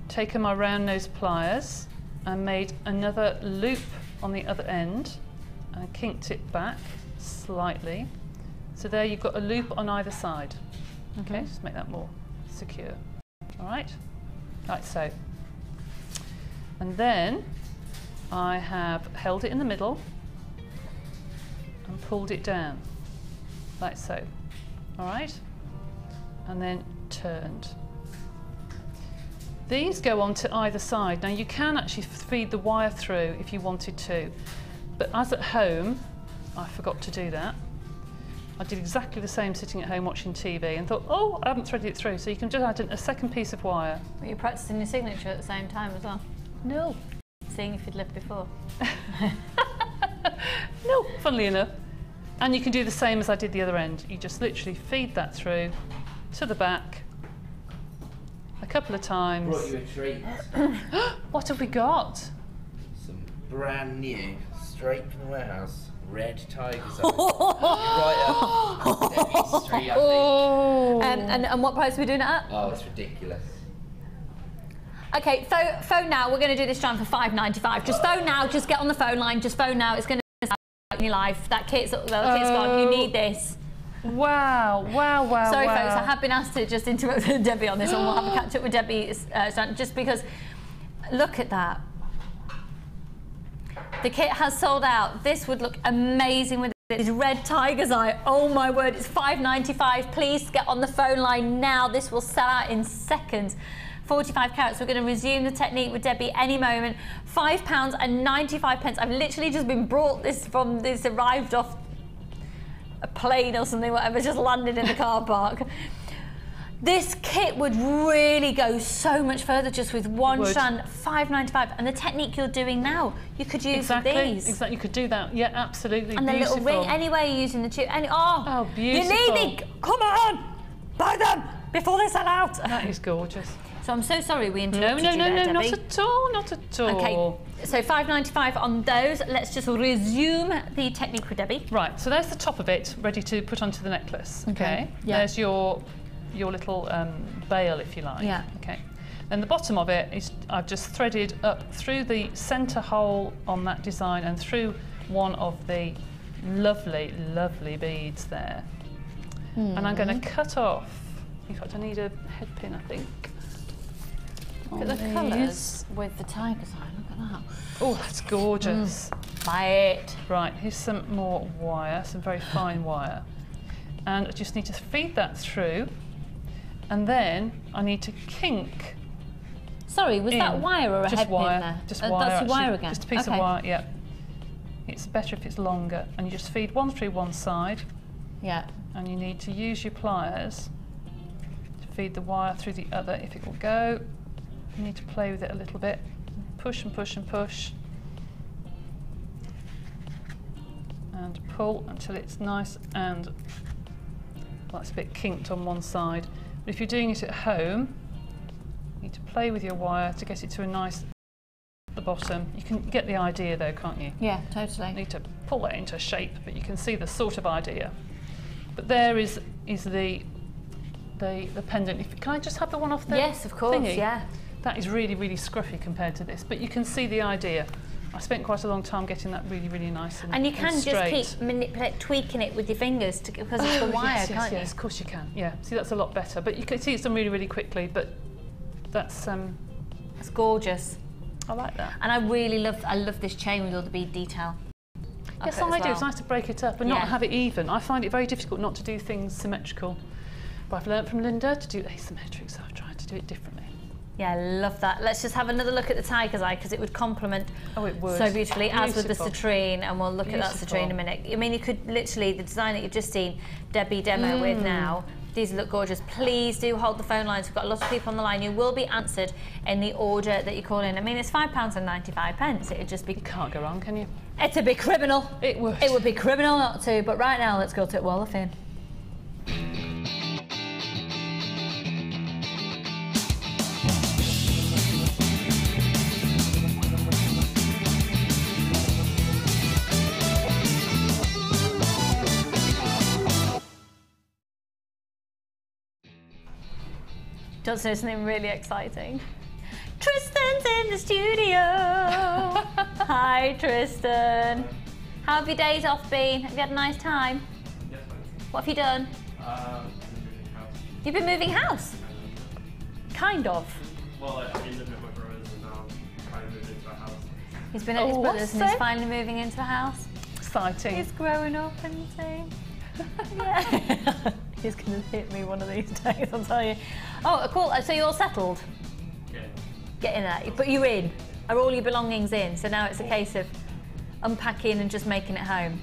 taken my round nose pliers and made another loop on the other end and kinked it back slightly. So there you've got a loop on either side. Okay, just make that more secure. All right, like so. And then I have held it in the middle and pulled it down, like so. All right, and then turned. These go on to either side. Now you can actually feed the wire through if you wanted to, but as at home, I forgot to do that. I did exactly the same sitting at home watching TV and thought, oh, I haven't threaded it through. So you can just add in a second piece of wire. Were you practicing your signature at the same time as well? No. Seeing if you'd lived before. No, funnily enough. And you can do the same as I did the other end. You just literally feed that through to the back a couple of times. Brought you a treat. What have we got? Some brand new, straight from the warehouse, red tigers. Right up Debbie's street, I think. Oh. And what price are we doing it at? Oh, it's ridiculous. Okay, phone now. We're going to do this strand for $5.95. Just phone now. Just get on the phone line. Just phone now. It's going to in your life. That kit's gone. You need this. Wow, wow, wow. Sorry, wow. folks. I have been asked to just interrupt Debbie on this one. We'll have a catch up with Debbie just because. Look at that. The kit has sold out. This would look amazing with these red tiger's eye. Oh my word! It's $5.95. Please get on the phone line now. This will sell out in seconds. 45 carats. We're going to resume the technique with Debbie any moment. £5.95. I've literally just been brought this from this, arrived off a plane or something, whatever, just landed in the car park. This kit would really go so much further just with one strand. $5.95. And the technique you're doing now, you could use these. Exactly, you could do that. Yeah, absolutely. And beautiful. the little ring, anyway, you're using the tube. Oh, beautiful. You need it. Come on, buy them before they sell out. That is gorgeous. So I'm so sorry we interrupted No, you there, Debbie. not at all, not at all. Okay, so $5.95 on those. Let's just resume the technique with Debbie. Right, so there's the top of it, ready to put onto the necklace. Okay. Yeah. There's your little bail, if you like. Yeah. Okay. Then the bottom of it is I've just threaded up through the centre hole on that design and through one of the lovely, lovely beads there. And I'm going to cut off. In fact, I need a head pin, I think. Look at the colours with the tiger's eye. Look at that. Oh, that's gorgeous. Buy it. Right, here's some more wire, some very fine wire. And I just need to feed that through. And then I need to kink. Sorry, was that wire or a head pin there? Just wire. That's wire again. Just a piece of wire, yeah. It's better if it's longer. And you just feed one through one side. Yeah. And you need to use your pliers feed the wire through the other if it will go. You need to play with it a little bit. Push and push and push. And pull until it's nice and, well, it's a bit kinked on one side. But if you're doing it at home, you need to play with your wire to get it to a nice at the bottom. You can get the idea though, can't you? Yeah, totally. You need to pull it into shape, but you can see the sort of idea. But there is the pendant. Can I just have the one off the Yes, of course, thingy? yeah. That is really, really scruffy compared to this, but you can see the idea. I spent quite a long time getting that really, really nice and you can straight. just keep tweaking it with your fingers because it's the wire, yes, can't you? Yes, of course you can. Yeah, see, that's a lot better. But you can see it's done really, really quickly. But that's It's gorgeous. I like that. And I love this chain with all the bead detail. Yes, I do. It's nice to break it up and not have it even. I find it very difficult not to do things symmetrical. But I've learned from Linda to do asymmetric, so I've tried to do it differently. Yeah, I love that. Let's just have another look at the tiger's eye because it would complement so beautifully, as with the citrine, and we'll look at that citrine in a minute. I mean, you could literally, the design that you've just seen Debbie demo with now, these look gorgeous. Please do hold the phone lines. We've got a lot of people on the line. You will be answered in the order that you call in. I mean, it's £5.95. It'd just be... You can't go wrong, can you? It's a bit criminal. It would. It would be criminal not to, but right now, let's go to Wall of Fame. Just know something really exciting. Tristan's in the studio. Hi, Tristan. How have your days off been? Have you had a nice time? Yes, thank you. What have you done? Moving house. You've been moving house? Kind of. Well, I've been living with my brothers and now I'm kind of moving into a house. He's been at his brother's and he's finally moving into a house. Exciting. He's growing up, isn't he? Yeah. He's going to hit me one of these days, I'll tell you. Oh, cool. So you're all settled? Yeah. Get in there. But you're in. Are all your belongings in? So now it's a case of unpacking and just making it home.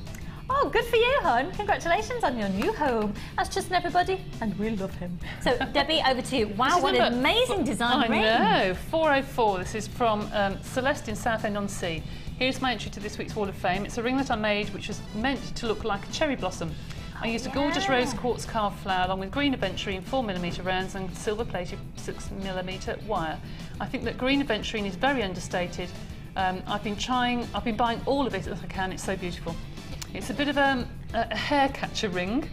Oh, good for you, hon. Congratulations on your new home. That's Tristan, everybody, and we love him. So, Debbie, over to you. Wow, what an amazing design ring. I know. 404. This is from Celeste in Southend-on-Sea. Here's my entry to this week's Wall of Fame. It's a ring that I made which was meant to look like a cherry blossom. I used a gorgeous rose quartz carved flower along with green aventurine 4mm rounds and silver plated 6mm wire. I think that green aventurine is very understated. I've been buying all of it as I can. It's so beautiful. It's a bit of a hair catcher ring.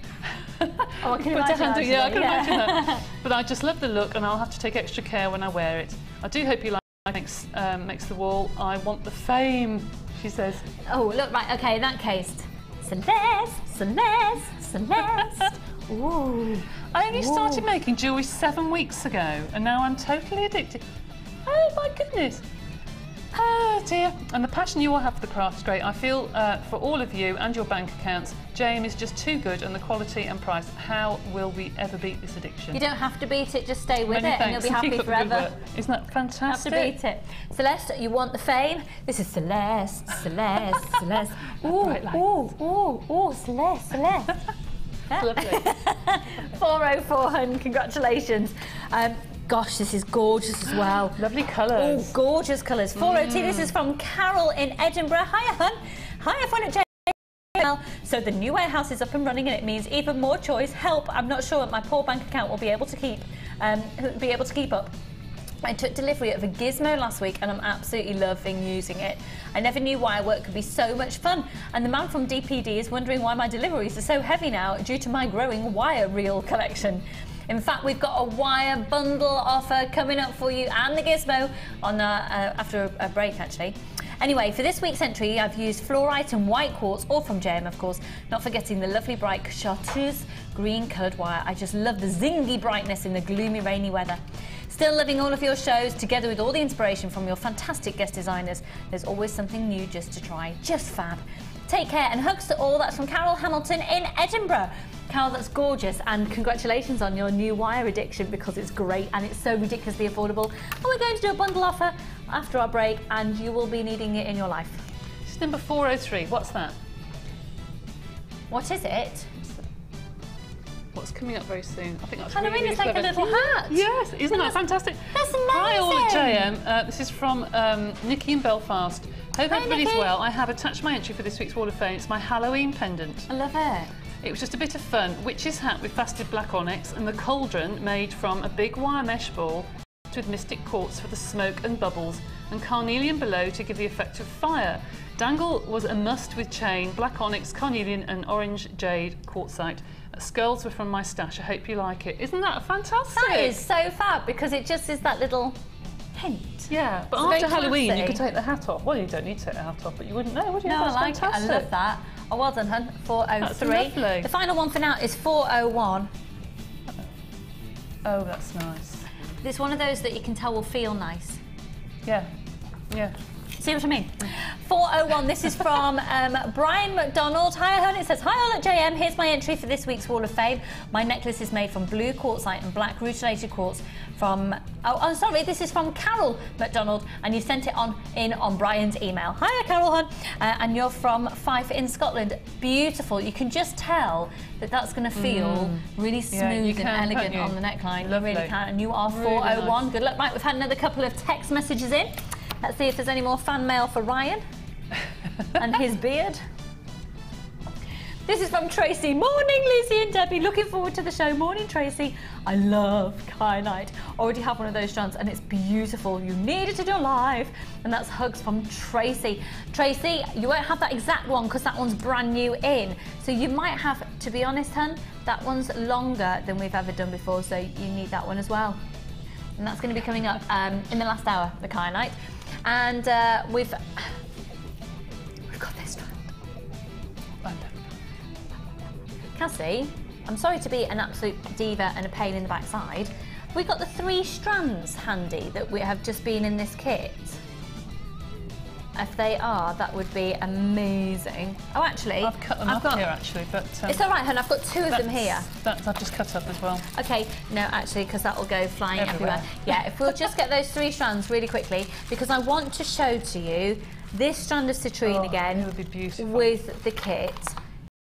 Oh, I can imagine that. Yeah, I can imagine that. But I just love the look and I'll have to take extra care when I wear it. I do hope you like it. Makes the wall. I want the fame, she says. Oh, look, right, okay, in that case. Celeste, Celeste, Celeste. Ooh. I only started making jewellery 7 weeks ago and now I'm totally addicted. Oh my goodness. Oh dear. And the passion you all have for the craft is great. I feel for all of you and your bank accounts, JM is just too good and the quality and price. How will we ever beat this addiction? You don't have to beat it, just stay with Many it and you'll be thanks. happy Keep up the good forever. work. Isn't that fantastic? Have to beat it. Celeste, you want the fame? This is Celeste, Celeste, Celeste. Ooh, ooh, ooh, ooh, Celeste, Celeste. Lovely. 404, hun, congratulations. Gosh, this is gorgeous as well. Lovely colours. Oh, gorgeous colours. 402, this is from Carol in Edinburgh. Hiya, hun. Hi, everyone at JL. So the new warehouse is up and running and it means even more choice. Help, I'm not sure my poor bank account will be able to keep up. I took delivery of a Gizmo last week and I'm absolutely loving using it. I never knew wire work could be so much fun. And the man from DPD is wondering why my deliveries are so heavy now due to my growing wire reel collection. In fact, we've got a wire bundle offer coming up for you and the Gizmo on after a break, actually. Anyway, for this week's entry, I've used fluorite and white quartz, all from JM, of course, not forgetting the lovely bright chartreuse green coloured wire. I just love the zingy brightness in the gloomy, rainy weather. Still loving all of your shows, together with all the inspiration from your fantastic guest designers. There's always something new just to try. Just fab. Take care and hugs to all. That's from Carol Hamilton in Edinburgh. Carol, that's gorgeous, and congratulations on your new wire addiction because it's great and it's so ridiculously affordable. And we're going to do a bundle offer after our break and you will be needing it in your life. This is number 403. What's that? What is it? what's coming up very soon. I think that's Halloween really, is really like a clever. little hat. Yes, isn't that fantastic? That's amazing. Hi all at JM. This is from Nikki in Belfast. Hope everybody's Nikki. well. I have attached my entry for this week's Wall of Fame. It's my Halloween pendant. I love it. It was just a bit of fun. Witch's hat with faceted black onyx and the cauldron made from a big wire mesh ball with mystic quartz for the smoke and bubbles and carnelian below to give the effect of fire. Dangle was a must with chain, black onyx, carnelian and orange jade quartzite. Skulls were from my stash. I hope you like it. Isn't that fantastic? That is so fab because it just is that little hint. Yeah, but It's after very Halloween classy. you could take the hat off. Well, you don't need to take the hat off, but you wouldn't know, would you? No, I That's like fantastic. it. I love that. Oh, well done, hun. 403. That's lovely. The final one for now is 401. Oh, that's nice. It's one of those that you can tell will feel nice. Yeah, yeah. See what I mean? 401, this is from Brian McDonald. Hi, hon. It says, hi, all at JM. Here's my entry for this week's Wall of Fame. My necklace is made from blue quartzite and black rutilated quartz from... Oh, I'm sorry. This is from Carol McDonald, and you sent it in on Brian's email. Hiya, Carol, hon. And you're from Fife in Scotland. Beautiful. You can just tell that that's going to feel really smooth and elegant on the neckline. Lovely. You really can. And you are Really 401. nice. Good luck. Right, we've had another couple of text messages in. Let's see if there's any more fan mail for Ryan and his beard. This is from Tracy. Morning, Lucy and Debbie. Looking forward to the show. Morning, Tracy. I love Kyanite. Already have one of those strands and it's beautiful. You need it in your life. And that's hugs from Tracy. Tracy, you won't have that exact one because that one's brand new in. So you might have, to be honest, hun, that one's longer than we've ever done before. So you need that one as well. And that's going to be coming up in the last hour, the Kyanite. And we've got this strand. Cassie, I'm sorry to be an absolute diva and a pain in the backside. We got the 3 strands handy that we have just been in this kit. If they are, that would be amazing. Oh, actually, I've cut them up here actually, but it's all right, hun. I've got 2 of them here. I've just cut up as well. Okay, no, actually, because that will go flying Everywhere. Yeah, if we'll just get those 3 strands really quickly, because I want to show to you this strand of citrine again it would be beautiful. with the kit.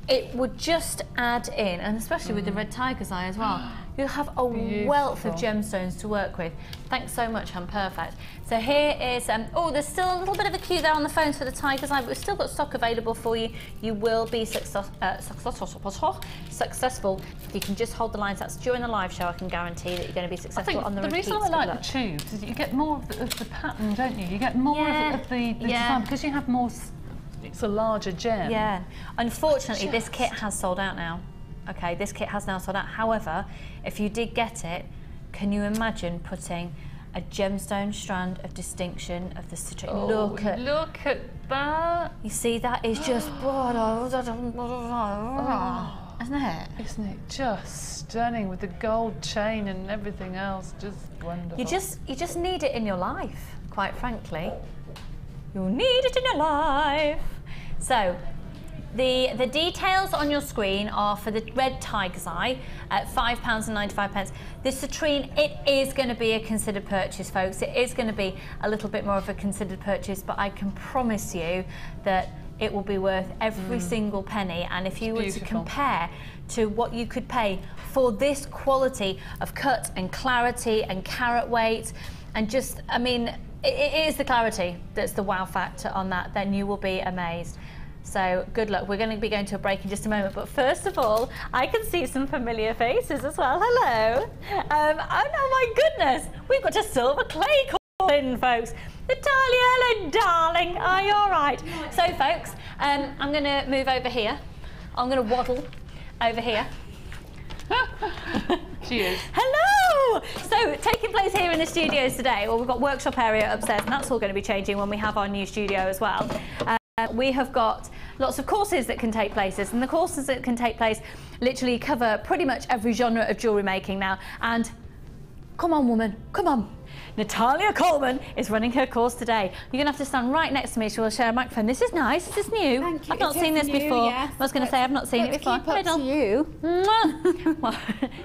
It would just add in, and especially with the red tiger's eye as well, you'll have a wealth of gemstones to work with. Thanks so much, hun. Perfect. So here is, oh, there's still a little bit of a queue there on the phones for the tiger's eye, but we've still got stock available for you. You will be successful. If you can just hold the lines, that's during the live show, I can guarantee that you're going to be successful on the repeats. The reason I like the tubes is that you get more of the pattern, don't you? You get more of the design because you have more. It's a larger gem. Yeah. Unfortunately, this kit has sold out now. Okay, this kit has now sold out. However, if you did get it, can you imagine putting a gemstone strand of distinction of the citrine? Oh, look at that. You see, that is just... Isn't it? Isn't it just stunning with the gold chain and everything else? Just wonderful. You just need it in your life, quite frankly. You'll need it in your life. So, the details on your screen are for the red tiger's eye at £5.95. The citrine, it is going to be a considered purchase, folks. It is going to be a little bit more of a considered purchase, but I can promise you that it will be worth every single penny. And if you were to compare to what you could pay for this quality of cut and clarity and carat weight, and just, I mean, it is the clarity that's the wow factor on that, then you will be amazed. So good luck. We're going to be going to a break in just a moment, but first of all, I can see some familiar faces as well. Hello. Oh no, my goodness, we've got a silver clay call in, folks. Natalia, hello, darling. Are you all right? So, folks, I'm going to move over here. I'm going to waddle over here. Cheers. Hello! So, taking place here in the studios today, well, we've got workshop area upstairs, and that's all going to be changing when we have our new studio as well. We have got lots of courses that can take place, and the courses that can take place literally cover pretty much every genre of jewellery making now. And come on, woman, come on. Natalia Coleman is running her course today. You're going to have to stand right next to me. She will share a microphone. This is nice. This is new. Thank you. I've not seen this before. Yes. I was going to say I've not seen it before. Keep up to you. Well,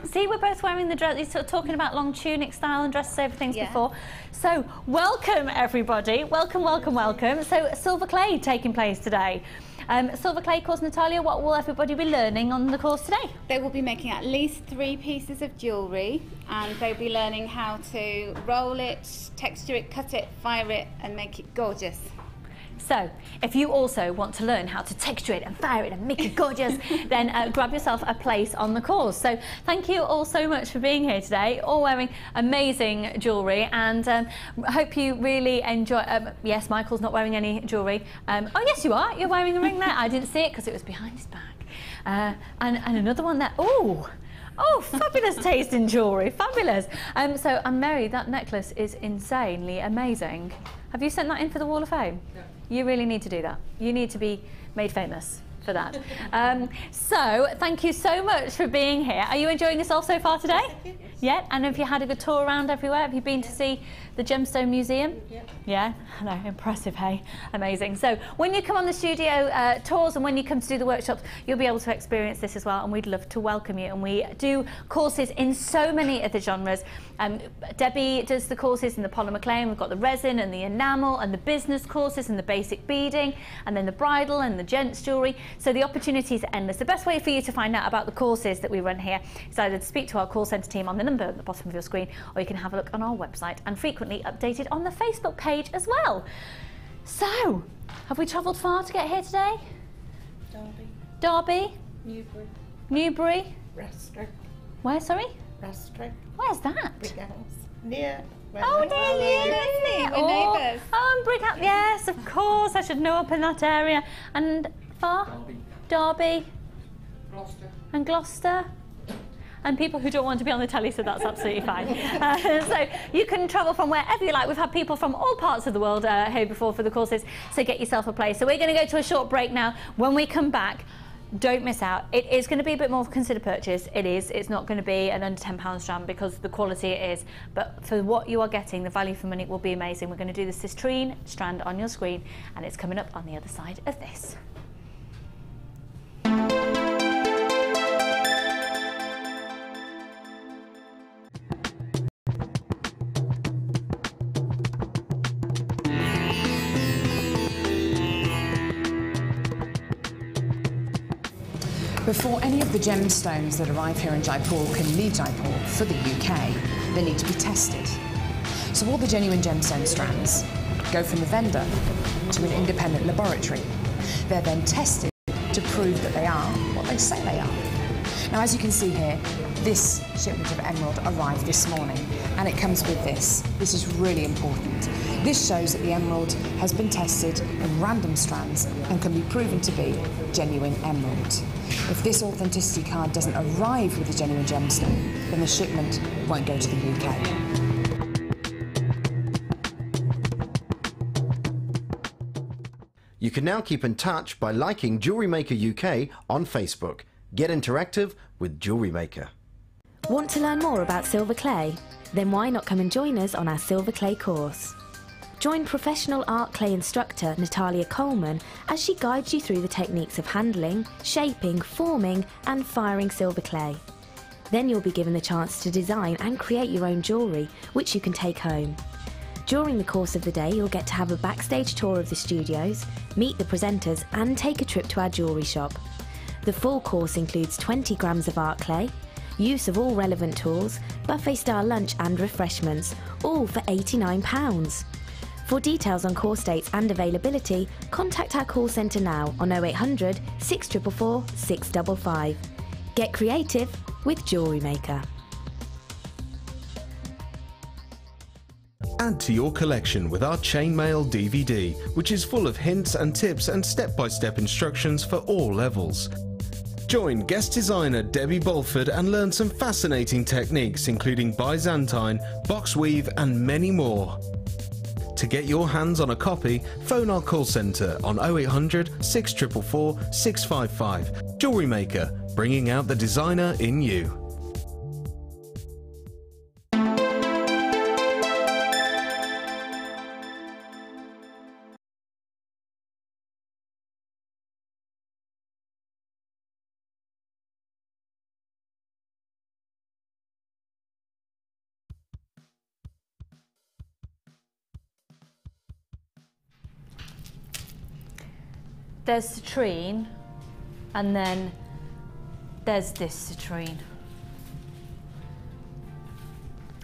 see, we're both wearing the dress. You're sort of talking about long tunic style and dresses over things before. So welcome everybody. Welcome, welcome, welcome. So silver clay taking place today. Silver clay course, Natalia, what will everybody be learning on the course today? They will be making at least 3 pieces of jewellery, and they'll be learning how to roll it, texture it, cut it, fire it and make it gorgeous. So, if you also want to learn how to texture it and fire it and make it gorgeous, then grab yourself a place on the course. So, thank you all so much for being here today, all wearing amazing jewellery, and I hope you really enjoy. Yes, Michael's not wearing any jewellery. Oh, yes, you are. You're wearing a ring there. I didn't see it because it was behind his back. And another one there. Oh, fabulous taste in jewellery, fabulous. So, Mary, that necklace is insanely amazing. Have you sent that in for the Wall of Fame? No. You really need to do that. You need to be made famous for that. So, thank you so much for being here. Are you enjoying yourself so far today? Yes. Yeah? And have you had a good tour around everywhere? Have you been to see the Gemstone Museum? Yeah. Yeah? I know, impressive, hey? Amazing. So, when you come on the studio tours and when you come to do the workshops, you'll be able to experience this as well, and we'd love to welcome you. And we do courses in so many of the genres. Debbie does the courses in the polymer clay, and we've got the resin and the enamel and the business courses and the basic beading, and then the bridal and the gents jewellery. So the opportunities are endless. The best way for you to find out about the courses that we run here is either to speak to our call centre team on the number at the bottom of your screen, or you can have a look on our website, and frequently updated on the Facebook page as well. So, have we travelled far to get here today? Derby? Newbury. Newbury? Rastrick. Where, sorry? Rastrick. Where's that? Near. Oh, dear, We're neighbours. Oh, Brickhouse, yes, of course. I should know up in that area. And far? Derby. Gloucester. And Gloucester. And people who don't want to be on the telly, so that's absolutely fine. So you can travel from wherever you like. We've had people from all parts of the world here before for the courses, so get yourself a place. So we're going to go to a short break now. When we come back, don't miss out. It is going to be a bit more of a considered purchase. It is. It's not going to be an under £10 strand because of the quality it is. But for what you are getting, the value for money will be amazing. We're going to do the Citrine strand on your screen, and it's coming up on the other side of this. Before any of the gemstones that arrive here in Jaipur can leave Jaipur for the UK, they need to be tested. So all the genuine gemstone strands go from the vendor to an independent laboratory. They're then tested to prove that they are what they say they are. Now, as you can see here, this shipment of emerald arrived this morning, and it comes with this. This is really important. This shows that the emerald has been tested in random strands and can be proven to be genuine emerald. If this authenticity card doesn't arrive with a genuine gemstone, then the shipment won't go to the UK. You can now keep in touch by liking Jewellery Maker UK on Facebook. Get interactive with Jewellery Maker. Want to learn more about silver clay? Then why not come and join us on our silver clay course? Join professional art clay instructor Natalia Coleman as she guides you through the techniques of handling, shaping, forming and firing silver clay. Then you'll be given the chance to design and create your own jewellery, which you can take home. During the course of the day, you'll get to have a backstage tour of the studios, meet the presenters and take a trip to our jewellery shop. The full course includes 20 grams of art clay, use of all relevant tools, buffet-style lunch and refreshments, all for £89. For details on course dates and availability, contact our call centre now on 0800 644 655. Get creative with Jewellery Maker. Add to your collection with our chainmail DVD, which is full of hints and tips and step-by-step instructions for all levels. Join guest designer Debbie Bolford and learn some fascinating techniques including Byzantine, box weave and many more. To get your hands on a copy, phone our call centre on 0800 644 655. Jewellery Maker, bringing out the designer in you. there's citrine, and then there's this citrine,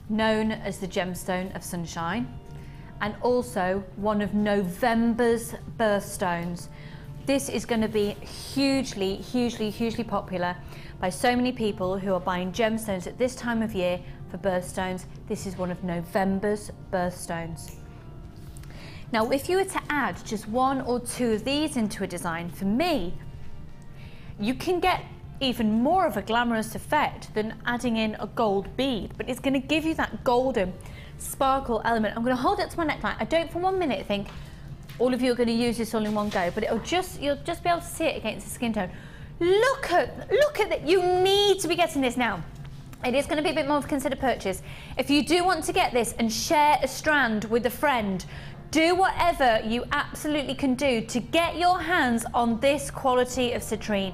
known as the gemstone of sunshine, and also one of November's birthstones. This is going to be hugely, hugely, hugely popular by so many people who are buying gemstones at this time of year for birthstones. This is one of November's birthstones. Now, if you were to add just one or two of these into a design, for me, you can get even more of a glamorous effect than adding in a gold bead, but it's going to give you that golden sparkle element. I'm going to hold it to my neckline. I don't for 1 minute think all of you are going to use this all in one go, but you'll just be able to see it against the skin tone. Look at that. You need to be getting this now. It is going to be a bit more of a considered purchase. If you do want to get this and share a strand with a friend, do whatever you absolutely can do to get your hands on this quality of citrine.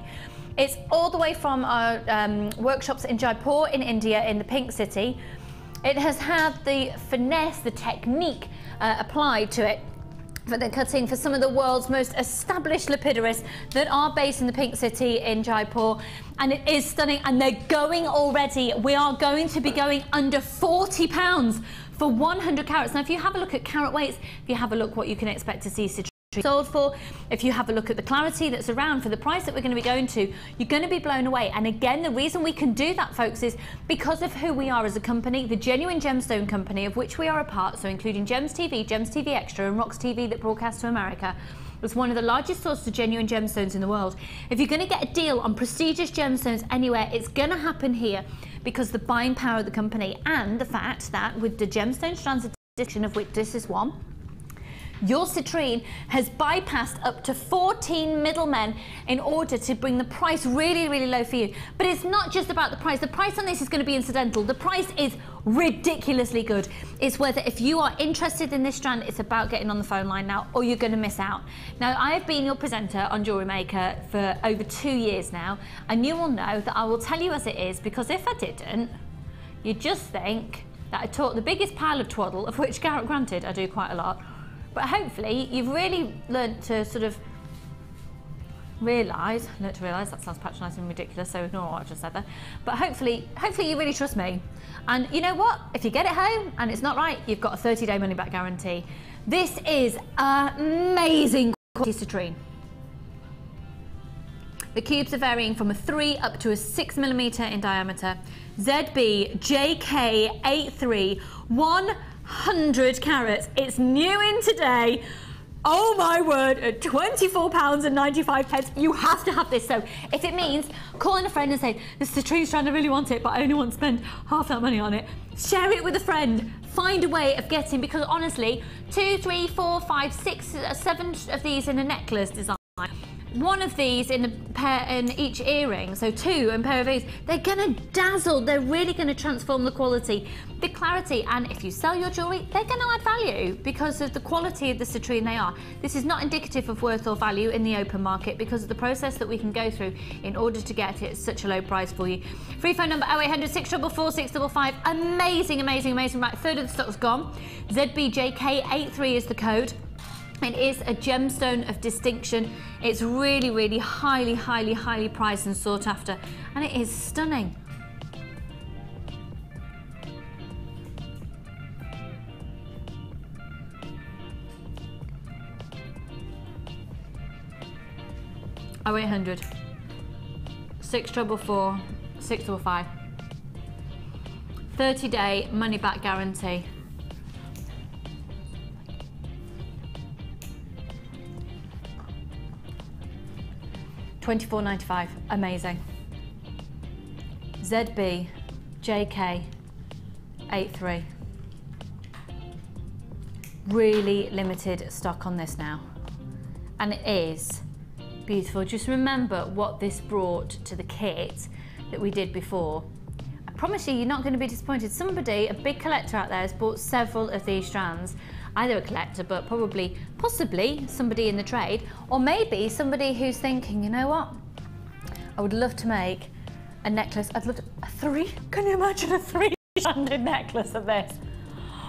It's all the way from our workshops in Jaipur in India, in the Pink City. It has had the finesse, the technique applied to it for the cutting for some of the world's most established lapidarists that are based in the Pink City in Jaipur, and it is stunning, and they're going already. We are going to be going under £40 for 100 carats. Now, if you have a look at carat weights, if you have a look what you can expect to see citrine sold for, if you have a look at the clarity that's around for the price that we're going to be going to, you're going to be blown away. And again, the reason we can do that, folks, is because of who we are as a company, the Genuine Gemstone Company, of which we are a part, so including Gems TV Extra, and Rocks TV that broadcasts to America, was one of the largest sources of genuine gemstones in the world. If you're going to get a deal on prestigious gemstones anywhere, it's going to happen here because the buying power of the company, and the fact that with the gemstone strands edition, of which this is one, your citrine has bypassed up to 14 middlemen in order to bring the price really, really low for you. But it's not just about the price. The price on this is going to be incidental. The price is ridiculously good. It's whether, if you are interested in this strand, it's about getting on the phone line now, or you're going to miss out. Now, I have been your presenter on Jewellery Maker for over 2 years now, and you will know that I will tell you as it is, because if I didn't, you'd just think that I taught the biggest pile of twaddle, of which, granted, I do quite a lot. But hopefully you've really learnt to sort of realise, that sounds patronising and ridiculous, so ignore what I just said there. But hopefully you really trust me. And you know what? If you get it home and it's not right, you've got a 30-day money-back guarantee. This is amazing quality citrine. The cubes are varying from a 3 up to a 6mm in diameter. ZB JK83 100 carats. It's new in today. Oh my word, at £24.95. You have to have this. So if it means calling a friend and saying, this is a citrine strand, I really want it, but I only want to spend half that money on it, share it with a friend. Find a way of getting, because honestly, 2, 3, 4, 5, 6, 7 of these in a necklace design, one of these in a pair in each earring, so 2 and pair of these, they're gonna dazzle. They're really gonna transform the quality, the clarity, and if you sell your jewellery, they're gonna add value because of the quality of the citrine they are. This is not indicative of worth or value in the open market because of the process that we can go through in order to get it at such a low price for you. Free phone number 0800 644 655. Amazing, amazing, amazing. Right, a third of the stock's gone. ZBJK83 is the code. It is a gemstone of distinction. It's really, really highly, highly, highly prized and sought after, and it is stunning. Oh, 0800 644 655. 30-day money-back guarantee. $24.95. Amazing. ZB JK83. Really limited stock on this now, and it is beautiful. Just remember what this brought to the kit that we did before. I promise you, you're not going to be disappointed. Somebody, a big collector out there, has bought several of these strands. Either a collector, but possibly somebody in the trade, or maybe somebody who's thinking, you know what, I would love to make a necklace. I'd love to, a 3, can you imagine a 3-stranded necklace of this?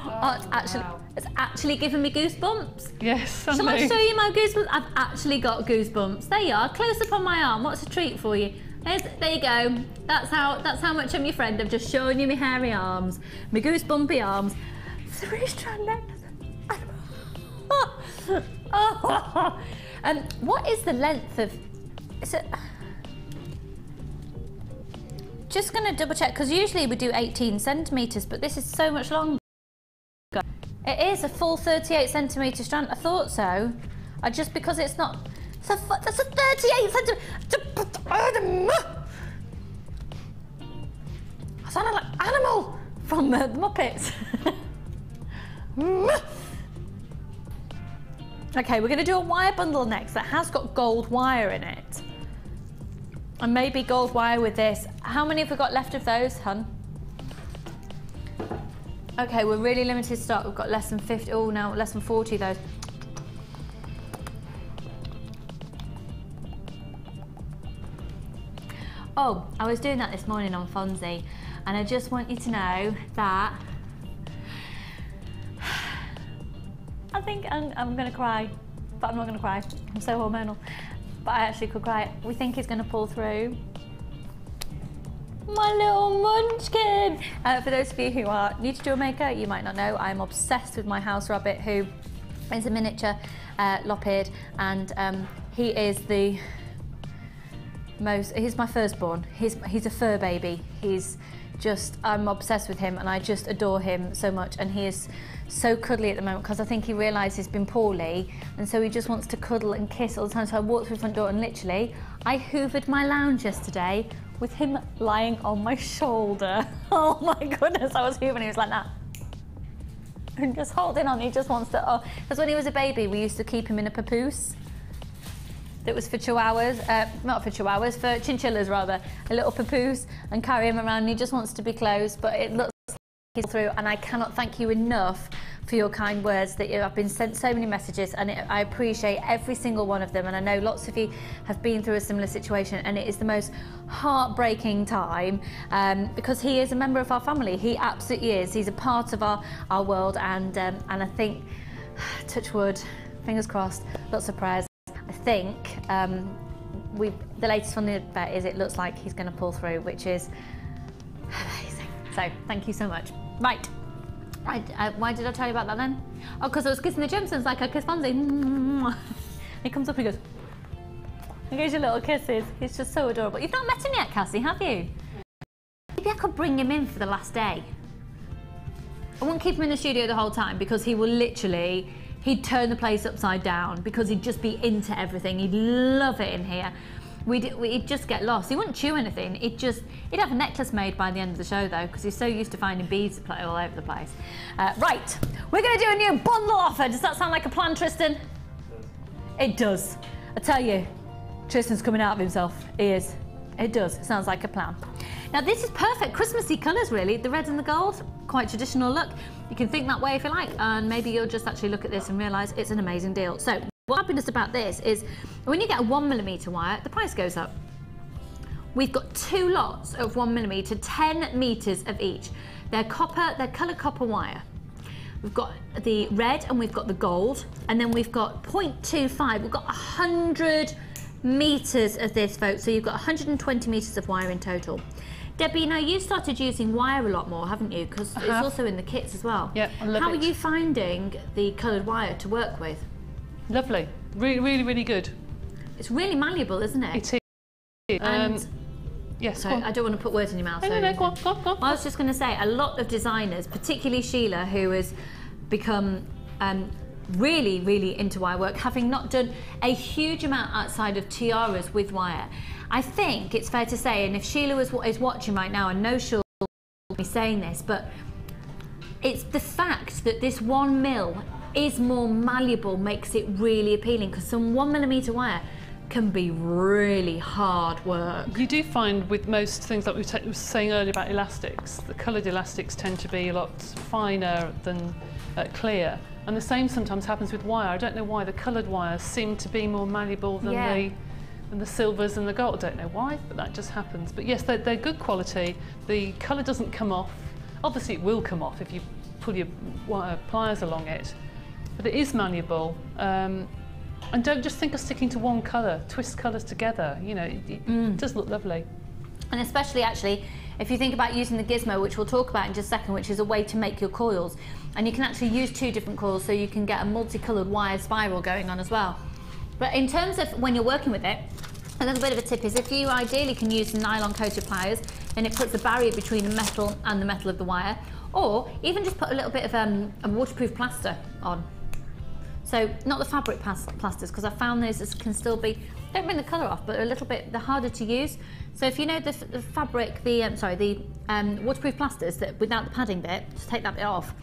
Oh, actually, wow. It's actually given me goosebumps. Yes, Shall I show you my goosebumps? I've actually got goosebumps. There you are, close up on my arm. What's a treat for you? There you go. That's how much I'm your friend. I've just shown you my hairy arms, my goosebumpy arms. 3-strand necklace. What is the length of? Is it? Just gonna double check because usually we do 18 centimeters, but this is so much longer. It is a full 38 centimeter strand. I thought so. Just because it's not. That's a 38 centimeter. I sounded like Animal from the Muppets. Okay, we're going to do a wire bundle next that has got gold wire in it. And maybe gold wire with this. How many have we got left of those, hun? Okay, we're really limited stock. We've got less than 50. Oh, no, less than 40 of those. Oh, I was doing that this morning on Fonzie, and I just want you to know that I think I'm going to cry, but I'm not going to cry. I'm so hormonal, but I actually could cry. We think he's going to pull through. My little munchkin! For those of you who are new to Jewellery Maker, you might not know, I'm obsessed with my house rabbit, who is a miniature lop-eared, and he is the most, he's my firstborn. He's a fur baby. I'm obsessed with him, and I just adore him so much, and he is so cuddly at the moment because I think he realised he's been poorly, and so he just wants to cuddle and kiss all the time. So I walked through the front door and literally I hoovered my lounge yesterday with him lying on my shoulder. Oh my goodness, I was hoovering, he was like that. And just holding on, he just wants to, because when he was a baby we used to keep him in a papoose that was for chihuahuas, not for chihuahuas, for chinchillas rather, a little papoose, and carry him around, and he just wants to be close, but it looks like he's through, and I cannot thank you enough for your kind words. That I've been sent so many messages, and I appreciate every single one of them, and I know lots of you have been through a similar situation, and it is the most heartbreaking time, because he is a member of our family. He absolutely is. He's a part of our world, and I think, touch wood, fingers crossed, lots of prayers. I think the latest from the vet is it looks like he's going to pull through, which is amazing. So thank you so much. Right. Why did I tell you about that then? Oh, because I was kissing the gemstones like I kiss Fonzie. He comes up and he goes, he gives you little kisses. He's just so adorable. You've not met him yet, Cassie, have you? Maybe I could bring him in for the last day. I won't keep him in the studio the whole time because he will literally, he'd turn the place upside down because he'd just be into everything. He'd love it in here. He'd just get lost. He wouldn't chew anything. He'd have a necklace made by the end of the show though, because he's so used to finding beads all over the place. Right, we're going to do a new bundle offer. Does that sound like a plan, Tristan? It does. I tell you, Tristan's coming out of himself. He is. It does. It sounds like a plan. Now this is perfect Christmassy colours really, the red and the gold, quite traditional look. You can think that way if you like, and maybe you'll just actually look at this and realise it's an amazing deal. So what happens about this is when you get a 1mm wire, the price goes up. We've got 2 lots of 1mm, 10 metres of each. They're coloured copper wire. We've got the red and we've got the gold, and then we've got 0.25, we've got 100 metres of this, folks, so you've got 120 metres of wire in total. Debbie, now you started using wire a lot more, haven't you? Because it's also in the kits as well. Yeah, I love it. How are you finding the coloured wire to work with? Lovely. Really, really, really good. It's really malleable, isn't it? It is. And yes, so I don't want to put words in your mouth. No, go on. Well, I was just going to say, a lot of designers, particularly Sheila, who has become really, really into wire work, having not done a huge amount outside of tiaras with wire. I think it's fair to say, and if Sheila is watching right now, I know she'll be saying this, but it's the fact that this 1mm is more malleable makes it really appealing, because some 1mm wire can be really hard work. You do find with most things, like we were saying earlier about elastics, the coloured elastics tend to be a lot finer than clear. And the same sometimes happens with wire. I don't know why the coloured wires seem to be more malleable than the silvers and the gold. I don't know why, but that just happens. But yes, they're good quality. The colour doesn't come off. Obviously it will come off if you pull your pliers along it. But it is malleable. And don't just think of sticking to one colour, twist colours together. You know, it does look lovely. And especially actually, if you think about using the Gizmo, which we'll talk about in just a second, which is a way to make your coils. And you can actually use 2 different coils, so you can get a multicoloured wire spiral going on as well. But in terms of when you're working with it, a little bit of a tip is if you ideally can use nylon coated pliers, then it puts a barrier between the metal and the metal of the wire, or even just put a little bit of a waterproof plaster on. So not the fabric plasters, because I found those can still be, don't bring the colour off, but a little bit, they're harder to use. So if you know the fabric, the waterproof plasters that without the padding bit, just take that bit off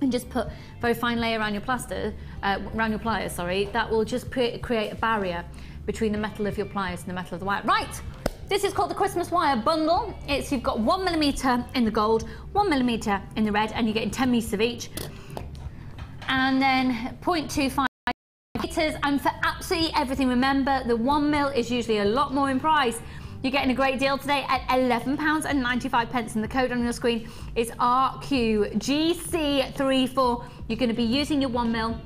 and just put a very fine layer around your plaster, around your pliers, sorry, that will just create a barrier between the metal of your pliers and the metal of the wire. Right, this is called the Christmas wire bundle. You've got 1mm in the gold, 1mm in the red, and you're getting 10 meters of each. And then 0.25 meters, and for absolutely everything, remember the 1mm is usually a lot more in price. You're getting a great deal today at £11.95, and the code on your screen is RQGC34. You're going to be using your 1mm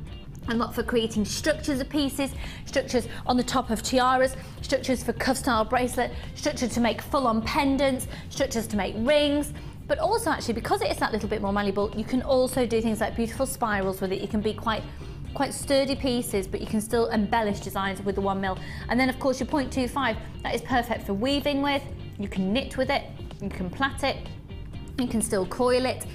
a lot for creating structures of pieces, structures on the top of tiaras, structures for cuff style bracelet, structures to make full-on pendants, structures to make rings. But also actually, because it is that little bit more malleable, you can also do things like beautiful spirals with it. You can be quite sturdy pieces, but you can still embellish designs with the 1mm. And then of course your 0.25, that is perfect for weaving with. You can knit with it, you can plait it, you can still coil it.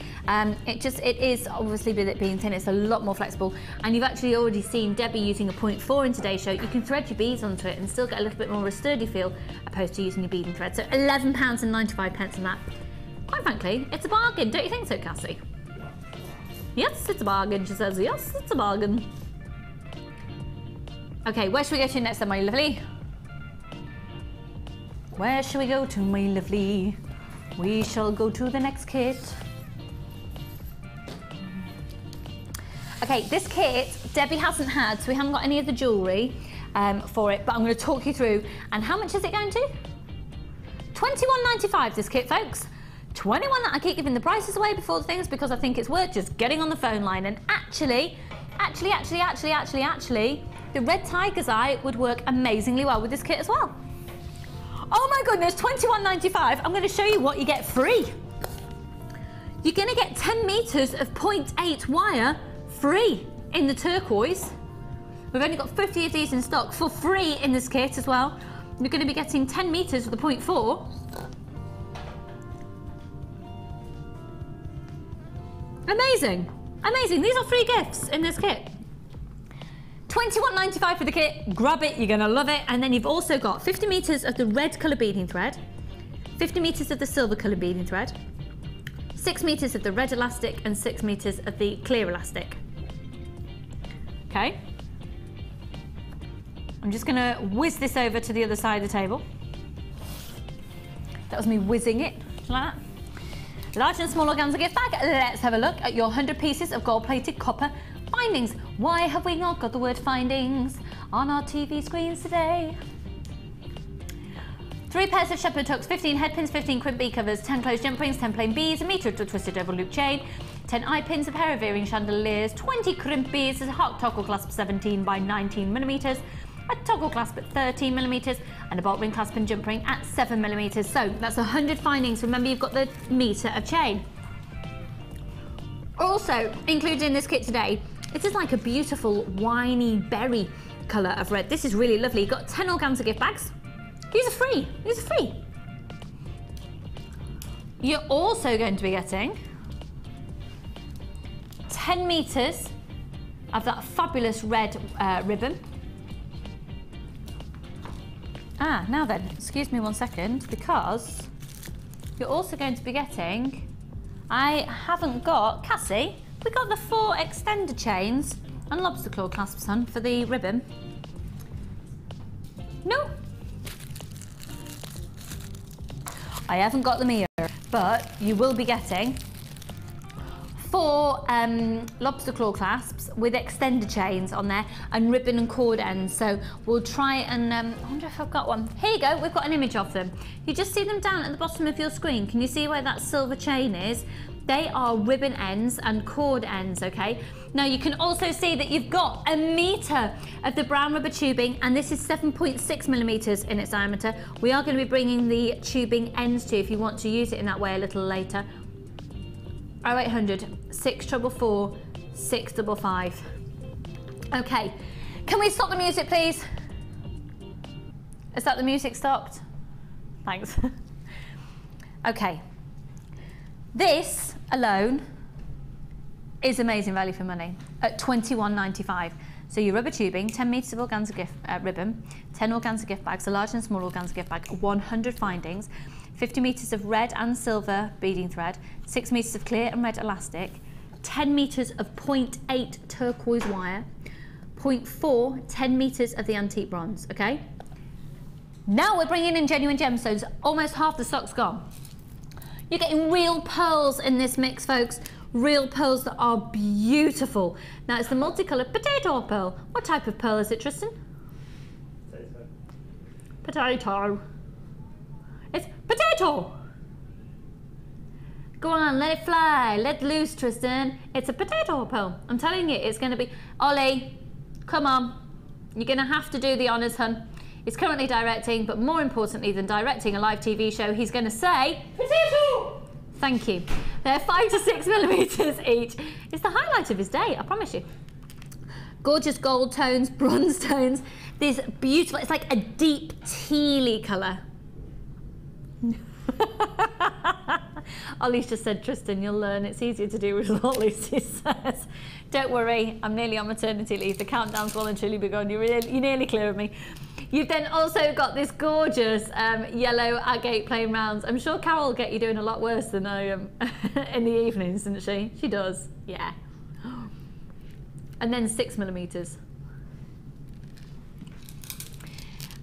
It is obviously, with it being thin, it's a lot more flexible. And you've actually already seen Debbie using a 0.4 in today's show. You can thread your beads onto it and still get a little bit more of a sturdy feel, opposed to using your bead and thread. So £11.95 on that. Quite frankly, it's a bargain, don't you think so, Cassie? Yes, it's a bargain, she says. Yes, it's a bargain. Okay, where should we go to next then, my lovely? Where shall we go to, my lovely? We shall go to the next kit. Okay, this kit, Debbie hasn't had, so we haven't got any of the jewellery for it, but I'm going to talk you through. And how much is it going to? £21.95 this kit, folks. 21. I keep giving the prices away before the things because I think it's worth just getting on the phone line. And actually, the red tiger's eye would work amazingly well with this kit as well. Oh my goodness, £21.95. I'm going to show you what you get free. You're going to get 10 meters of 0.8 wire free in the turquoise. We've only got 50 of these in stock for free in this kit as well. You're going to be getting 10 meters of the 0.4. Amazing, amazing. These are free gifts in this kit. £21.95 for the kit. Grab it, you're gonna love it. And then you've also got 50 meters of the red colour beading thread, 50 meters of the silver colour beading thread, 6 meters of the red elastic, and 6 meters of the clear elastic. Okay. I'm just gonna whiz this over to the other side of the table. That was me whizzing it, like that. Large and small organza gift bag. Let's have a look at your 100 pieces of gold-plated copper findings. Why have we not got the word findings on our TV screens today? 3 pairs of shepherd hooks, 15 head pins, 15 crimp bead covers, 10 closed jump rings, 10 plain beads, a metre of twisted double loop chain, 10 eye pins, a pair of earring chandeliers, 20 crimp beads, a hot toggle clasp 17 by 19 millimetres, a toggle clasp at 13 millimetres, and a bolt ring clasp and jump ring at 7 millimetres. So that's 100 findings. Remember, you've got the metre of chain. Also included in this kit today, this is like a beautiful winey berry colour of red. This is really lovely. You've got 10 organza gift bags. These are free. These are free. You're also going to be getting 10 metres of that fabulous red ribbon. Now then, excuse me one second, because you're also going to be getting, I haven't got, Cassie, we got the 4 extender chains and lobster claw clasps on for the ribbon. No. I haven't got them here, but you will be getting 4 lobster claw clasps with extender chains on there and ribbon and cord ends. So we'll try and, I wonder if I've got one. Here you go, we've got an image of them. You just see them down at the bottom of your screen. Can you see where that silver chain is? They are ribbon ends and cord ends, okay? Now you can also see that you've got 1 metre of the brown rubber tubing, and this is 7.6 millimetres in its diameter. We are going to be bringing the tubing ends to you if you want to use it in that way a little later. 0800 644 655. Okay, can we stop the music, please? Is that the music stopped? Thanks. Okay, this alone is amazing value for money at $21.95. So your rubber tubing, 10 metres of organza gift ribbon, 10 organza gift bags, a large and small organza gift bag, 100 findings, 50 metres of red and silver beading thread, 6 metres of clear and red elastic, 10 metres of 0.8 turquoise wire, 0.4, 10 metres of the antique bronze, okay? Now we're bringing in genuine gemstones. Almost half the stock's gone. You're getting real pearls in this mix, folks. Real pearls that are beautiful. Now it's the multicoloured potato pearl. What type of pearl is it, Tristan? Potato. It's potato. Go on, let it fly. Let loose, Tristan. It's a potato pearl. I'm telling you, it's going to be... Ollie, come on. You're going to have to do the honours, hun. He's currently directing, but more importantly than directing a live TV show, he's going to say, potato! Thank you. They're 5 to 6 millimetres each. It's the highlight of his day, I promise you. Gorgeous gold tones, bronze tones. This beautiful, it's like a deep tealy colour. Ollie's just said, Tristan, you'll learn. It's easier to do with what Lucy says. Don't worry, I'm nearly on maternity leave. The countdown's well and truly begun. You're nearly clear of me. You've then also got this gorgeous yellow agate plain rounds. I'm sure Carol will get you doing a lot worse than I am in the evenings, doesn't she? She does, yeah. And then 6 millimetres.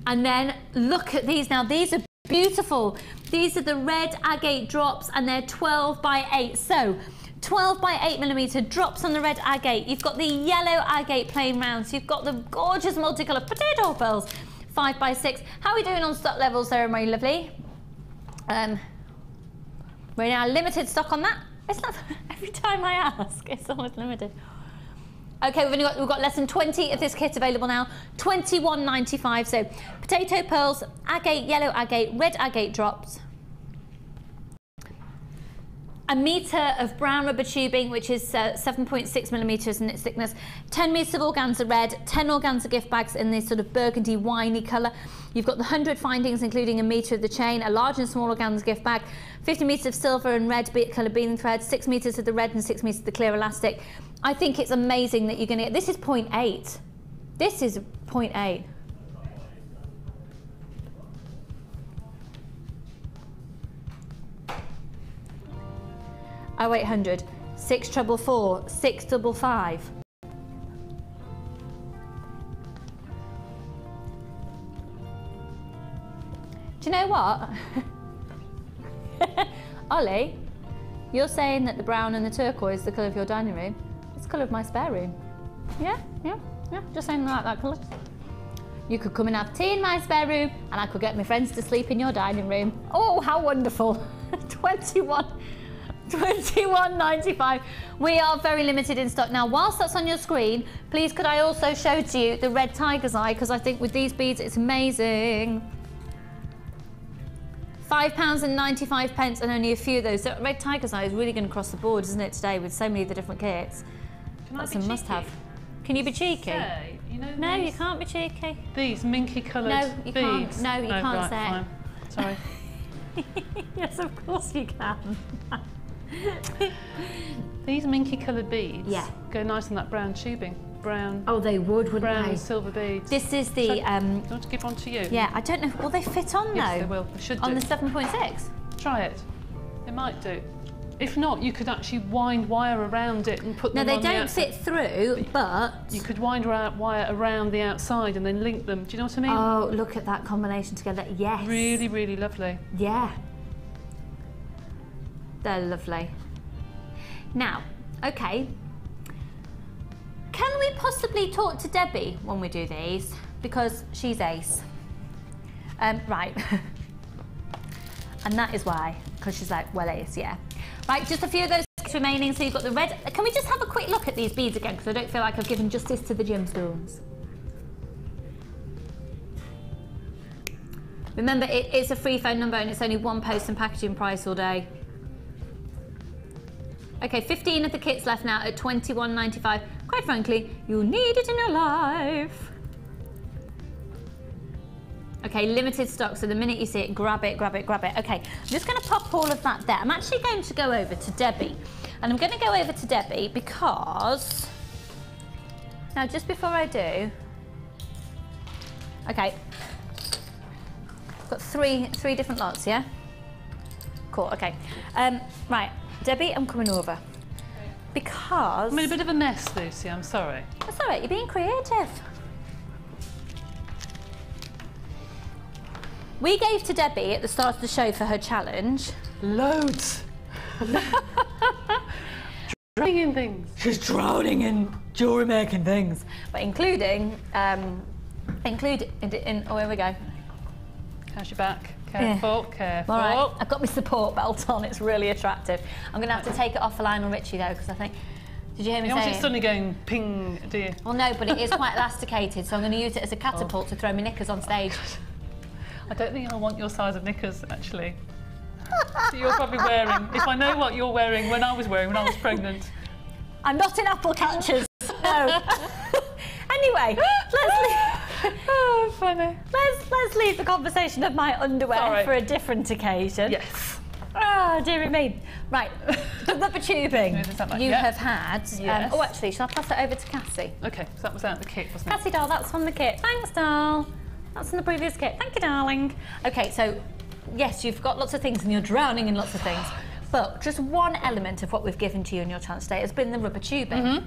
And then look at these now. These are beautiful. These are the red agate drops, and they're 12 by 8. So 12 by 8 millimetre drops on the red agate. You've got the yellow agate plain rounds. You've got the gorgeous multicoloured potato pearls. 5 by 6. How are we doing on stock levels there, my lovely? We're now limited stock on that. It's not every time I ask, it's always limited. Okay, we've got less than 20 of this kit available now. $21.95. So potato pearls, agate, yellow agate, red agate drops. 1 metre of brown rubber tubing, which is 7.6 millimetres in its thickness, 10 metres of organza red, 10 organza gift bags in this sort of burgundy winey colour. You've got the 100 findings, including 1 metre of the chain, a large and small organza gift bag, 50 metres of silver and red colour beading thread, 6 metres of the red and 6 metres of the clear elastic. I think it's amazing that you're going to get, this is 0.8. This is 0.8. Oh, 0800 644 655. Do you know what? Ollie, you're saying that the brown and the turquoise is the colour of your dining room. It's the colour of my spare room. Yeah, just saying like that colour. You could come and have tea in my spare room, and I could get my friends to sleep in your dining room. Oh, how wonderful. $21.95. We are very limited in stock. Now, whilst that's on your screen, please could I also show to you the red tiger's eye, because I think with these beads it's amazing. £5.95 and only a few of those. So red tiger's eye is really going to cross the board, isn't it, today with so many of the different kits? That's a must-have. Can you be cheeky? Say, you know, no, you can't be cheeky. These minky coloured beads. Can't. No, you can't right, say fine. Sorry. Yes, of course you can. These minky coloured beads go nice on that brown tubing. Brown. Oh, they would, wouldn't brown they? And silver beads. This is the. So, do you want to give one to you? Yeah, I don't know. Will they fit on though? Yes, they will. They should do. On the 7.6. Try it. It might do. If not, you could actually wind wire around it and put them on the outside. No, they don't fit through, but... You could wind wire around the outside and then link them. Do you know what I mean? Oh, look at that combination together. Yes. Really, really lovely. Yeah. They're lovely. Now, okay. Can we possibly talk to Debbie when we do these? Because she's ace. Right. And that is why. Because she's like, well, ace, yeah. Right, just a few of those remaining. So you've got the red. Can we just have a quick look at these beads again? Because I don't feel like I've given justice to the gemstones. Remember, it is a free phone number and it's only one post and packaging price all day. Okay, 15 of the kits left now at $21.95. Quite frankly, you'll need it in your life. Okay, limited stock, so the minute you see it, grab it, grab it, grab it. Okay, I'm just going to pop all of that there. I'm actually going to go over to Debbie. And I'm going to go over to Debbie because... Now, just before I do... Okay. I've got three different lots, yeah? Cool, okay. Right, Debbie, I'm coming over. Because... I'm in a bit of a mess, Lucy, I'm sorry. That's all right, you're being creative. We gave to Debbie at the start of the show for her challenge. Loads. Drowning in things. She's drowning in jewellery making things. But including, oh, here we go. How's your back? Careful, careful. All right, I've got my support belt on, it's really attractive. I'm going to have to take it off for Lionel Richie though, because I think, did you hear me say it? Suddenly going ping, do you? Well no, but it is quite elasticated, so I'm going to use it as a catapult to throw my knickers on stage. I don't think I want your size of knickers, actually. That you're probably wearing. If I know what you're wearing when I was pregnant. I'm not in apple catchers, no. Anyway, let's leave. Oh, funny. Let's leave the conversation of my underwear for a different occasion. Yes. Oh, dearie me. Right, the rubber tubing you have had. Yes. Oh, actually, shall I pass it over to Cassie? Okay, so that was out of the kit, wasn't it? Cassie, doll, that's from the kit. Thanks, doll. That's in the previous kit. Thank you, darling. Okay, so yes, you've got lots of things and you're drowning in lots of things, but just one element of what we've given to you in your challenge today has been the rubber tubing.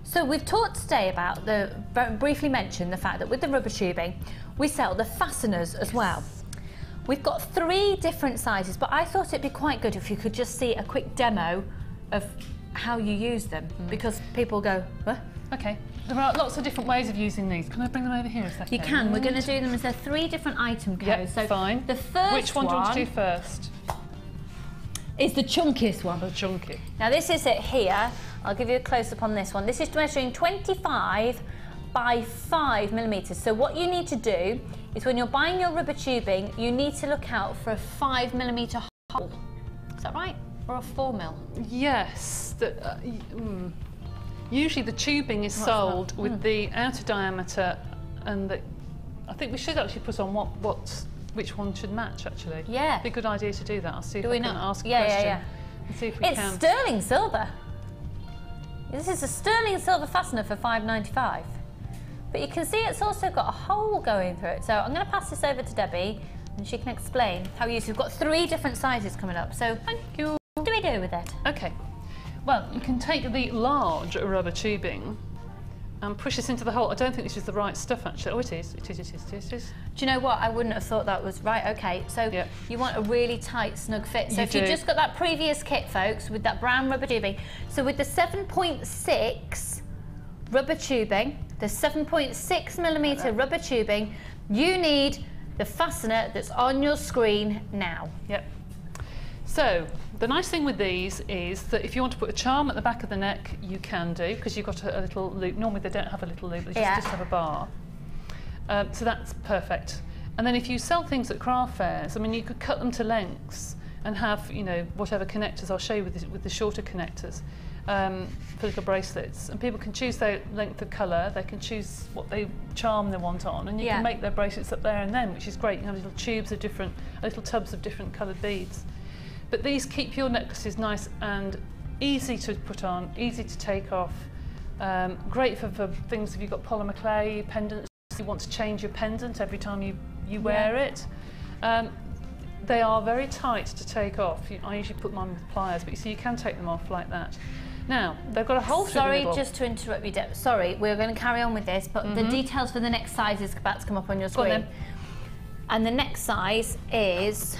So we've talked today about briefly mentioned the fact that with the rubber tubing, we sell the fasteners as well. We've got 3 different sizes, but I thought it'd be quite good if you could just see a quick demo of how you use them, because people go, what? Okay. There are lots of different ways of using these. Can I bring them over here a second? You can. We're going to do them as 3 different item codes. Yep, so fine. The first Which one do you want to do first? Is the chunkiest one. The chunky. Now this is it here. I'll give you a close-up on this one. This is measuring 25 by 5 millimetres. So what you need to do is when you're buying your rubber tubing, you need to look out for a 5 millimetre hole. Is that right? Or a 4 mil? Yes. Usually the tubing is sold with the outer diameter, and I think we should actually put on which one should match actually. Yeah. It'd be a good idea to do that. I'll see if I can ask a question. Yeah. And see if we can. It's sterling silver. This is a sterling silver fastener for $5.95. But you can see it's also got a hole going through it. So I'm going to pass this over to Debbie and she can explain how you use it. We've got 3 different sizes coming up. So thank you. What do we do with it? Okay. Well, you can take the large rubber tubing and push this into the hole. I don't think this is the right stuff actually. Oh, it is. It is. Do you know what? I wouldn't have thought that was right. Okay, so you want a really tight, snug fit. So if you just got that previous kit, folks, with that brown rubber tubing. So with the 7.6 rubber tubing, the 7.6 millimetre rubber tubing, you need the fastener that's on your screen now. Yep. So the nice thing with these is that if you want to put a charm at the back of the neck, you can do, because you've got a little loop. Normally they don't have a little loop, they just have a bar. So that's perfect. And then if you sell things at craft fairs, I mean, you could cut them to lengths and have, you know, whatever connectors. I'll show you with the shorter connectors for little bracelets. And people can choose their length of colour, they can choose what charm they want on, and you can make their bracelets up there and then, which is great. You have little tubes of little tubs of different coloured beads. But these keep your necklaces nice and easy to put on, easy to take off. Great for things if you've got polymer clay, pendants, you want to change your pendant every time you wear it. They are very tight to take off. I usually put mine with pliers, but you see you can take them off like that. Now, they've got a hole through the middle. Sorry, just to interrupt you, Deb. Sorry, we're going to carry on with this, but the details for the next size is about to come up on your screen. And the next size is...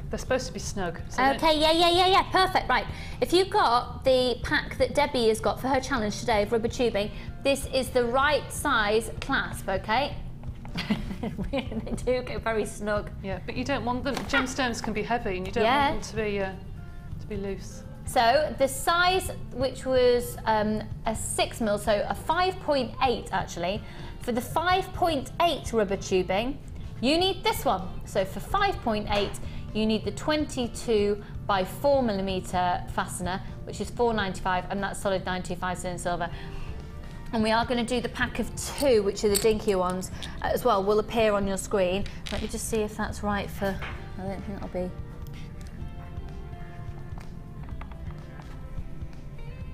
They're supposed to be snug. Okay, yeah, perfect, right. If you've got the pack that Debbie has got for her challenge today of rubber tubing, this is the right size clasp, okay? They do get very snug. Yeah, but you don't want them, gemstones can be heavy and you don't want them to to be loose. So the size, which was a 6mm, so a 5.8 actually, for the 5.8 rubber tubing, you need this one. So for 5.8, you need the 22 by 4mm fastener, which is £4.95, and that's solid 925 sterling silver. And we are going to do the pack of 2, which are the dinkier ones as well, will appear on your screen. Let me just see if that's right for, I don't think that'll be.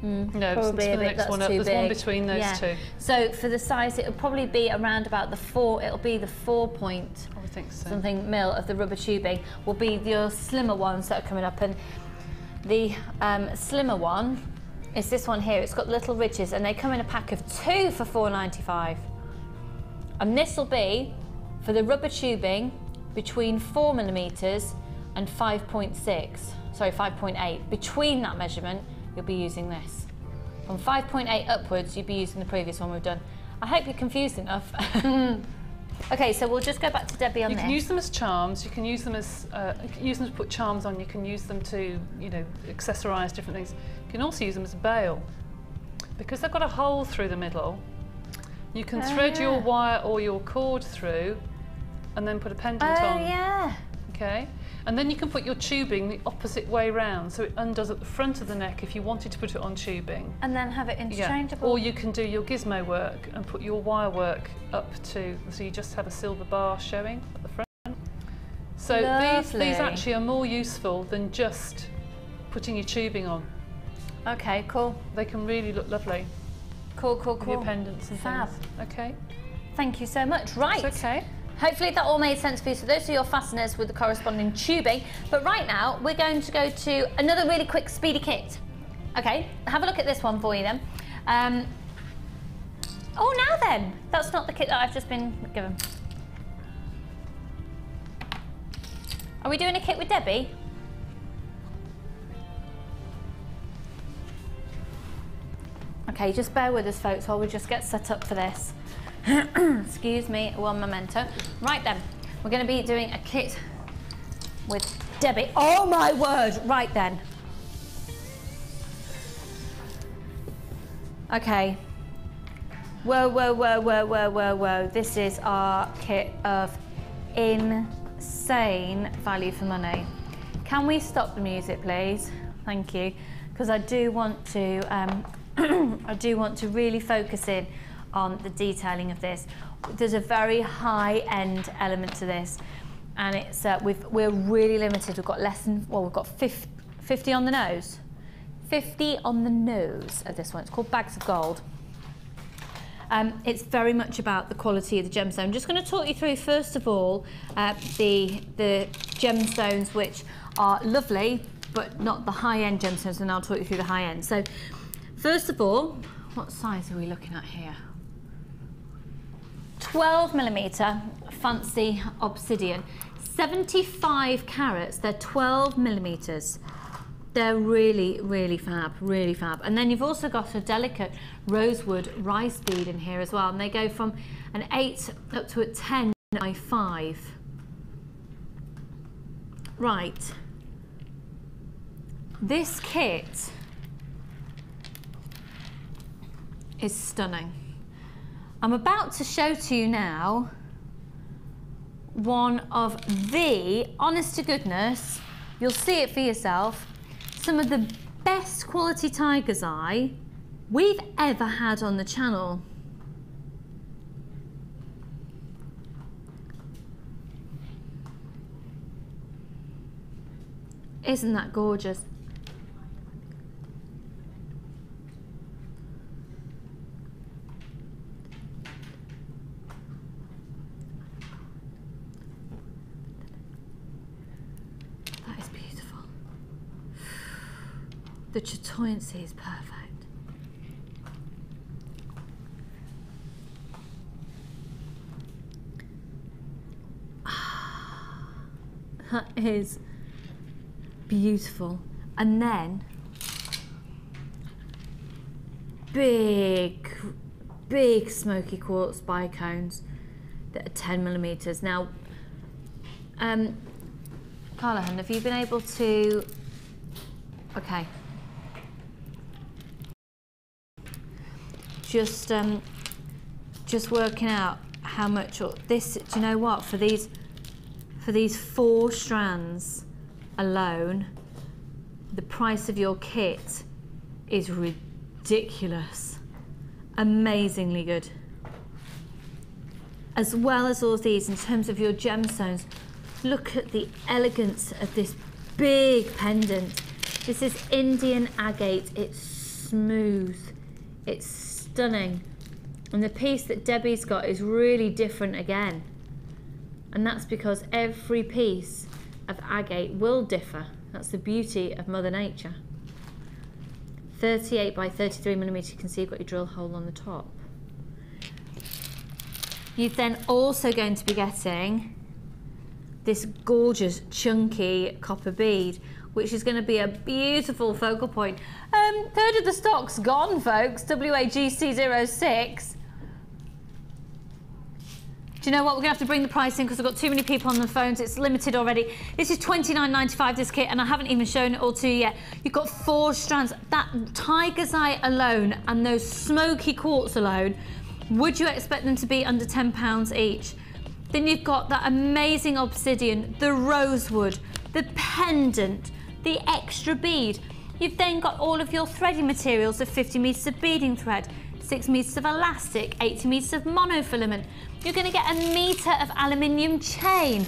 No, probably for the next one up. There's one between those two. So for the size, it'll probably be around about the 4. It'll be the 4 point I think so. something mil of the rubber tubing. Will be your slimmer ones that are coming up, and the slimmer one is this one here. It's got little ridges, and they come in a pack of 2 for £4.95. And this will be for the rubber tubing between 4mm and 5.6. Sorry, 5.8. Between that measurement, you'll be using this. From 5.8 upwards, you'll be using the previous one we've done. I hope you're confused enough. Okay, so we'll just go back to Debbie on this. You can use them as charms. You can use them as to put charms on. You can use them to, you know, accessorise different things. You can also use them as a bail, because they've got a hole through the middle. You can thread your wire or your cord through, and then put a pendant on. Oh yeah. Okay. And then you can put your tubing the opposite way round, so it undoes at the front of the neck if you wanted to put it on tubing. And then have it interchangeable. Or you can do your gizmo work and put your wire work up to, so you just have a silver bar showing at the front. So these actually are more useful than just putting your tubing on. Okay, cool. They can really look lovely. Cool, cool, With cool. your pendants and Fab. things. Okay. Thank you so much. Right. It's okay. Hopefully that all made sense for you. So those are your fasteners with the corresponding tubing. But right now, we're going to go to another really quick speedy kit. Okay, have a look at this one for you then. Oh, now then. That's not the kit that I've just been given. Are we doing a kit with Debbie? Okay, just bear with us, folks, while we just get set up for this. Excuse me, one memento. Right then, we're going to be doing a kit with Debbie. Oh my word! Right then. Okay. Whoa, whoa, whoa, whoa, whoa, whoa, whoa. This is our kit of insane value for money. Can we stop the music, please? Thank you. Because I do want to, I do want to really focus in on the detailing of this. There's a very high-end element to this, and it's we're really limited. We've got less than, well, we've got 50 on the nose. 50 on the nose of this one. It's called Bags of Gold. It's very much about the quality of the gemstone. I'm just going to talk you through, first of all, the gemstones, which are lovely, but not the high-end gemstones, and I'll talk you through the high-end. So, first of all, what size are we looking at here? 12mm fancy obsidian, 75 carats. They're 12mm. They're really, really fab, really fab. And then you've also got a delicate rosewood rice bead in here as well, and they go from an 8 up to a 10 by 5. Right. This kit is stunning. I'm about to show to you now one of the, honest to goodness, you'll see it for yourself, some of the best quality tiger's eye we've ever had on the channel. Isn't that gorgeous? The chatoyancy is perfect. That is beautiful. And then big smoky quartz bicones that are 10mm. Now, Callahan, have you been able to Okay. Just working out how much this. Do you know what? For these 4 strands alone, the price of your kit is ridiculous. Amazingly good. As well as all of these, in terms of your gemstones, look at the elegance of this big pendant. This is Indian agate. It's smooth. It's stunning. And the piece that Debbie's got is really different again. And that's because every piece of agate will differ. That's the beauty of Mother Nature. 38 by 33 millimeter, you can see you've got your drill hole on the top. You're then also going to be getting this gorgeous chunky copper bead, which is going to be a beautiful focal point. Third of the stock's gone, folks. WAGC06. Do you know what? We're going to have to bring the price in because I've got too many people on the phones. It's limited already. This is $29.95, this kit, and I haven't even shown it all to you yet. You've got 4 strands. That tiger's eye alone and those smoky quartz alone, would you expect them to be under £10 each? Then you've got that amazing obsidian, the rosewood, the pendant, the extra bead. You've then got all of your threading materials of 50 metres of beading thread, 6 metres of elastic, 80 metres of monofilament. You're going to get a metre of aluminium chain.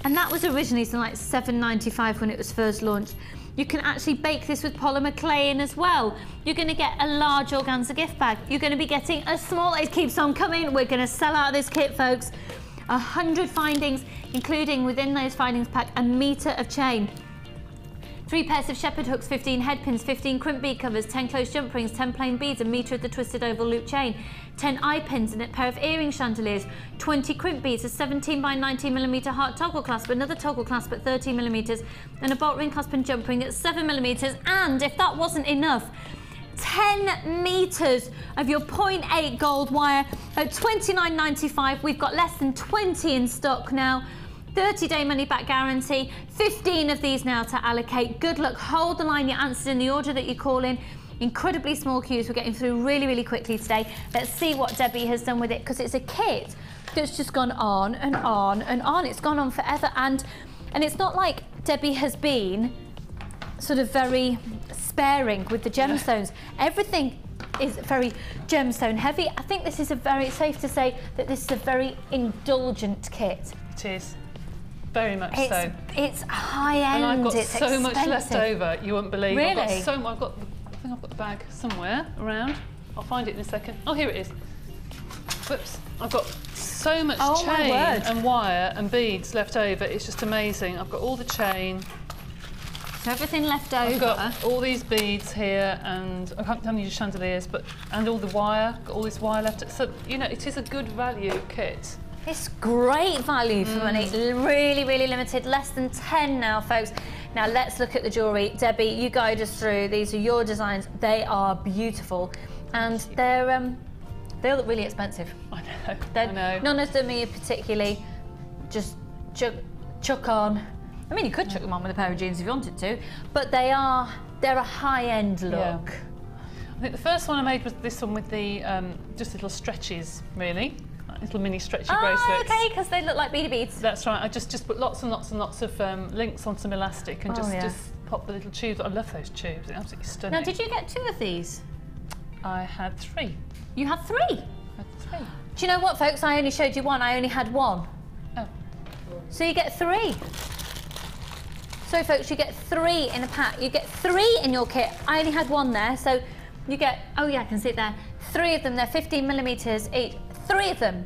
And that was originally something like $7.95 when it was first launched. You can actually bake this with polymer clay in as well. You're going to get a large organza gift bag. You're going to be getting a small, it keeps on coming. We're going to sell out this kit, folks. 100 findings, including within those findings pack, a metre of chain. 3 pairs of shepherd hooks, 15 head pins, 15 crimp bead covers, 10 closed jump rings, 10 plain beads, a metre of the twisted oval loop chain, 10 eye pins and a pair of earring chandeliers, 20 crimp beads, a 17 by 19 millimetre heart toggle clasp, another toggle clasp at 13 millimetres, and a bolt ring clasp and jump ring at 7 millimetres. And if that wasn't enough, 10 metres of your 0.8 gold wire at $29.95. We've got less than 20 in stock now. 30-day money-back guarantee, 15 of these now to allocate. Good luck, hold the line, you're answered in the order that you call in. Incredibly small queues, we're getting through really, really quickly today. Let's see what Debbie has done with it, because it's a kit that's just gone on and on and on. It's gone on forever, and it's not like Debbie has been sort of very sparing with the gemstones. Everything is very gemstone heavy. I think this is it's safe to say that this is a very indulgent kit. It is. Very much so. It's high end. And I've got it's so expensive. much left over, you won't believe. Really? I think I've got the bag somewhere around. I'll find it in a second. Oh, here it is. Whoops. I've got so much chain and wire and beads left over. It's just amazing. I've got all the chain. So everything left over. I've got all these beads here, and I haven't done these chandeliers, and all the wire. Got all this wire left. So you know, it is a good value kit. It's great value for money. Really, really limited. Less than 10 now, folks. Now let's look at the jewellery. Debbie, you guide us through. These are your designs. They are beautiful, and they look really expensive. I know. I know. None of them are particularly just chuck on. I mean, you could chuck them on with a pair of jeans if you wanted to, but they're a high-end look. Yeah. I think the first one I made was this one with the just little stretches, really. Little mini stretchy bracelets. Oh, okay, because they look like beady beads. That's right. I just put lots and lots and lots of links on some elastic and just pop the little tubes. I love those tubes. They're absolutely stunning. Now, did you get 2 of these? I had 3. You had 3? I had 3. Do you know what, folks? I only showed you 1. I only had 1. Oh. So you get 3. So, folks, you get 3 in a pack. You get 3 in your kit. I only had 1 there, so you get. Oh yeah, I can see it there. 3 of them. They're 15 millimetres each. 3 of them,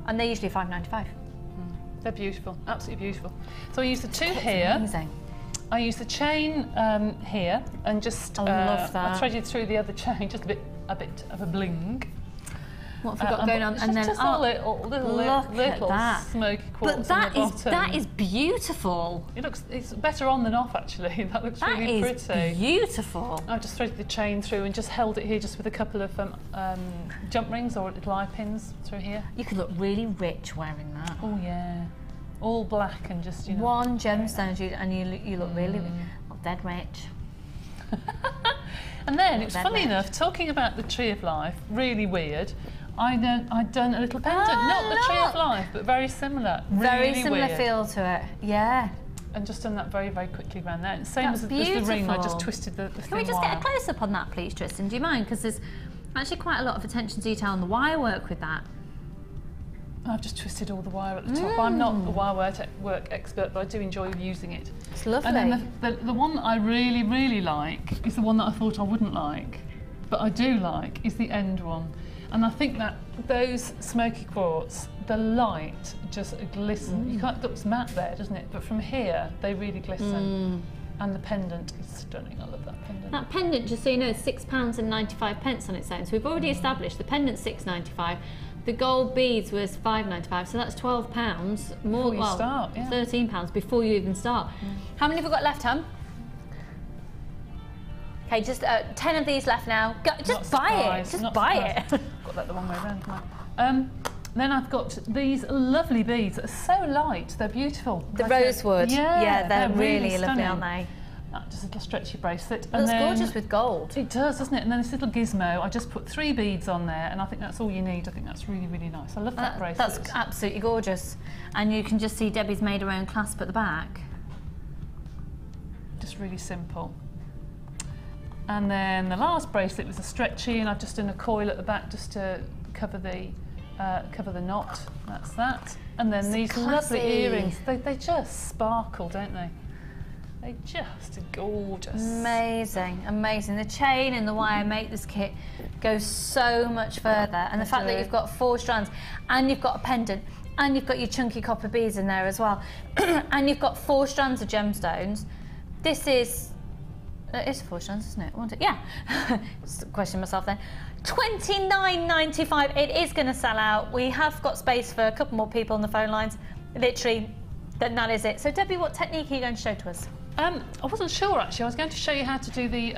and they're usually $5.95. They're beautiful, absolutely beautiful. So I use the 2 here. Amazing. I use the chain here, and just I love that. I threaded through the other chain, just a bit of a bling. What have we got going on? And then just a little smoky quartz on the bottom. That is beautiful. It's better on than off, actually. That looks really pretty. That is beautiful. I just threaded the chain through and just held it here just with a couple of jump rings or little eye pins through here. You could look really rich wearing that. Oh yeah, all black and just, you know. 1 gemstone and you look really. dead rich. And then, it's funny enough, talking about the Tree of Life, really weird, I'd done a little pendant, not the Tree of Life, but very similar. Very really similar weird. feel to it, yeah. And just done that very, very quickly around there. Same as the ring, I just twisted the thin Can we just wire. get a close-up on that, please, Tristan? Do you mind? Because there's actually quite a lot of attention to detail on the wire work with that. I've just twisted all the wire at the top. I'm not a wire work expert, but I do enjoy using it. It's lovely. And then the one that I really, really like is the one that I thought I wouldn't like, but I do like, is the end one. And I think that those smoky quartz, the light just glisten. You can't, it looks matte there, doesn't it? But from here, they really glisten. And the pendant is stunning. I love that pendant. That pendant, just so you know, is £6.95 on its own. So we've already established the pendant's £6.95. The gold beads was $5.95, so that's £12 more. Before you start, yeah. £13 before you even start. How many have we got left, Hum? Okay, just 10 of these left now. Just buy it. Just buy it. Got that the wrong way around. Then I've got these lovely beads that are so light. They're beautiful. The rosewood. Yeah, they're really stunning. lovely, aren't they? Just a little stretchy bracelet. It looks gorgeous with gold. It does, doesn't it? And then this little gizmo, I just put 3 beads on there, and I think that's all you need. I think that's really, really nice. I love that bracelet. That's absolutely gorgeous. And you can just see Debbie's made her own clasp at the back. Just really simple. And then the last bracelet was a stretchy, and I've just done a coil at the back just to cover the knot. That's that. And then these lovely earrings. They just sparkle, don't they? They're just gorgeous. Amazing, amazing. The chain and the wire make this kit go so much further. And the fact that you've got 4 strands, and you've got a pendant, and you've got your chunky copper beads in there as well, and you've got 4 strands of gemstones. This is, it is 4 strands, isn't it? Wasn't it? Yeah. Just question myself then. $29.95. It is going to sell out. We have got space for a couple more people on the phone lines. Literally, that is it. So Debbie, what technique are you going to show to us? I wasn't sure actually. I was going to show you how to do the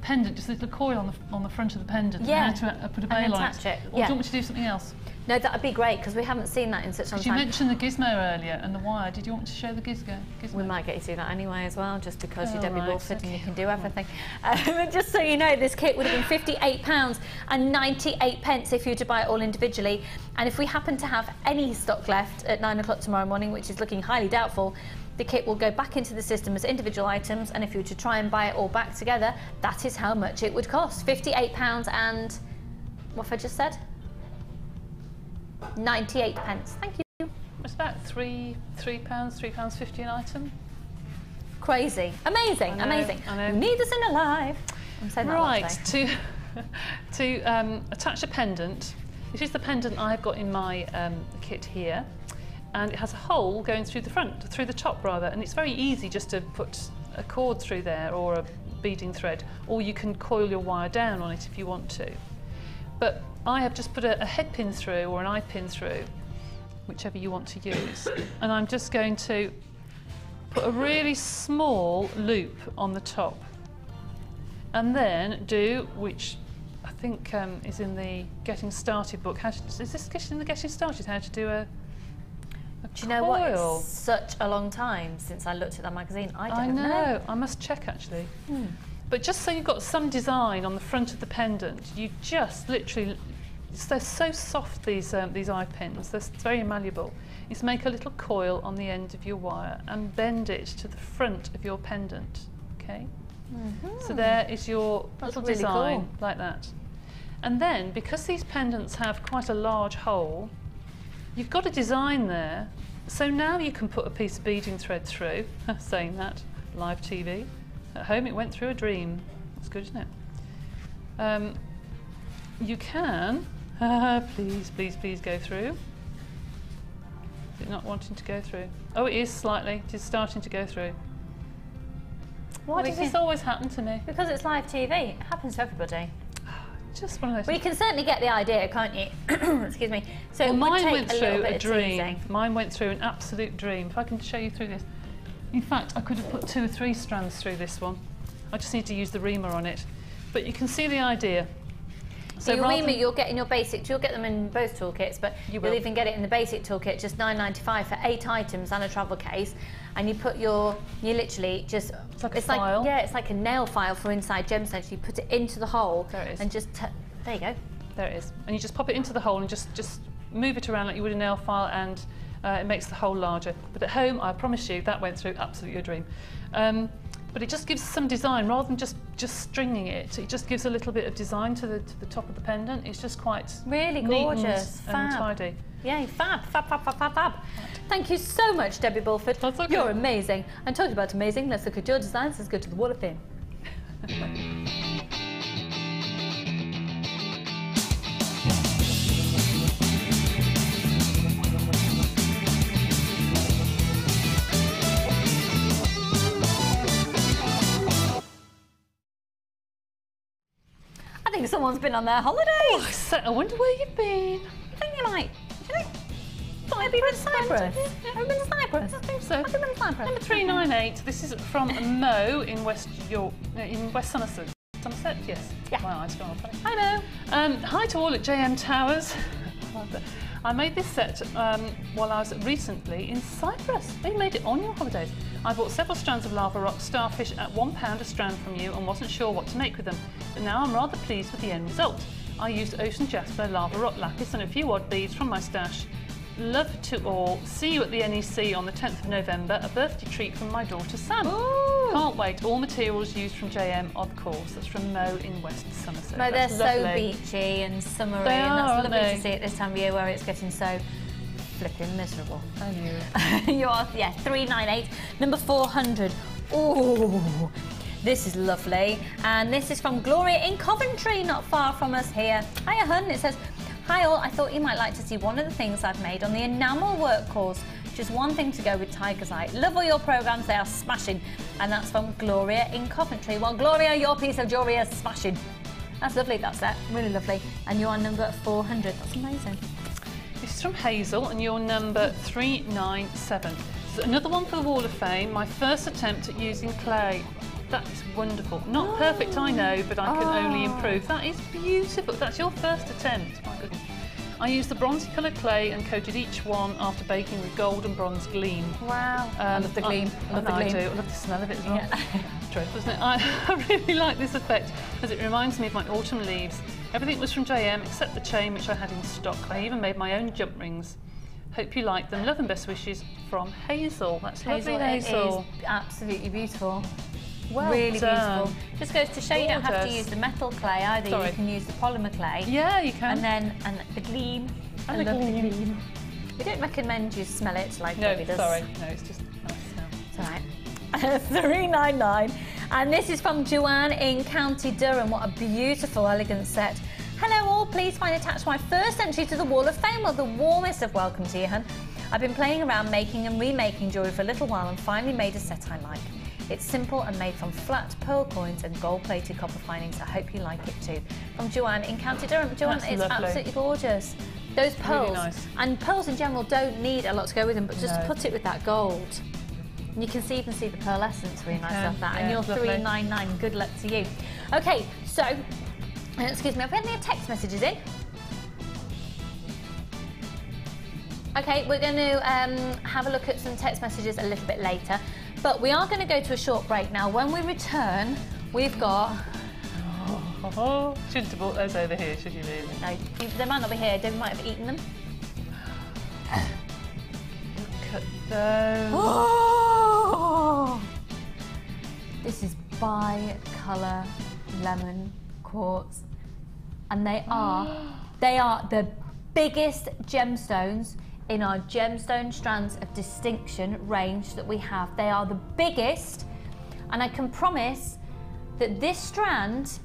pendant, just a little coil on the front of the pendant, and how to put a bail on it. Or do you want me to do something else? No, that would be great because we haven't seen that in such a long time. You mentioned the gizmo earlier and the wire. Did you want to show the gizmo? We might get you to do that anyway as well, just because you're Debbie Wolford and you can do everything. Just so you know, this kit would have been £58.98 if you were to buy it all individually. And if we happen to have any stock left at 9 o'clock tomorrow morning, which is looking highly doubtful, the kit will go back into the system as individual items, and if you were to try and buy it all back together, that is how much it would cost. £58 and what have I just said? 98 pence. Thank you. It's about £3.50 an item. Crazy. Amazing. Amazing. I know. You need this in a life. I'm saying that right. To attach a pendant. This is the pendant I've got in my kit here. And it has a hole going through the top rather, and it's very easy just to put a cord through there or a beading thread, or you can coil your wire down on it if you want to. But I have just put a head pin through or an eye pin through, whichever you want to use, and I'm just going to put a really small loop on the top, and then do, which I think is in the Getting Started book. Is this in the Getting Started? How to do a Do you know what? It's such a long time since I looked at that magazine. I don't know. I must check actually. But just so you've got some design on the front of the pendant, you just literally, they're so soft, these eye pins, they're very malleable. You just make a little coil on the end of your wire and bend it to the front of your pendant, okay? So there is your little design, really cool, like that. And then, because these pendants have quite a large hole, you've got a design there. So now you can put a piece of beading thread through, saying that, live TV. At home it went through a dream. That's good, isn't it? You can, please go through. Is it not wanting to go through? Oh, it is slightly, it is starting to go through. Why does this always happen to me? Because it's live TV, it happens to everybody. Just one of those. Well, you can certainly get the idea, can't you? Excuse me. So well, mine would take went through a dream. teasing. Mine went through an absolute dream. If I can show you through this. In fact, I could have put 2 or 3 strands through this one. I just need to use the reamer on it. But you can see the idea. So you'll get in your basic, you'll get them in both toolkits, but you'll even get it in the basic toolkit, just $9.95 for 8 items and a travel case. And you put you literally just, it's like a file. Yeah, it's like a nail file for inside gemstones. You put it into the hole and just, there you go. There it is. And you just pop it into the hole and just move it around like you would a nail file, and it makes the hole larger. But at home, I promise you, that went through absolutely a dream. But it just gives some design rather than just stringing it. It just gives a little bit of design to the top of the pendant. It's just quite really gorgeous, and tidy. Yay, fab, fab, fab, fab, fab, fab. Thank you so much, Debbie Bulford. That's okay. You're amazing. And talking about amazing, let's look at your designs. Let's go to the Wall of Fame. I think someone's been on their holidays. I wonder where you've been. I think you might. Have you been to Cyprus? Have you been to Cyprus? I think so. Have you been to Cyprus? Number 398. This is from Mo in West Somerset. Somerset? Yes. Yeah. My eyes gone off. Hi, Mo. Hi to all at JM Towers. I made this set while I was recently in Cyprus. They made it on your holidays. I bought several strands of lava rock starfish at £1 a strand from you and wasn't sure what to make with them. But now I'm rather pleased with the end result. I used ocean jasper, lava rock lapis and a few odd beads from my stash. Love to all. See you at the NEC on the 10th of November. A birthday treat from my daughter Sam. Ooh. Can't wait. All materials used from JM, of course. That's from Mo in West Somerset. Mo, they're that's so lovely. beachy and summery, They and are, that's aren't lovely they? to see at this time of year where it's getting so flipping miserable. I knew. You are, yeah, 398. Number 400. Ooh. This is lovely, and this is from Gloria in Coventry, not far from us here. Hiya, hun. It says, hi all, I thought you might like to see one of the things I've made on the enamel work course. Just one thing to go with Tigersite. Love all your programmes, they are smashing. And that's from Gloria in Coventry. Well, Gloria, your piece of jewellery is smashing. That's lovely, that set, really lovely. And you're on number 400, that's amazing. This is from Hazel, and you're number 397. So another one for the Wall of Fame, my first attempt at using clay. That is wonderful. Not perfect, I know, but I can only improve. That is beautiful. That's your first attempt. My goodness. I used the bronzy coloured clay and coated each one after baking with gold and bronze gleam. Wow. I love the gleam. I love the gleam. I do. I love the smell of it as well. Yeah. Dreadful, isn't it? I really like this effect as it reminds me of my autumn leaves. Everything was from JM except the chain which I had in stock. I even made my own jump rings. Hope you like them. Love and best wishes from Hazel. That's lovely, Hazel. It is absolutely beautiful. Well really done. beautiful. Just goes to show you don't have to use the metal clay either. Sorry. You can use the polymer clay. Yeah, you can. And the gleam. I love the gleam. We don't recommend you smell it like Debbie does. Sorry. No, it's just nice smell. It's all right. 399. And this is from Joanne in County Durham. What a beautiful, elegant set. Hello all, please find attached my first entry to the Wall of Fame. Well, the warmest of welcome to you, hun. I've been playing around making and remaking jewellery for a little while and finally made a set I like. It's simple and made from flat pearl coins and gold-plated copper finings. I hope you like it too. From Joanne in County Durham. Joanne, That's it's lovely. absolutely gorgeous. Those pearls, Really nice. and pearls in general don't need a lot to go with them, but just put it with that gold. And you can see the pearlescence, really nice off that. Yeah, and you're lovely. 399. Good luck to you. Okay, so excuse me, I've had any text messages in. Okay, we're going to have a look at some text messages a little bit later, but we are going to go to a short break now. When we return, we've got... Shouldn't have brought those over here, should you really? No, they might not be here. David might have eaten them. Look at those. Oh! This is bi-colour lemon quartz, and they are the biggest gemstones in our gemstone strands of distinction range that we have. They are the biggest, and I can promise that this strand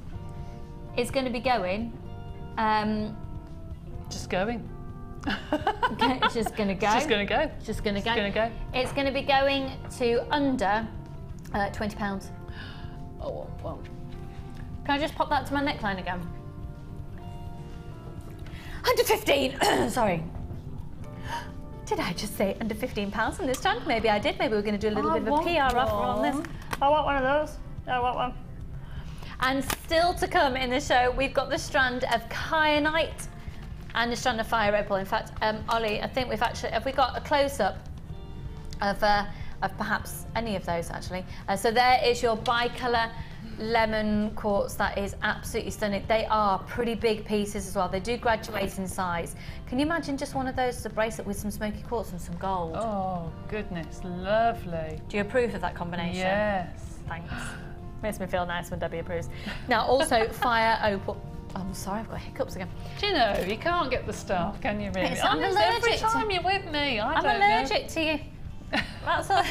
is going to be going. Just going. It's just going to go. It's just going to go. It's just going to go. It's going to go. It's going to be going to under £20. Oh, well. Can I just pop that to my neckline again? Under 15. Sorry. Did I just say under £15 on this strand? Maybe I did. Maybe we're going to do a little bit of a PR offer on this. I want one of those. I want one. And still to come in the show, we've got the strand of Kyanite and the strand of fire opal. In fact, Ollie, I think have we got a close-up of perhaps any of those actually? So there is your bicolour lemon quartz. That is absolutely stunning. They are pretty big pieces as well. They do graduate in size. Can you imagine just one of those as a bracelet with some smoky quartz and some gold? Oh goodness, lovely. Do you approve of that combination? Yes. Thanks. Makes me feel nice when Debbie approves. Now also fire opal. I'm sorry, I've got hiccups again. Do you know, you can't get the stuff, can you really? I'm allergic every time you're with me, I'm allergic to you. That's all.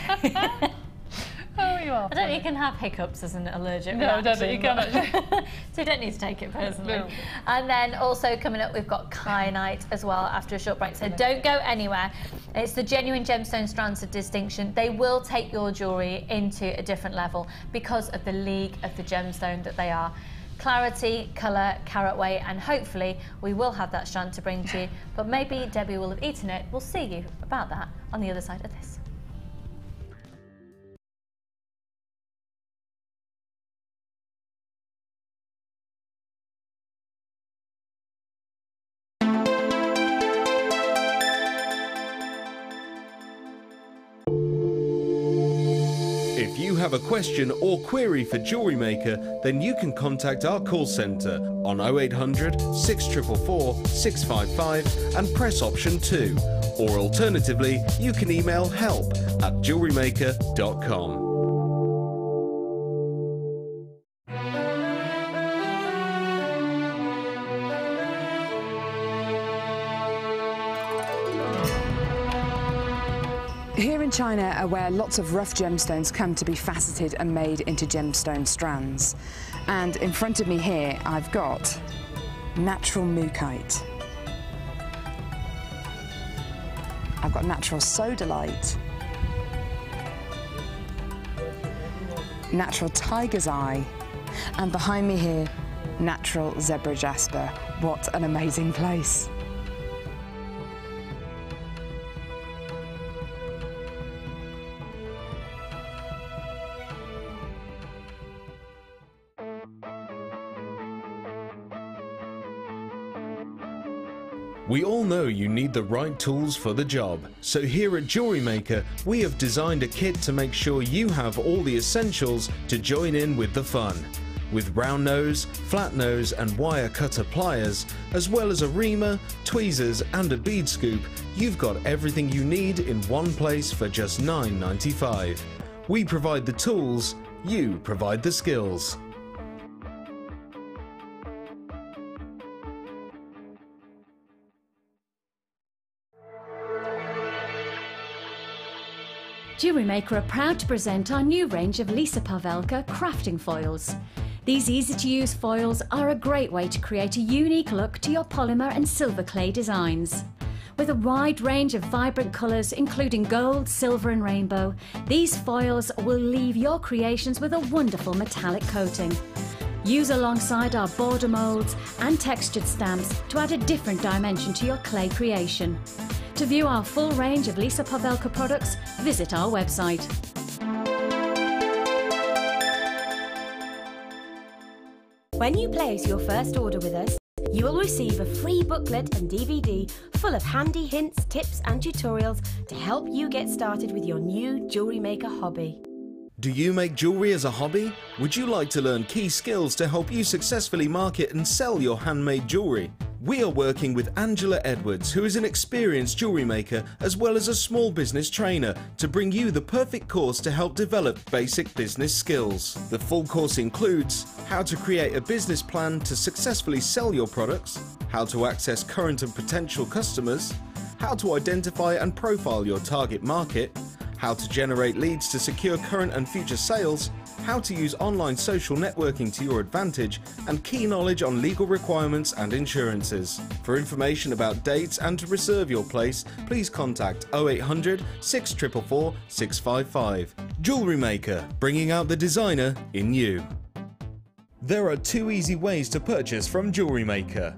Oh, you are. I don't think you can have hiccups as an allergic No, reaction. you can't actually. So you don't need to take it personally. No. And then also coming up, we've got Kyanite as well after a short break. So don't go anywhere. It's the genuine gemstone strands of distinction. They will take your jewellery into a different level because of the league of the gemstone that they are. Clarity, colour, carat weight, and hopefully we will have that strand to bring to you. But maybe Debbie will have eaten it. We'll see you about that on the other side of this. If you have a question or query for Jewellery Maker, then you can contact our call centre on 0800 644 655 and press option 2. Or alternatively, you can email help@jewellerymaker.com. Here in China, where lots of rough gemstones come to be faceted and made into gemstone strands. And in front of me here, I've got natural mookaite. I've got natural sodalite. Natural tiger's eye. And behind me here, natural zebra jasper. What an amazing place. We all know you need the right tools for the job, so here at Jewellery Maker we have designed a kit to make sure you have all the essentials to join in with the fun. With round nose, flat nose and wire cutter pliers, as well as a reamer, tweezers and a bead scoop, you've got everything you need in one place for just $9.95. We provide the tools, you provide the skills. Jewellery Maker are proud to present our new range of Lisa Pavelka crafting foils. These easy-to-use foils are a great way to create a unique look to your polymer and silver clay designs. With a wide range of vibrant colours including gold, silver and rainbow, these foils will leave your creations with a wonderful metallic coating. Use alongside our border moulds and textured stamps to add a different dimension to your clay creation. To view our full range of Lisa Pavelka products, visit our website. When you place your first order with us, you will receive a free booklet and DVD full of handy hints, tips and tutorials to help you get started with your new jewellery maker hobby. Do you make jewellery as a hobby? Would you like to learn key skills to help you successfully market and sell your handmade jewellery? We are working with Angela Edwards, who is an experienced jewellery maker as well as a small business trainer, to bring you the perfect course to help develop basic business skills. The full course includes how to create a business plan to successfully sell your products, how to access current and potential customers, how to identify and profile your target market, how to generate leads to secure current and future sales, how to use online social networking to your advantage, and key knowledge on legal requirements and insurances. For information about dates and to reserve your place, please contact 0800 644 655. Jewellery Maker, bringing out the designer in you. There are 2 easy ways to purchase from Jewellery Maker.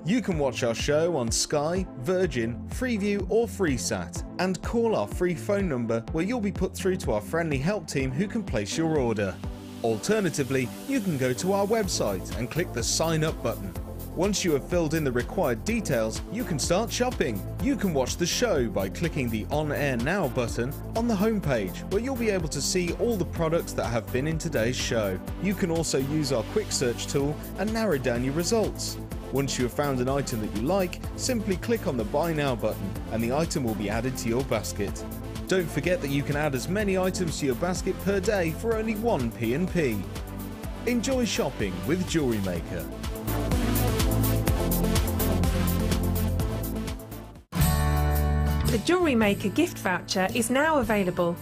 You can watch our show on Sky, Virgin, Freeview or Freesat, and call our free phone number where you'll be put through to our friendly help team who can place your order. Alternatively, you can go to our website and click the sign up button. Once you have filled in the required details, you can start shopping. You can watch the show by clicking the On Air Now button on the homepage, where you'll be able to see all the products that have been in today's show. You can also use our quick search tool and narrow down your results. Once you have found an item that you like, simply click on the Buy Now button and the item will be added to your basket. Don't forget that you can add as many items to your basket per day for only 1 P&P. Enjoy shopping with Jewellery Maker. The Jewellery Maker gift voucher is now available.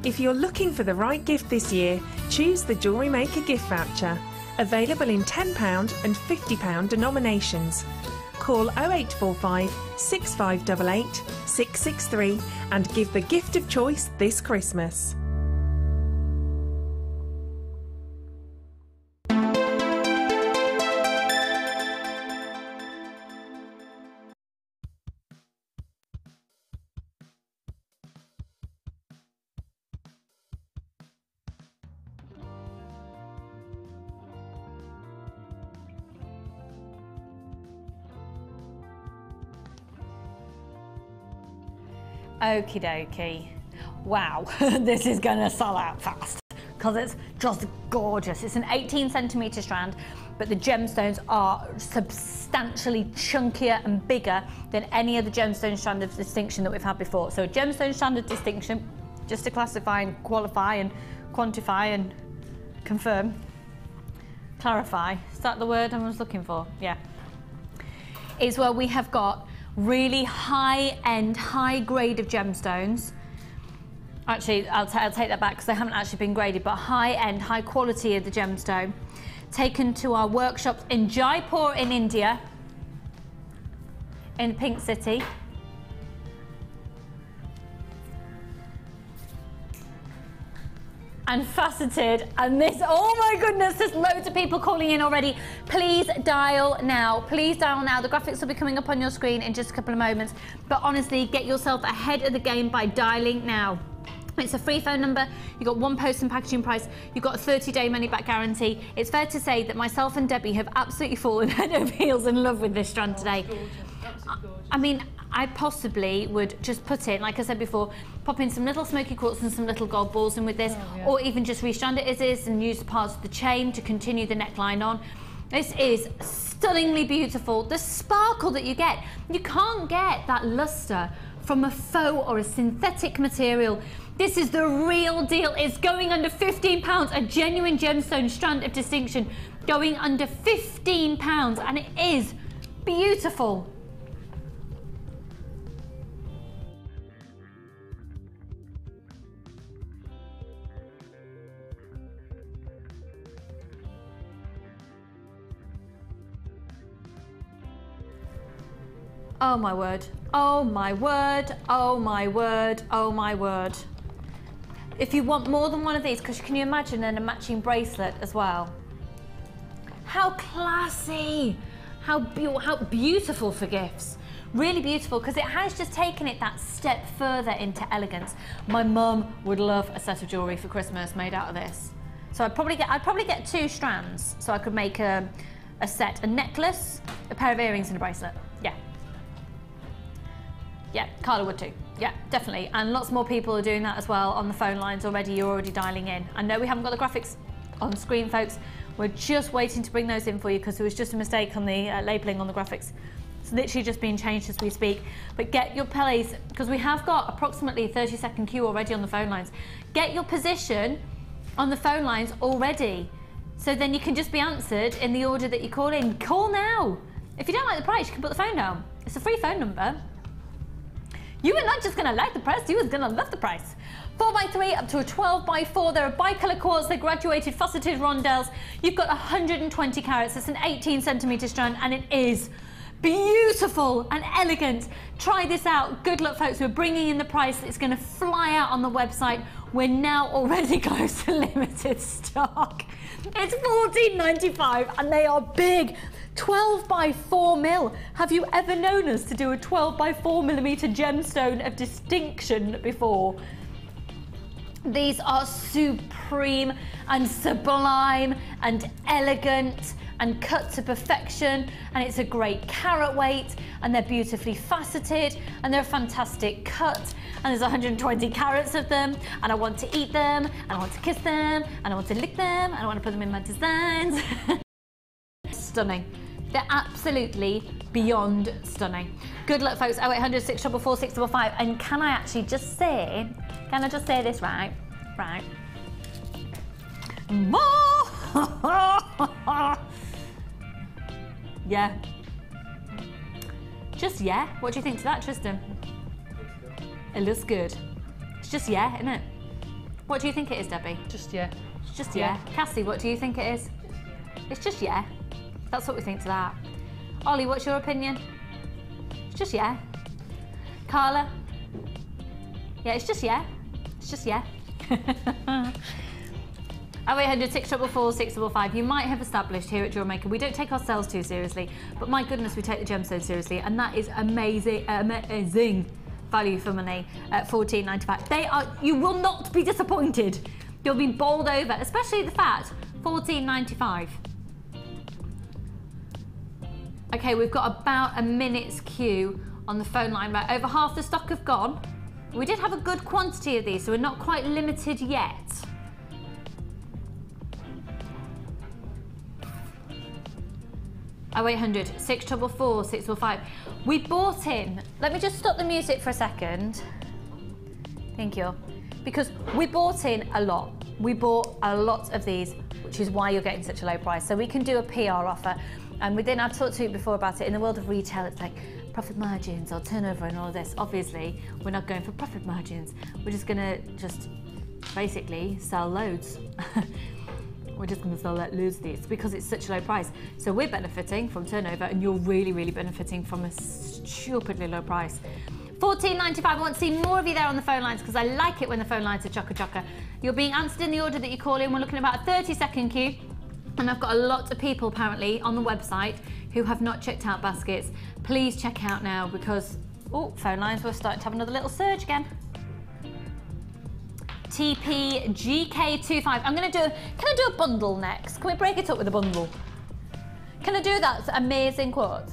If you're looking for the right gift this year, choose the Jewellery Maker gift voucher. Available in £10 and £50 denominations. Call 0845 6588 663 and give the gift of choice this Christmas. Okie dokie. Wow, this is gonna sell out fast because it's just gorgeous. It's an 18cm strand, but the gemstones are substantially chunkier and bigger than any other gemstone strand of distinction that we've had before. So a gemstone strand of distinction, just to classify and qualify and quantify and confirm, clarify, is that the word I was looking for? Yeah. Is where we have got really high-end, high grade of gemstones. Actually, I'll take that back because they haven't actually been graded, but high-end, high quality of the gemstone, taken to our workshops in Jaipur in India, in Pink City. And faceted, and this, oh my goodness, there's loads of people calling in already. Please dial now, please dial now. The graphics will be coming up on your screen in just a couple of moments, but honestly, get yourself ahead of the game by dialing now. It's a free phone number, you've got 1 post and packaging price, you've got a 30-day money-back guarantee. It's fair to say that myself and Debbie have absolutely fallen head over heels in love with this strand today. I mean, I possibly would just put in, like I said before, pop in some little smoky quartz and some little gold balls in with this, or even just restrand it as is and use parts of the chain to continue the neckline on. This is stunningly beautiful. The sparkle that you get, you can't get that luster from a faux or a synthetic material. This is the real deal. It's going under £15, a genuine gemstone strand of distinction, going under £15, and it is beautiful. Oh my word, oh my word, oh my word, oh my word. If you want more than one of these, because can you imagine then a matching bracelet as well? How classy, how beautiful for gifts. Really beautiful, because it has just taken it that step further into elegance. My mum would love a set of jewellery for Christmas made out of this. So I'd probably get 2 strands, so I could make a set, a necklace, a pair of earrings and a bracelet, yeah. Yeah, Carla would too. Yeah, definitely. And lots more people are doing that as well on the phone lines already. You're already dialing in. I know we haven't got the graphics on screen, folks. We're just waiting to bring those in for you because there was just a mistake on the labelling on the graphics. It's literally just being changed as we speak. But get your place, because we have got approximately a 30-second queue already on the phone lines. Get your position on the phone lines already. So then you can just be answered in the order that you call in. Call now. If you don't like the price, you can put the phone down. It's a free phone number. You are not just going to like the price, you are going to love the price. 4x3 up to a 12x4. There are bicolour quartz, they're graduated faceted rondelles. You've got 120 carats. It's an 18cm strand and it is beautiful and elegant. Try this out. Good luck, folks. We're bringing in the price. It's going to fly out on the website. We're now already close to limited stock. It's $14.95 and they are big. 12x4 mil. Have you ever known us to do a 12x4 millimeter gemstone of distinction before? These are supreme and sublime and elegant and cut to perfection, and it's a great carat weight, and they're beautifully faceted, and they're a fantastic cut, and there's 120 carats of them, and I want to eat them, and I want to kiss them, and I want to lick them, and I want to put them in my designs. Stunning. They're absolutely beyond stunning. Good luck, folks. 0800 644 655. And can I actually just say, can I just say this right? Right. Yeah. Just yeah. What do you think to that, Tristan? It looks good. It's just yeah, isn't it? What do you think it is, Debbie? Just yeah. It's just yeah. Cassie, what do you think it is? It's just yeah. That's what we think to that. Ollie, what's your opinion? It's just yeah. Carla? Yeah, it's just yeah. It's just yeah. 0800 644 655. You might have established here at Jewellery Maker, we don't take ourselves too seriously, but my goodness, we take the gemstones seriously, and that is amazing, amazing value for money at $14.95. They are, you will not be disappointed. You'll be bowled over, especially the fact $14.95. Okay, we've got about a minute's queue on the phone line. Right, over half the stock have gone. We did have a good quantity of these, so we're not quite limited yet. Oh, 0800 644 645. We bought in, let me just stop the music for a second. Thank you. Because we bought in a lot. We bought a lot of these, which is why you're getting such a low price. So we can do a PR offer. And within, I've talked to you before about it, in the world of retail, it's like profit margins or turnover and all of this. Obviously, we're not going for profit margins. We're just gonna basically sell loads. We're just gonna sell loads of these because it's such a low price. So we're benefiting from turnover, and you're really, really benefiting from a stupidly low price. $14.95. I want to see more of you there on the phone lines because I like it when the phone lines are chocker. You're being answered in the order that you call in. We're looking at about a 30-second queue. And I've got a lot of people apparently on the website who have not checked out baskets. Please check out now because, oh, phone lines, we're starting to have another little surge again. TPGK25. I'm gonna do, can I do a bundle next? Can we break it up with a bundle? Can I do that? It's amazing quartz.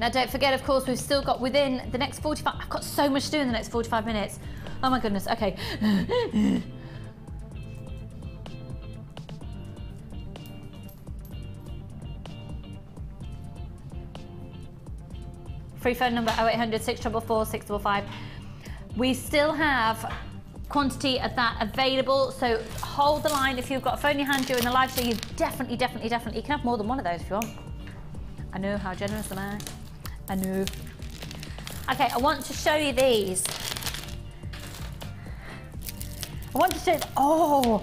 Now don't forget, of course, we've still got within the next 45, I've got so much to do in the next 45 minutes. Oh my goodness, okay. Free phone number 0800 644 655. We still have quantity of that available, so hold the line. If you've got a phone in your hand during the live show, you definitely, you can have more than one of those if you want. I know, how generous am I? I know. Okay, I want to show you these. I want to show you, oh,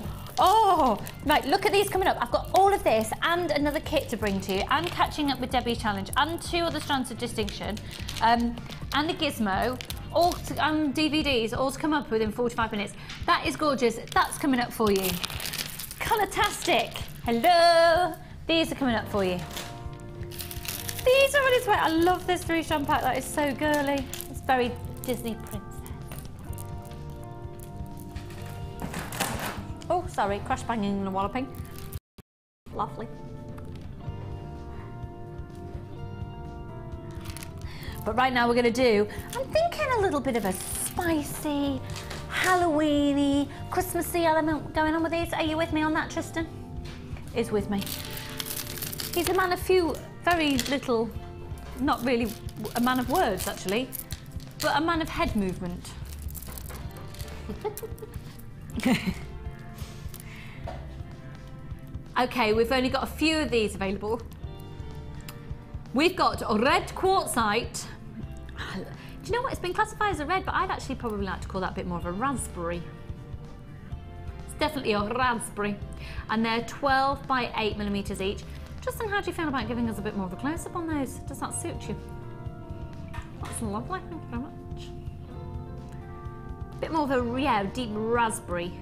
right, look at these coming up. I've got all of this and another kit to bring to you, and catching up with Debbie's challenge, and 2 other strands of distinction, and the Gizmo, all DVDs, all to come up within 45 minutes. That is gorgeous. That's coming up for you. Colourtastic. Hello. These are coming up for you. These are on its way. I love this 3-strand pack. That is so girly. It's very Disney princess. Oh, sorry, crash banging and walloping. Lovely. But right now we're gonna do, I'm thinking a little bit of a spicy, Halloweeny, Christmassy element going on with these. Are you with me on that, Tristan? Is with me. He's a man of few, very little, not really a man of words actually, but a man of head movement. Okay, we've only got a few of these available. We've got red quartzite. Do you know what? It's been classified as a red, but I'd actually probably like to call that a bit more of a raspberry. It's definitely a raspberry. And they're 12 by 8 millimeters each. Justin, how do you feel about giving us a bit more of a close-up on those? Does that suit you? That's lovely, thank you very much. A bit more of a, yeah, deep raspberry.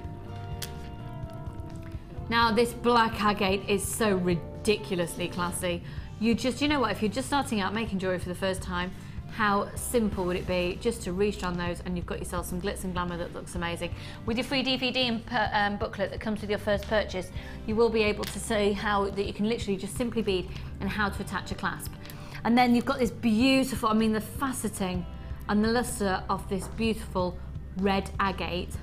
Now this black agate is so ridiculously classy. You know what, if you're just starting out making jewellery for the first time, how simple would it be just to restrand those and you've got yourself some glitz and glamour that looks amazing. With your free DVD and booklet that comes with your first purchase, you will be able to see how that you can literally just simply bead and how to attach a clasp. And then you've got this beautiful, I mean the faceting and the luster of this beautiful red agate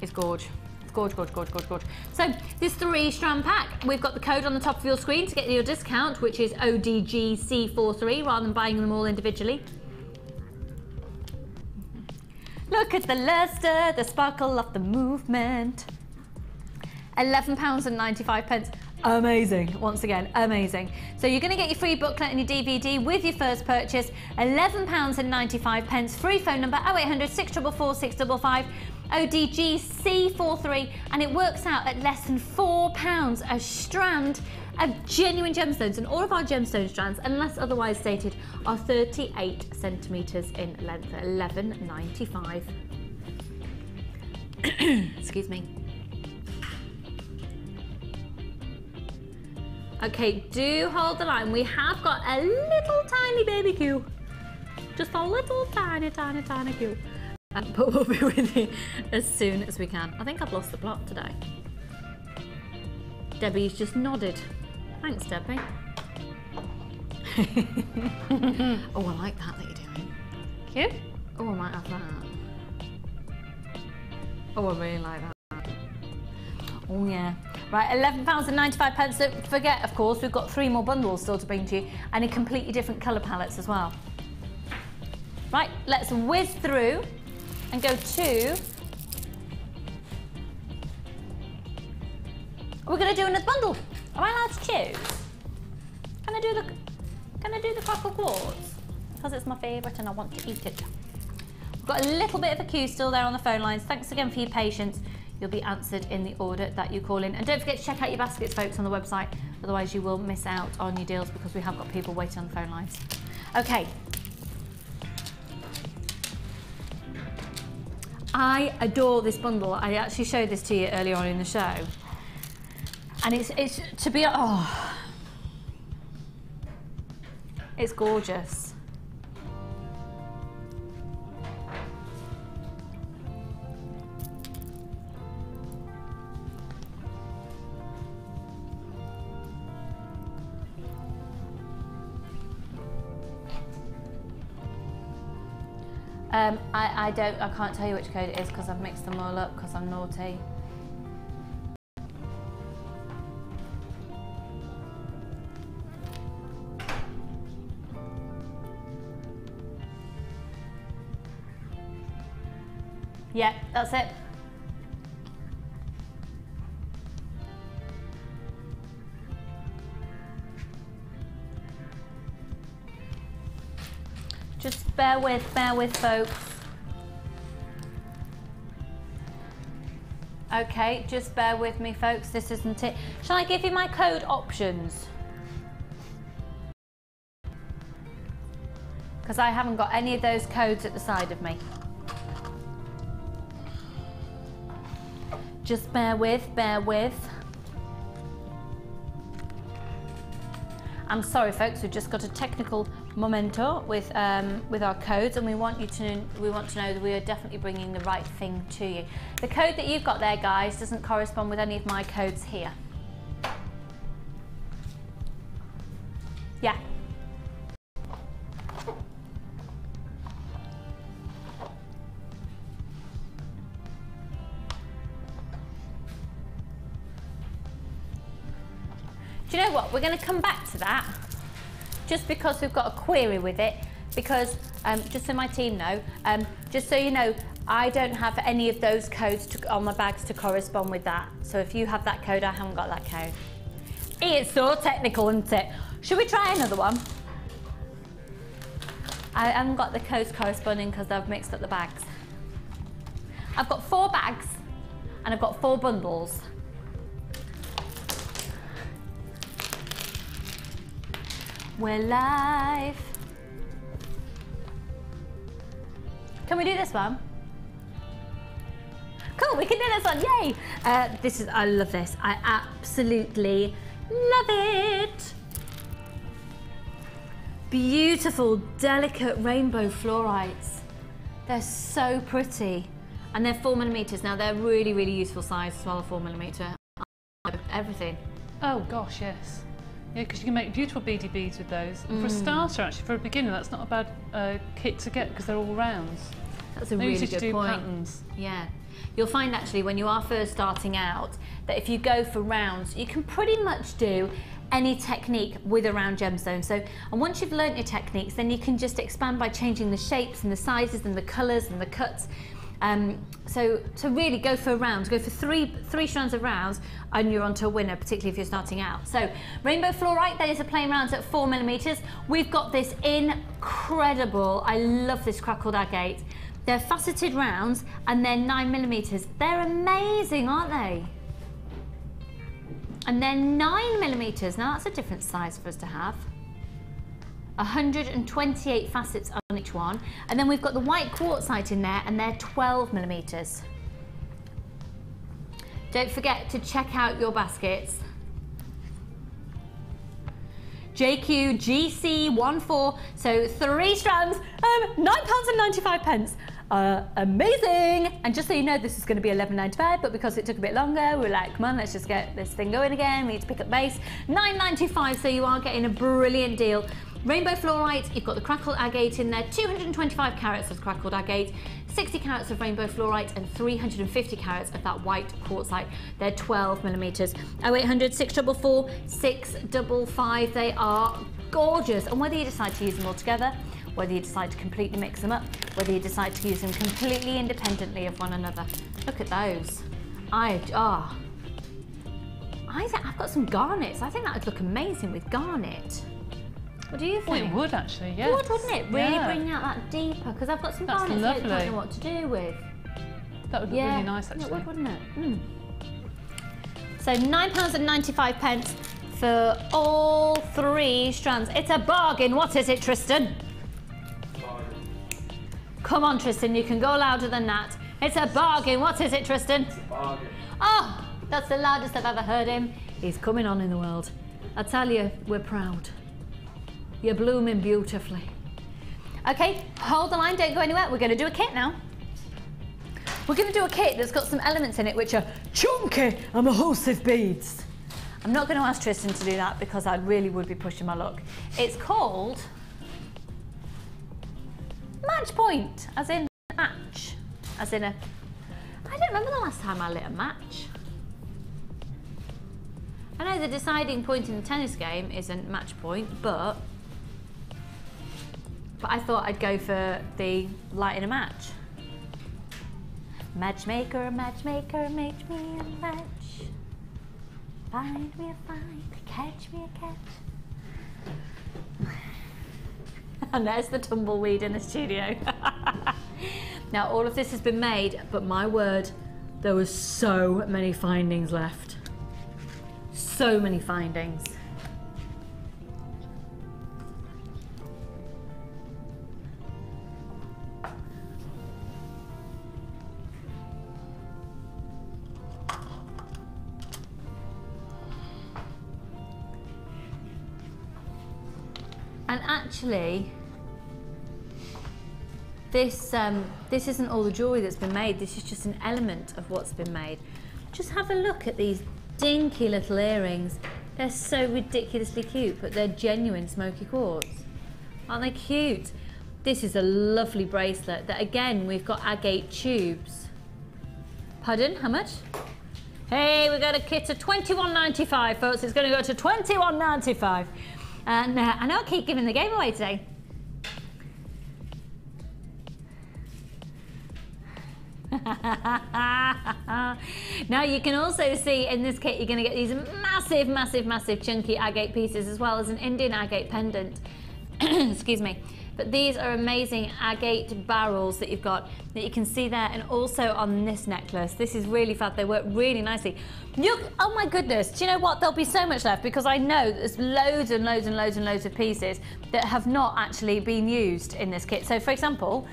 is gorge. Gorge, gorge, gorge, gorge, gorge. So this 3-strand pack, we've got the code on the top of your screen to get your discount, which is ODGC43, rather than buying them all individually. Look at the luster, the sparkle of the movement. £11.95. Amazing, once again, amazing. So you're going to get your free booklet and your DVD with your first purchase, £11.95, free phone number 0800 644 655, ODGC43, and it works out at less than £4 a strand of genuine gemstones. And all of our gemstone strands, unless otherwise stated, are 38 centimetres in length, £11.95. Excuse me. Okay, do hold the line. We have got a little tiny baby queue. Just a little tiny, tiny, tiny queue. But we'll be with you as soon as we can. I think I've lost the plot today. Debbie's just nodded. Thanks, Debbie. Oh, I like that you're doing. Cute. Oh, I might have that. Oh, I really like that. Oh, yeah. Right, £11.95. Don't forget, of course, we've got 3 more bundles still to bring to you and in completely different colour palettes as well. Right, let's whiz through and go to... We're going to do another bundle. Am I allowed to choose? Can I do the crackle quartz? Because it's my favourite and I want to eat it. We've got a little bit of a queue still there on the phone lines. Thanks again for your patience. You'll be answered in the order that you call in. And don't forget to check out your baskets, folks, on the website. Otherwise you will miss out on your deals because we have got people waiting on the phone lines. Okay. I adore this bundle. I actually showed this to you earlier on in the show. And it's to be, oh, it's gorgeous. I can't tell you which code it is because I've mixed them all up because I'm naughty. Yeah, that's it. Just bear with, folks. Okay, just bear with me, folks. This isn't it. Shall I give you my code options? Because I haven't got any of those codes at the side of me. Just bear with. I'm sorry, folks. We've just got a technical momento with our codes, and we want to know that we are definitely bringing the right thing to you. The code that you've got there, guys, doesn't correspond with any of my codes here. Yeah. Do you know what? We're going to come back to that just because we've got a query with it. Because, just so my team know, just so you know, I don't have any of those codes on my bags to correspond with that. So if you have that code, I haven't got that code. It's so technical, isn't it? Should we try another one? I haven't got the codes corresponding because I've mixed up the bags. I've got 4 bags and I've got 4 bundles. We're live. Can we do this one? Cool, we can do this one, yay! I love this. I absolutely love it. beautiful, delicate rainbow fluorites. They're so pretty. And they're 4mm. Now they're really, really useful size as well, 4mm. Everything. Oh gosh, yes. Yeah, because you can make beautiful beady beads with those. And for a starter, actually, for a beginner, that's not a bad kit to get because they're all rounds. That's a really good point. Patterns. Yeah. You'll find actually when you are first starting out that if you go for rounds, you can pretty much do any technique with a round gemstone. So, and once you've learnt your techniques, then you can just expand by changing the shapes and the sizes and the colours and the cuts. So really go for rounds, go for three strands of rounds and you're onto a winner, particularly if you're starting out. So rainbow fluorite, those are plain rounds at 4mm. We've got this incredible, I love this crackled agate. They're faceted rounds and they're 9mm. They're amazing, aren't they? And they're 9mm. Now that's a different size for us to have. 128 facets on each one. And then we've got the white quartzite in there and they're 12mm. Don't forget to check out your baskets. JQ GC14, so 3 strands, £9.95. Amazing! And just so you know, this is going to be £11.95, but because it took a bit longer, we're like, come on, let's just get this thing going again. We need to pick up base. £9.95, so you are getting a brilliant deal. Rainbow fluorite, you've got the crackled agate in there, 225 carats of crackled agate, 60 carats of rainbow fluorite and 350 carats of that white quartzite. They're 12mm. 0800 644 655. They are gorgeous. And whether you decide to use them all together, whether you decide to completely mix them up, whether you decide to use them completely independently of one another. Look at those. I've got some garnets. I think that would look amazing with garnet. What do you think? Well, it would actually, yes. It would, wouldn't it? Really bring out that deeper, because I've got some garnets that I don't know what to do with. That would look really nice, actually. It would, wouldn't it? Mm. So £9.95 for all 3 strands. It's a bargain. What is it, Tristan? Bargain. Come on, Tristan, you can go louder than that. It's a bargain. What is it, Tristan? It's a bargain. Oh, that's the loudest I've ever heard him. He's coming on in the world. I tell you, we're proud. You're blooming beautifully. Okay, hold the line, don't go anywhere. We're going to do a kit now. We're going to do a kit that's got some elements in it which are chunky and mahosive beads. I'm not going to ask Tristan to do that because I really would be pushing my luck. It's called match point, as in match, as in a... I don't remember the last time I lit a match. I know the deciding point in the tennis game isn't match point, but I thought I'd go for the lighting a match. Matchmaker, matchmaker, make me a match. Find me a find, catch me a catch. And there's the tumbleweed in the studio. Now all of this has been made, but my word, there were so many findings left. So many findings. And actually, this isn't all the jewellery that's been made, this is just an element of what's been made. Just have a look at these dinky little earrings. They're so ridiculously cute, but they're genuine smoky quartz. Aren't they cute? This is a lovely bracelet that again, we've got agate tubes. Pardon, how much? Hey, we got a kit of $21.95, folks. It's gonna go to $21.95. And I know I keep giving the game away today. Now you can also see in this kit you're going to get these massive, massive, massive chunky agate pieces as well as an Indian agate pendant. Excuse me. But these are amazing agate barrels that you've got that you can see there, and also on this necklace. This is really fab. They work really nicely. Oh my goodness, do you know what? There'll be so much left because I know there's loads and loads and loads and loads of pieces that have not actually been used in this kit. So for example,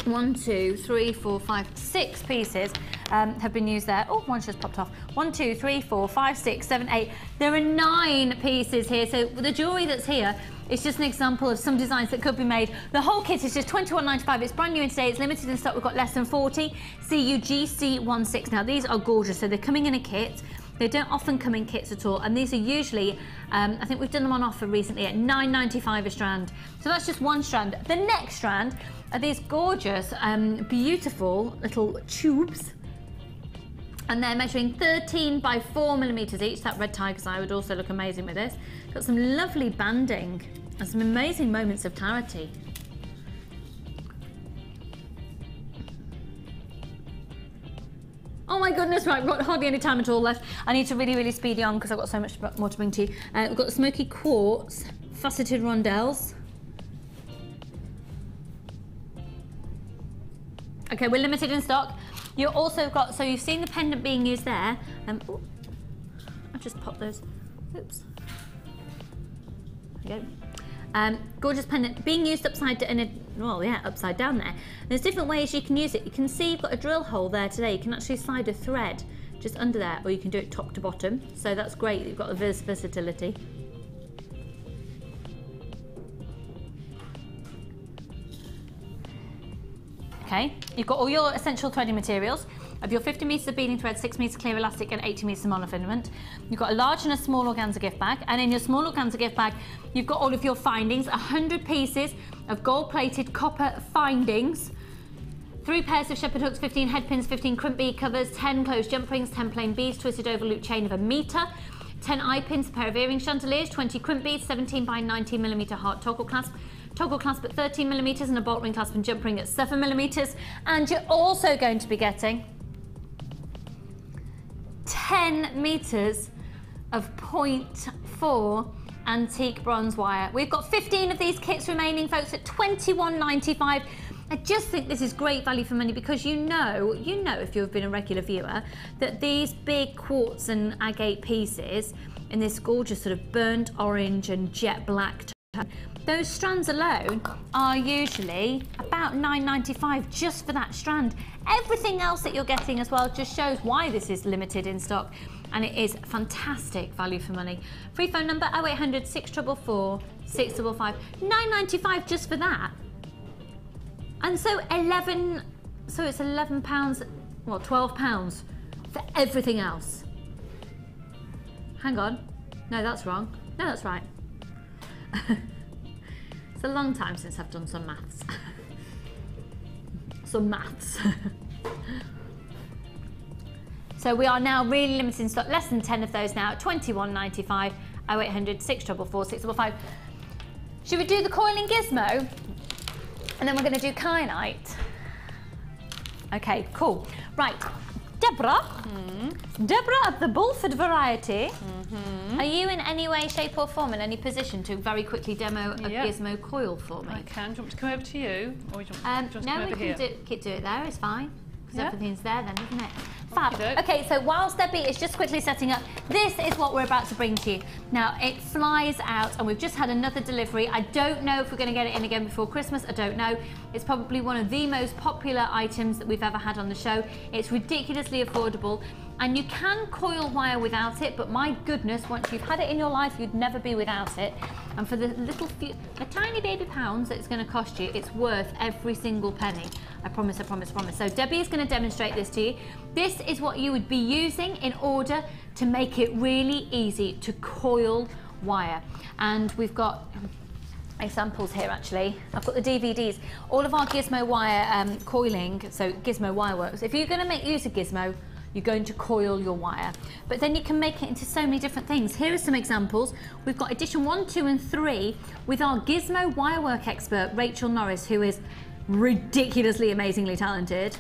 1, 2, 3, 4, 5, 6 pieces, have been used there. Oh, one's just popped off. 1, 2, 3, 4, 5, 6, 7, 8. There are 9 pieces here. So the jewellery that's here is just an example of some designs that could be made. The whole kit is just £21.95. It's brand new in today. It's limited in stock. We've got less than 40. CUGC16. Now these are gorgeous. So they're coming in a kit. They don't often come in kits at all, and these are usually, I think we've done them on offer recently at £9.95 a strand. So that's just one strand. The next strand are these gorgeous, beautiful little tubes, and they're measuring 13 by 4 millimeters each. That red tiger's eye would also look amazing with this. Got some lovely banding and some amazing moments of clarity. Oh my goodness, right, we've got hardly any time at all left. I need to really, really speed you on because I've got so much more to bring to you. We've got the smoky quartz, faceted rondelles. Okay, we're limited in stock. You also got, so you've seen the pendant being used there. Oh, I've just popped those, oops. There we go. Gorgeous pendant being used upside down there. There's different ways you can use it. You can see you've got a drill hole there today. You can actually slide a thread just under there, or you can do it top to bottom. So that's great. You've got the versatility. Okay, you've got all your essential threading materials. Of your 50 metres of beading thread, 6 metres clear elastic and 80 metres of monofilament. You've got a large and a small organza gift bag, and in your small organza gift bag you've got all of your findings, 100 pieces of gold plated copper findings, 3 pairs of shepherd hooks, 15 head pins, 15 crimp bead covers, 10 closed jump rings, 10 plain beads, twisted over loop chain of 1 metre, 10 eye pins, a pair of earring chandeliers, 20 crimp beads, 17 by 19 millimetre heart toggle clasp at 13 millimetres, and a bolt ring clasp and jump ring at 7 millimetres. And you're also going to be getting 10 metres of 0.4 antique bronze wire. We've got 15 of these kits remaining, folks, at £21.95. I just think this is great value for money because you know if you've been a regular viewer that these big quartz and agate pieces in this gorgeous sort of burnt orange and jet black tone, those strands alone are usually about £9.95 just for that strand. Everything else that you're getting as well just shows why this is limited in stock, and it is fantastic value for money. Free phone number 0800 644 655. £9.95 just for that. And so it's £11, well, £12 for everything else. Hang on. No, that's wrong. No, that's right. It's a long time since I've done some maths. Some maths. So we are now really limited in stock, less than 10 of those now, £21.95, 0800 644 655. Should we do the coiling gizmo? And then we're going to do Kyanite. Okay, cool. Right, Deborah. Deborah of the Bulford variety. Are you in any way, shape or form in any position to very quickly demo a gizmo coil for me? I can. Do you want me to come over to you? Or do you want to no, come we over can here? do it there, it's fine. Because everything's there then, isn't it? Fab. Okey-doke. Okay, so whilst Debbie is just quickly setting up, this is what we're about to bring to you. Now, it flies out, and we've just had another delivery. I don't know if we're going to get it in again before Christmas. I don't know. It's probably one of the most popular items that we've ever had on the show. It's ridiculously affordable, and you can coil wire without it, but my goodness, once you've had it in your life, you'd never be without it. And for the the tiny baby pounds that it's going to cost you, it's worth every single penny. I promise, I promise, I promise. So Debbie is going to demonstrate this to you. This is what you would be using in order to make it really easy to coil wire. And we've got examples here actually. I've got the DVDs. All of our Gizmo wire coiling, so Gizmo wire works. If you're going to make use of Gizmo, you're going to coil your wire. But then you can make it into so many different things. Here are some examples. We've got edition 1, 2 and 3 with our Gizmo wirework expert, Rachel Norris, who is ridiculously amazingly talented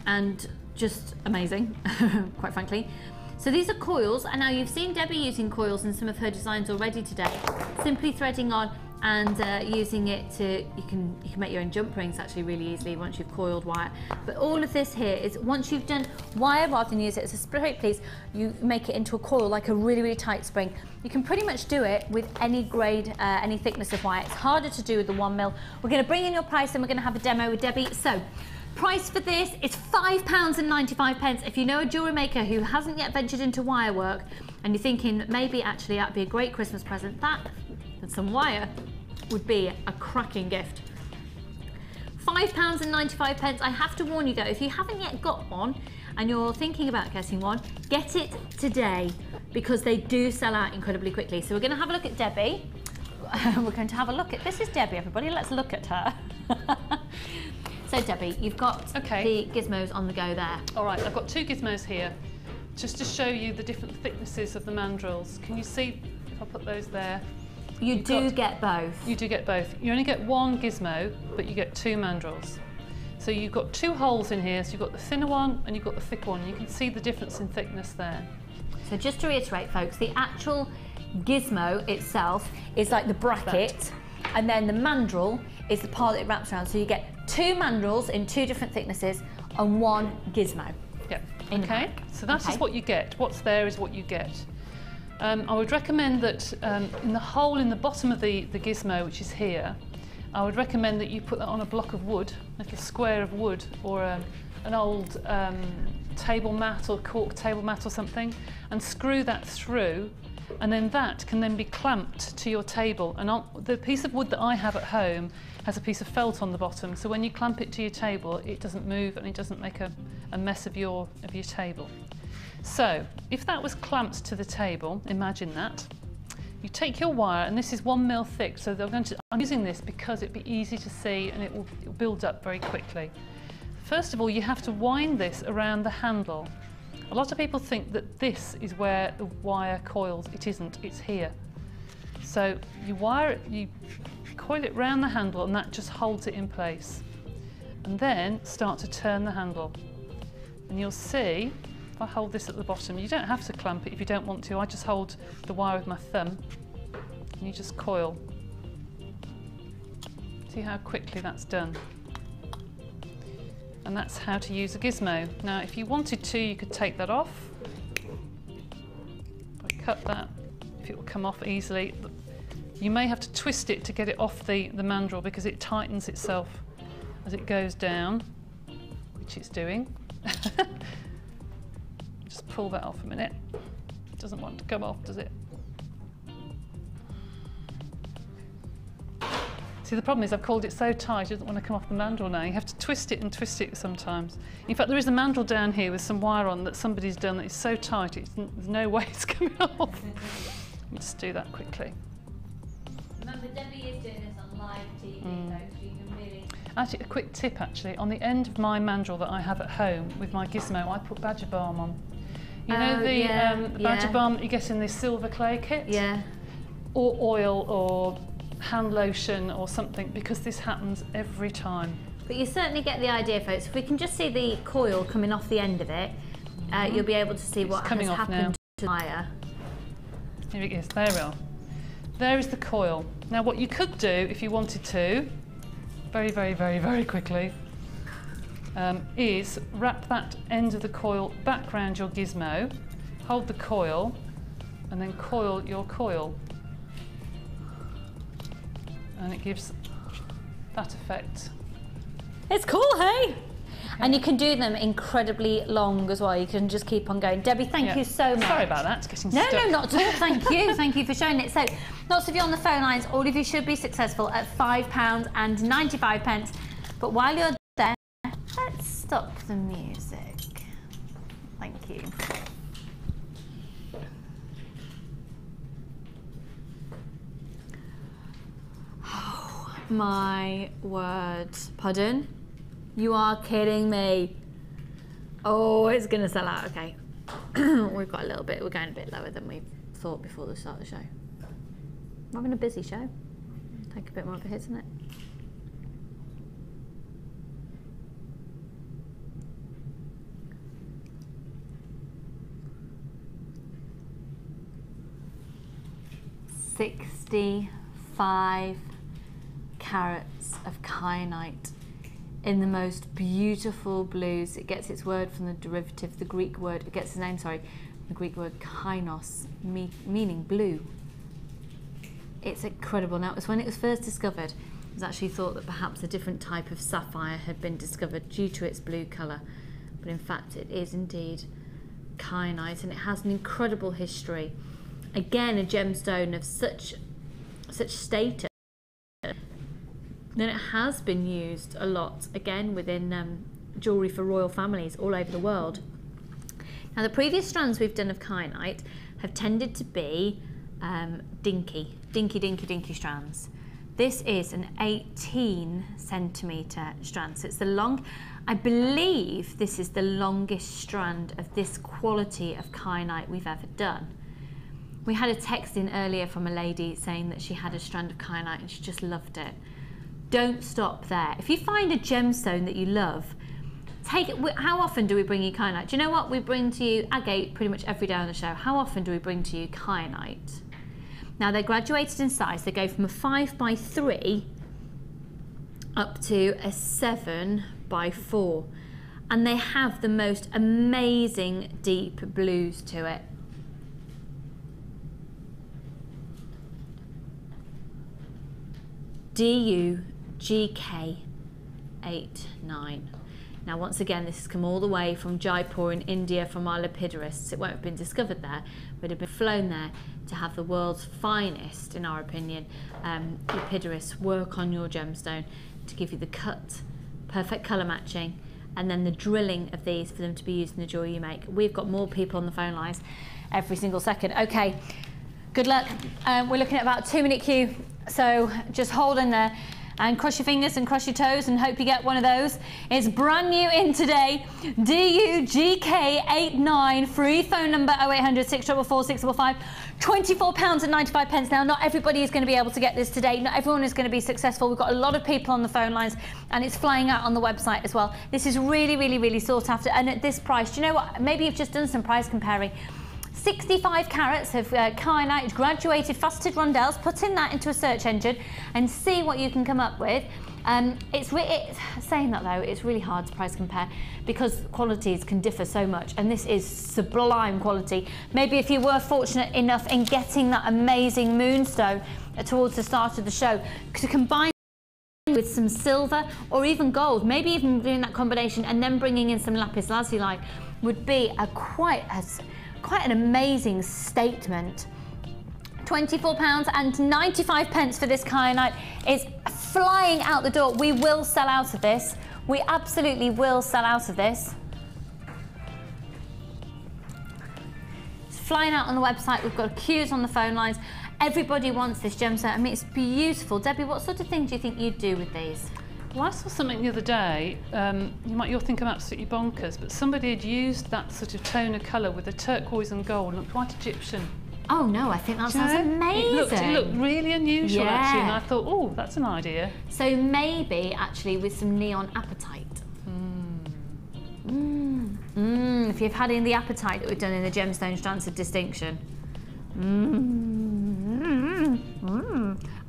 and just amazing, quite frankly. So these are coils, and now you've seen Debbie using coils in some of her designs already today. Simply threading on and using it to, you can make your own jump rings actually really easily once you've coiled wire. But all of this here is once you've done wire, rather than use it as a straight piece, you make it into a coil, like a really, really tight spring. You can pretty much do it with any grade, any thickness of wire. It's harder to do with the 1 mil. We're going to bring in your price and we're going to have a demo with Debbie. So Price for this is £5.95. If you know a jewellery maker who hasn't yet ventured into wire work and you're thinking maybe actually that'd be a great Christmas present, that and some wire would be a cracking gift. £5.95. I have to warn you though, if you haven't yet got one and you're thinking about getting one, get it today because they do sell out incredibly quickly. So we're going to have a look at Debbie. We're going to have a look at, this is Debbie everybody, let's look at her. So Debbie, you've got the gizmos on the go there. All right, I've got two gizmos here just to show you the different thicknesses of the mandrels. Can you see if I put those there? You do get both. You do get both. You only get one gizmo, but you get two mandrels. So you've got two holes in here, so you've got the thinner one and you've got the thicker one. You can see the difference in thickness there. So just to reiterate folks, the actual gizmo itself is like the bracket, and then the mandrel is the part that it wraps around. So you get two mandrels in two different thicknesses and one gizmo. Yeah. Okay. So that is what you get. What's there is what you get. I would recommend that in the hole in the bottom of the gizmo, which is here, I would recommend that you put that on a block of wood, a little square of wood, or an old table mat or cork table mat or something, and screw that through, and then that can then be clamped to your table. And on the piece of wood that I have at home has a piece of felt on the bottom, so when you clamp it to your table, it doesn't move and it doesn't make a mess of your table. So if that was clamped to the table, imagine that. You take your wire, and this is 1 mil thick, so I'm using this because it'd be easy to see and it will build up very quickly. First of all, you have to wind this around the handle. A lot of people think that this is where the wire coils. It isn't, it's here. So you coil it round the handle and that just holds it in place. And then start to turn the handle. And you'll see, if I hold this at the bottom, you don't have to clamp it if you don't want to. I just hold the wire with my thumb and you just coil. See how quickly that's done. And that's how to use a gizmo. Now, if you wanted to, you could take that off. If I cut that, if it will come off easily. You may have to twist it to get it off the mandrel because it tightens itself as it goes down, which it's doing. Just pull that off a minute. It doesn't want to come off, does it? See, the problem is I've called it so tight it doesn't want to come off the mandrel now. You have to twist it and twist it sometimes. In fact, there is a mandrel down here with some wire on that somebody's done that is so tight there's no way it's coming off. Let me just do that quickly. Remember, Debbie is doing this on live TV, though, so you can really... Actually, a quick tip, actually. On the end of my mandrel that I have at home with my gizmo, I put badger balm on. You know the badger balm that you get in the silver clay kit? Yeah. Or oil or hand lotion or something, because this happens every time. But you certainly get the idea, folks. If we can just see the coil coming off the end of it, you'll be able to see what has happened to the wire. Here it is, there we are. There is the coil. Now what you could do, if you wanted to, very, very, very, very quickly, is wrap that end of the coil back round your gizmo, hold the coil, and then coil your coil. And it gives that effect. It's cool, hey? And you can do them incredibly long as well. You can just keep on going. Debbie, thank you so much. Sorry about that, it's getting stuck. No, not at all. Thank you. Thank you for showing it. So, lots of you on the phone lines. All of you should be successful at £5.95. But while you're there, let's stop the music. Thank you. Oh, my word. Pardon? You are kidding me. Oh, it's going to sell out. Okay. We've got a little bit, we're going a bit lower than we thought before the start of the show. We're having a busy show. Take a bit more of a hit, isn't it? $65 carats of kyanite in the most beautiful blues. It gets its word from the derivative, the Greek word, it gets its name, sorry, the Greek word kynos, meaning blue. It's incredible. Now, it was when it was first discovered was actually thought that perhaps a different type of sapphire had been discovered due to its blue colour, but in fact it is indeed kyanite, and it has an incredible history. Again, a gemstone of such status that it has been used a lot, again within jewellery for royal families all over the world. Now, the previous strands we've done of kyanite have tended to be dinky strands. This is an 18 centimetre strand, so it's the long, I believe this is the longest strand of this quality of kyanite we've ever done. We had a text in earlier from a lady saying that she had a strand of kyanite and she just loved it. Don't stop there. If you find a gemstone that you love, take it. How often do we bring you kyanite? Do you know what? We bring to you agate pretty much every day on the show. How often do we bring to you kyanite? Now, they're graduated in size. They go from a 5x3 up to a 7x4. And they have the most amazing deep blues to it. DUGK89. Now, once again, this has come all the way from Jaipur in India from our lapidarists. It won't have been discovered there, but it had been flown there to have the world's finest, in our opinion, lapidarists work on your gemstone to give you the cut, perfect colour matching, and then the drilling of these for them to be used in the jewellery you make. We've got more people on the phone lines every single second. Okay, good luck. We're looking at about a 2-minute queue, so just hold in there. And cross your fingers and cross your toes and hope you get one of those. It's brand new in today. DUGK89, free phone number 0800 644 655. £24.95 now. Not everybody is going to be able to get this today. Not everyone is going to be successful. We've got a lot of people on the phone lines and it's flying out on the website as well. This is really, really, really sought after. And at this price, do you know what? Maybe you've just done some price comparing. 65 carats of kyanite graduated faceted rondelles. Put in that into a search engine and see what you can come up with. Saying that though, it's really hard to price compare because qualities can differ so much, and this is sublime quality. Maybe if you were fortunate enough in getting that amazing moonstone towards the start of the show, to combine with some silver or even gold, maybe even doing that combination and then bringing in some lapis lazuli would be quite an amazing statement. £24.95 for this kyanite is flying out the door. We will sell out of this. We absolutely will sell out of this. It's flying out on the website. We've got queues on the phone lines. Everybody wants this gemstone. I mean, it's beautiful. Debbie, what sort of thing do you think you'd do with these? Well, I saw something the other day, you'll think I'm absolutely bonkers, but somebody had used that sort of tone of colour with the turquoise and gold, looked quite Egyptian. Oh no, I think that sounds amazing. It looked really unusual actually, and I thought, oh, that's an idea. So maybe actually with some neon apatite. If you've had in the apatite that we've done in the gemstone strands of distinction.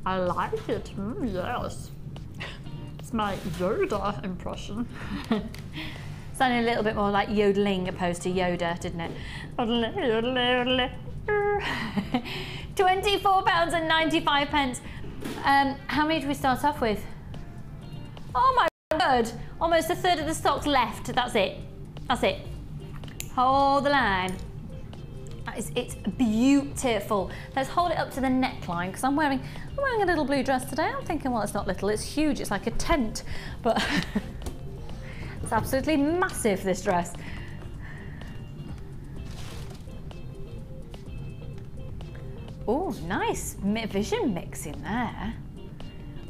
I like it, yes. My Yoda impression. Sounded a little bit more like yodeling opposed to Yoda, didn't it? £24.95. How many do we start off with? Oh my word! Almost a third of the stock's left. That's it. That's it. Hold the line. It's beautiful. Let's hold it up to the neckline because I'm wearing a little blue dress today. I'm thinking, well, it's not little, it's huge. It's like a tent, but it's absolutely massive, this dress. Oh, nice vision mix in there.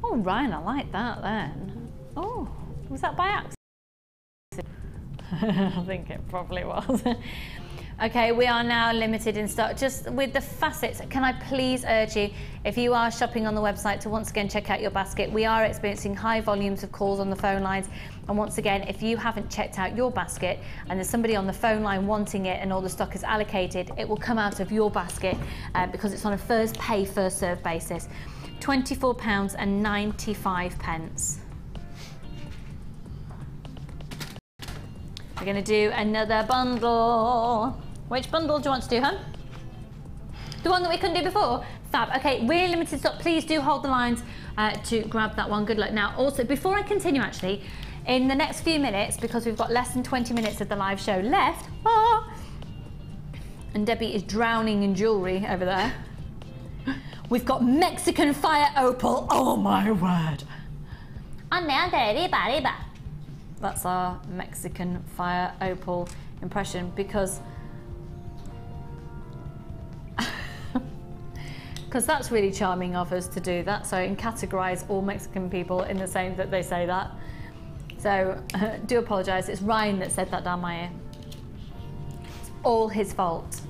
Oh, Ryan, I like that then. Oh, was that by accident? I think it probably was. Okay, we are now limited in stock. Just with the facets, can I please urge you, if you are shopping on the website, to once again check out your basket. We are experiencing high volumes of calls on the phone lines. And once again, if you haven't checked out your basket and there's somebody on the phone line wanting it and all the stock is allocated, it will come out of your basket because it's on a first pay, first serve basis. £24.95. We're going to do another bundle. Which bundle do you want to do, hun? The one that we couldn't do before? Fab. Okay, we're limited stock. Please do hold the lines. to grab that one. Good luck. Now, also, before I continue, actually, in the next few minutes, because we've got less than 20 minutes of the live show left, and Debbie is drowning in jewellery over there, we've got Mexican fire opal. Oh my word. That's our Mexican fire opal impression, because that's really charming of us to do that. So and categorise all Mexican people in the same that they say that. So do apologise. It's Ryan that said that down my ear. It's all his fault.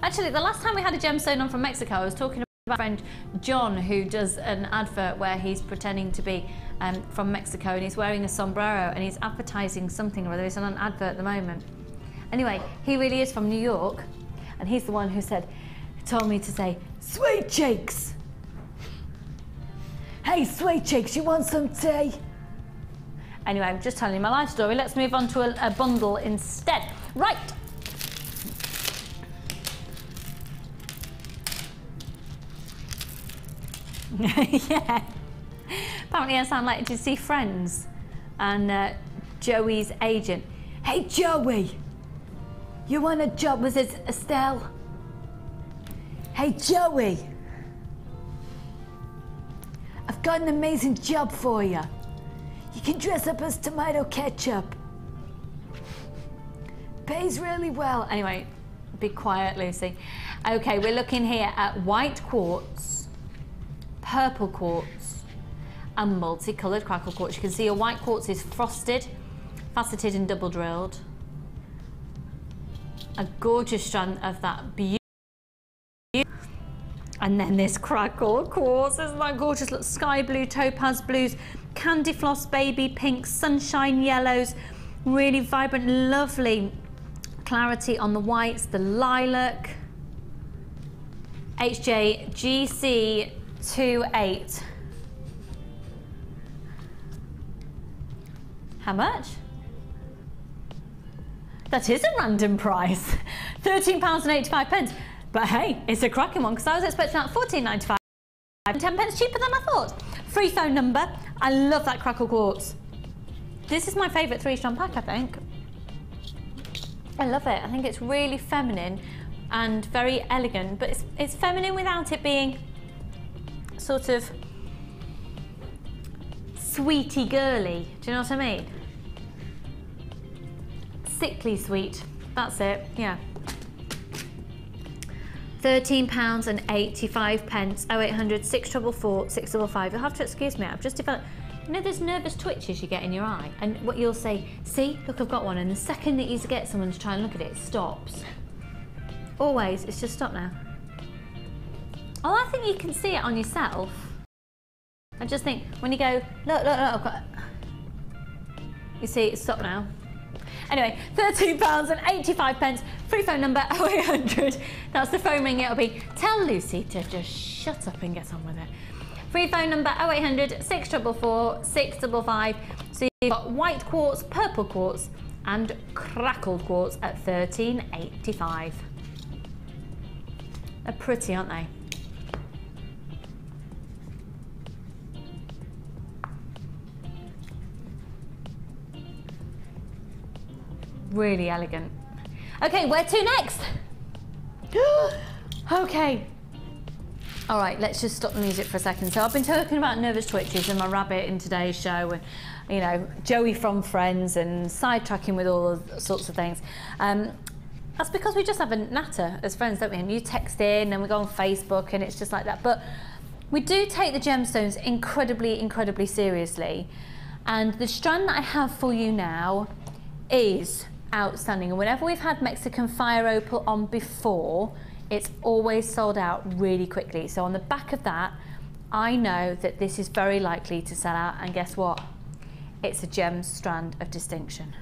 Actually, the last time we had a gemstone on from Mexico, I was talking about my friend John, who does an advert where he's pretending to be from Mexico, and he's wearing a sombrero and he's advertising something or other. He's on an advert at the moment. Anyway, he really is from New York, and he's the one who told me to say, "Sweet cheeks. Hey, sweet cheeks, you want some tea?" Anyway, I'm just telling you my life story. Let's move on to a bundle instead. Right. Yeah. Apparently I sound like to see Friends and Joey's agent. "Hey Joey, you want a job?" Was it Estelle? "Hey Joey, I've got an amazing job for you. You can dress up as tomato ketchup. Pays really well." Anyway, be quiet, Lucy. Okay, we're looking here at white quartz, purple quartz, and multicoloured crackle quartz. You can see your white quartz is frosted, faceted and double drilled. A gorgeous strand of that beauty. And then this crackle quartz, isn't that gorgeous? Look, sky blue, topaz blues, candy floss, baby pinks, sunshine yellows, really vibrant, lovely clarity on the whites, the lilac. HJGC28. How much? That is a random price. £13.85. But hey, it's a cracking one, because I was expecting that £14.95. 10 pence cheaper than I thought. Free phone number. I love that crackle quartz. This is my favourite 3-strand pack, I think. I love it. I think it's really feminine and very elegant, but it's feminine without it being sort of sweety girly. Do you know what I mean? Sickly sweet. That's it. Yeah. £13.85. 0800 644 655. You'll have to excuse me. I've just developed. You know, there's nervous twitches you get in your eye, and what you'll say, "See, look, I've got one," and the second that you get someone to try and look at it, it stops. Always, it's just stopped now. Oh, I think you can see it on yourself. I just think when you go, look, I've got. You see, it's stopped now. Anyway, £13.85. Free phone number 0800. That's the phone ring. It'll be, "Tell Lucy to just shut up and get on with it." Free phone number 0800 644 655. So you've got white quartz, purple quartz, and crackled quartz at £13.85. They're pretty, aren't they? Really elegant. Okay, where to next? Okay. All right, let's just stop the music for a second. So I've been talking about nervous twitches and my rabbit in today's show, and you know, Joey from Friends, and sidetracking with all sorts of things. That's because we just have a natter as friends, don't we? And you text in and we go on Facebook and it's just like that. But we do take the gemstones incredibly, incredibly seriously. And the strand that I have for you now is outstanding. And whenever we've had Mexican fire opal on before, it's always sold out really quickly. So on the back of that, I know that this is very likely to sell out. And guess what? It's a gem strand of distinction.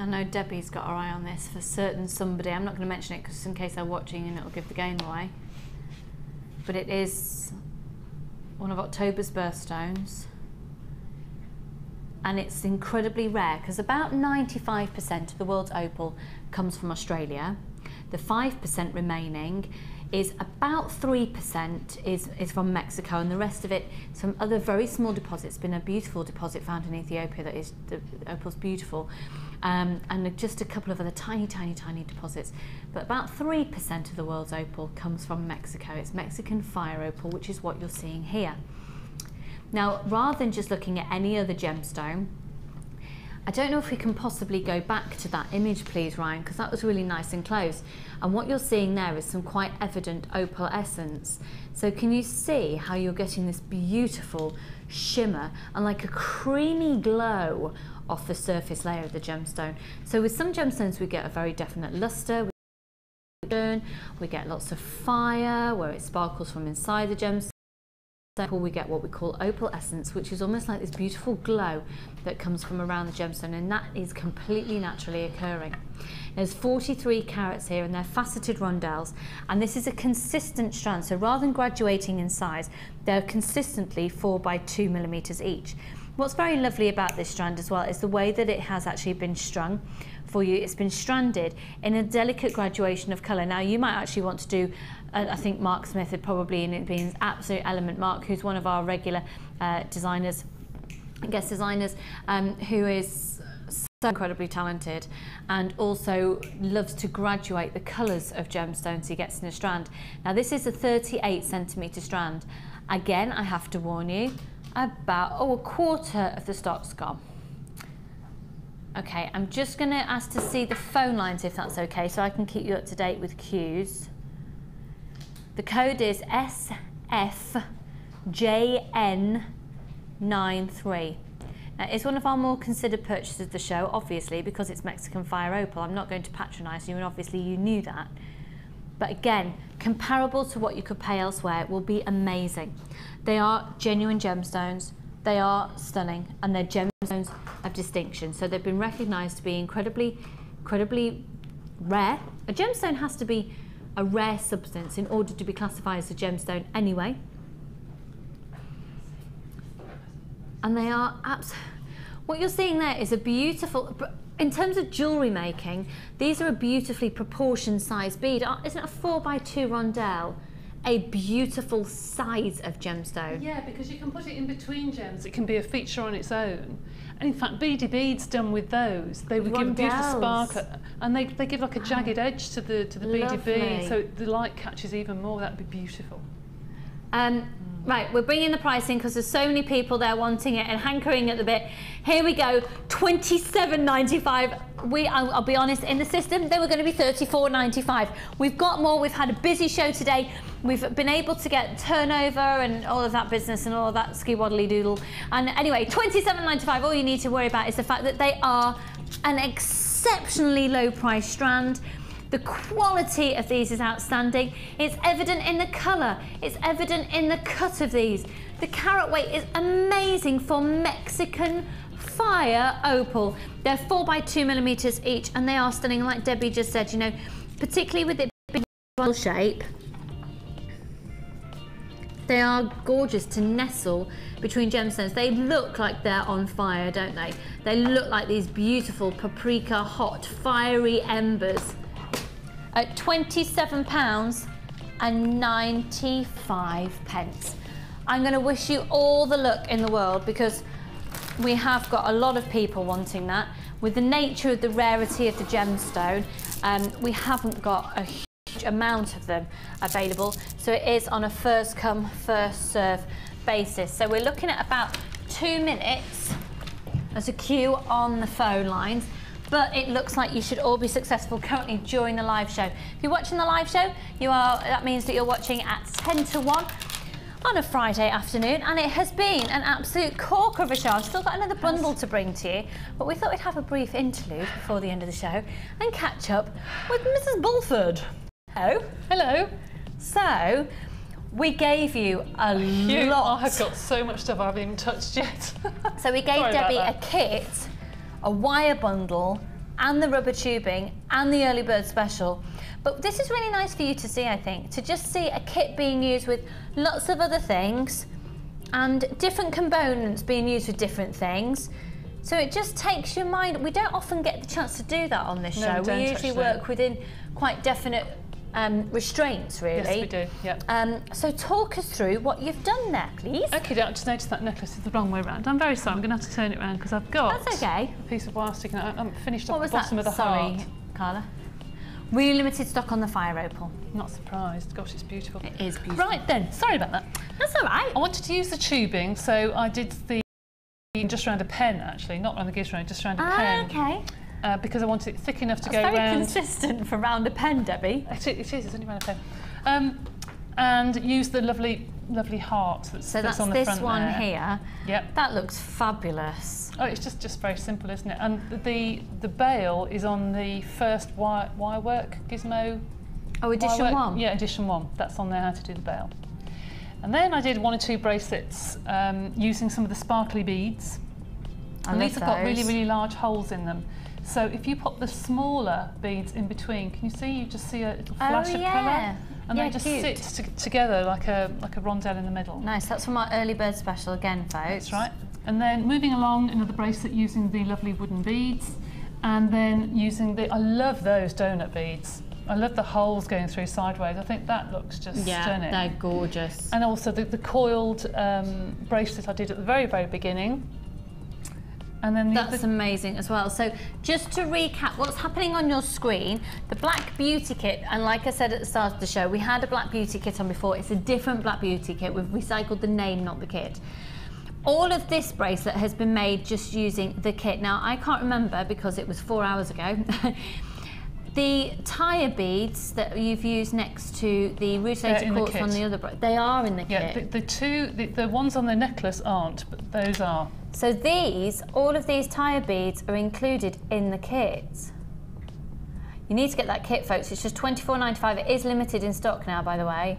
I know Debbie's got her eye on this for certain somebody. I'm not going to mention it because in case they're watching and it'll give the game away. But it is one of October's birthstones. and it's incredibly rare because about 95% of the world's opal comes from Australia. The 5% remaining is about 3% is from Mexico, and the rest of it some other very small deposits. Been a beautiful deposit found in Ethiopia that is, the opal's beautiful, and just a couple of other tiny deposits. But about 3% of the world's opal comes from Mexico. It's Mexican fire opal, which is what you're seeing here. Now, rather than just looking at any other gemstone, I don't know if we can possibly go back to that image, please, Ryan, because that was really nice and close. And what you're seeing there is some quite evident opal essence. So can you see how you're getting this beautiful shimmer and like a creamy glow off the surface layer of the gemstone? So with some gemstones we get a very definite luster, we get lots of fire where it sparkles from inside the gemstone. We get what we call opal essence, which is almost like this beautiful glow that comes from around the gemstone, and that is completely naturally occurring. There's 43 carats here, and they're faceted rondelles, and this is a consistent strand. So rather than graduating in size, they're consistently 4 by 2 millimeters each. What's very lovely about this strand as well is the way that it has actually been strung for you. It's been stranded in a delicate graduation of colour. Now you might actually want to do, I think Mark Smith had probably, in it being an absolute element, Mark, who's one of our regular designers, guest designers, who is so incredibly talented and also loves to graduate the colours of gemstones he gets in a strand. Now this is a 38 centimetre strand. Again, I have to warn you, about a quarter of the stock's gone. Okay, I'm just going to ask to see the phone lines if that's okay, so I can keep you up to date with cues. The code is SFJN93. Now, it's one of our more considered purchases of the show, obviously, because it's Mexican fire opal. I'm not going to patronise you, and obviously you knew that. But again, comparable to what you could pay elsewhere, it will be amazing. They are genuine gemstones. They are stunning, and they're gemstones of distinction. So they've been recognised to be incredibly rare. A gemstone has to be a rare substance in order to be classified as a gemstone anyway. And they are what you're seeing there is a beautiful, in terms of jewellery making, these are a beautifully proportioned size bead. Isn't it a 4 by 2 rondelle? A beautiful size of gemstone. Yeah, because you can put it in between gems. It can be a feature on its own. And in fact, beady beads done with those, they would give a beautiful spark, and they give like a jagged edge to the beady bead, so the light catches even more. That'd be beautiful. Right, we're bringing the price in because there's so many people there wanting it and hankering at the bit. Here we go, $27.95. I'll be honest, in the system they were going to be $34.95. We've got more. We've had a busy show today. We've been able to get turnover and all of that business and all of that ski-waddly doodle. And anyway, $27.95. All you need to worry about is the fact that they are an exceptionally low price strand. The quality of these is outstanding. It's evident in the colour. It's evident in the cut of these. The carat weight is amazing for Mexican fire opal. They're 4 by 2 millimeters each, and they are stunning. Like Debbie just said, you know, particularly with it being a shape, they are gorgeous to nestle between gemstones. They look like they're on fire, don't they? They look like these beautiful paprika hot fiery embers. At £27.95. I'm going to wish you all the luck in the world, because we have got a lot of people wanting that. With the nature of the rarity of the gemstone, we haven't got a huge amount of them available, so it is on a first come, first serve basis. So we're looking at about 2 minutes as a queue on the phone lines. But it looks like you should all be successful currently during the live show. If you're watching the live show, that means that you're watching at 10 to 1 on a Friday afternoon, and it has been an absolute corker of a show. I've still got another bundle to bring to you, but we thought we'd have a brief interlude before the end of the show and catch up with Mrs. Bulford. Hello. Hello. So, we gave you a lot. I've got so much stuff I haven't even touched yet. So we gave Debbie a kit, a wire bundle, and the rubber tubing, and the early bird special. But this is really nice for you to see, I think, to just see a kit being used with lots of other things and different components being used with different things. So it just takes your mind. We don't often get the chance to do that on this show. We usually work within quite definite restraints, really. Yes, we do, yeah. So talk us through what you've done there, please. Okay, I just noticed that necklace is the wrong way around. I'm very sorry, I'm going to have to turn it around because I've got That's okay. a piece of wire sticking out. I'm finished What off was the bottom that? of the heart. Sorry, Carla. Really limited stock on the fire opal. Not surprised. Gosh, it's beautiful. It is beautiful. Right then, sorry about that. That's all right. I wanted to use the tubing, so I did the just around a pen, actually, not around the Gizmo, just around a pen. Okay. Because I wanted it thick enough to That's go very round. consistent for round a pen, Debbie. It is, it's only round a pen. And use the lovely heart that's on the front. So that's this one there. here. Yep. That looks fabulous. Oh, it's just very simple, isn't it? And the bail is on the first wire work Gizmo. Oh, edition 1? Yeah, edition 1. That's on there, how to do the bail. And then I did 1 or 2 bracelets using some of the sparkly beads. And these have got really, really large holes in them. So if you pop the smaller beads in between, can you see? You just see a little flash of colour. And they just sit together like a rondelle in the middle. Nice, that's from our early bird special again, folks. That's right. And then moving along, another bracelet using the lovely wooden beads. And then using I love those donut beads. I love the holes going through sideways. I think that looks just stunning. They're gorgeous. And also the coiled bracelet I did at the very, very beginning. And then that's amazing as well. So just to recap what's happening on your screen, the Black Beauty kit, and like I said at the start of the show, we had a Black Beauty kit on before. It's a different Black Beauty kit. We've recycled the name, not the kit. All of this bracelet has been made just using the kit. Now, I can't remember because it was 4 hours ago. The tire beads that you've used next to the rutilated quartz on the other, they are in the kit. Yeah, the ones on the necklace aren't, but those are. So all of these tire beads are included in the kit. You need to get that kit, folks. It's just £24.95. It is limited in stock now, by the way.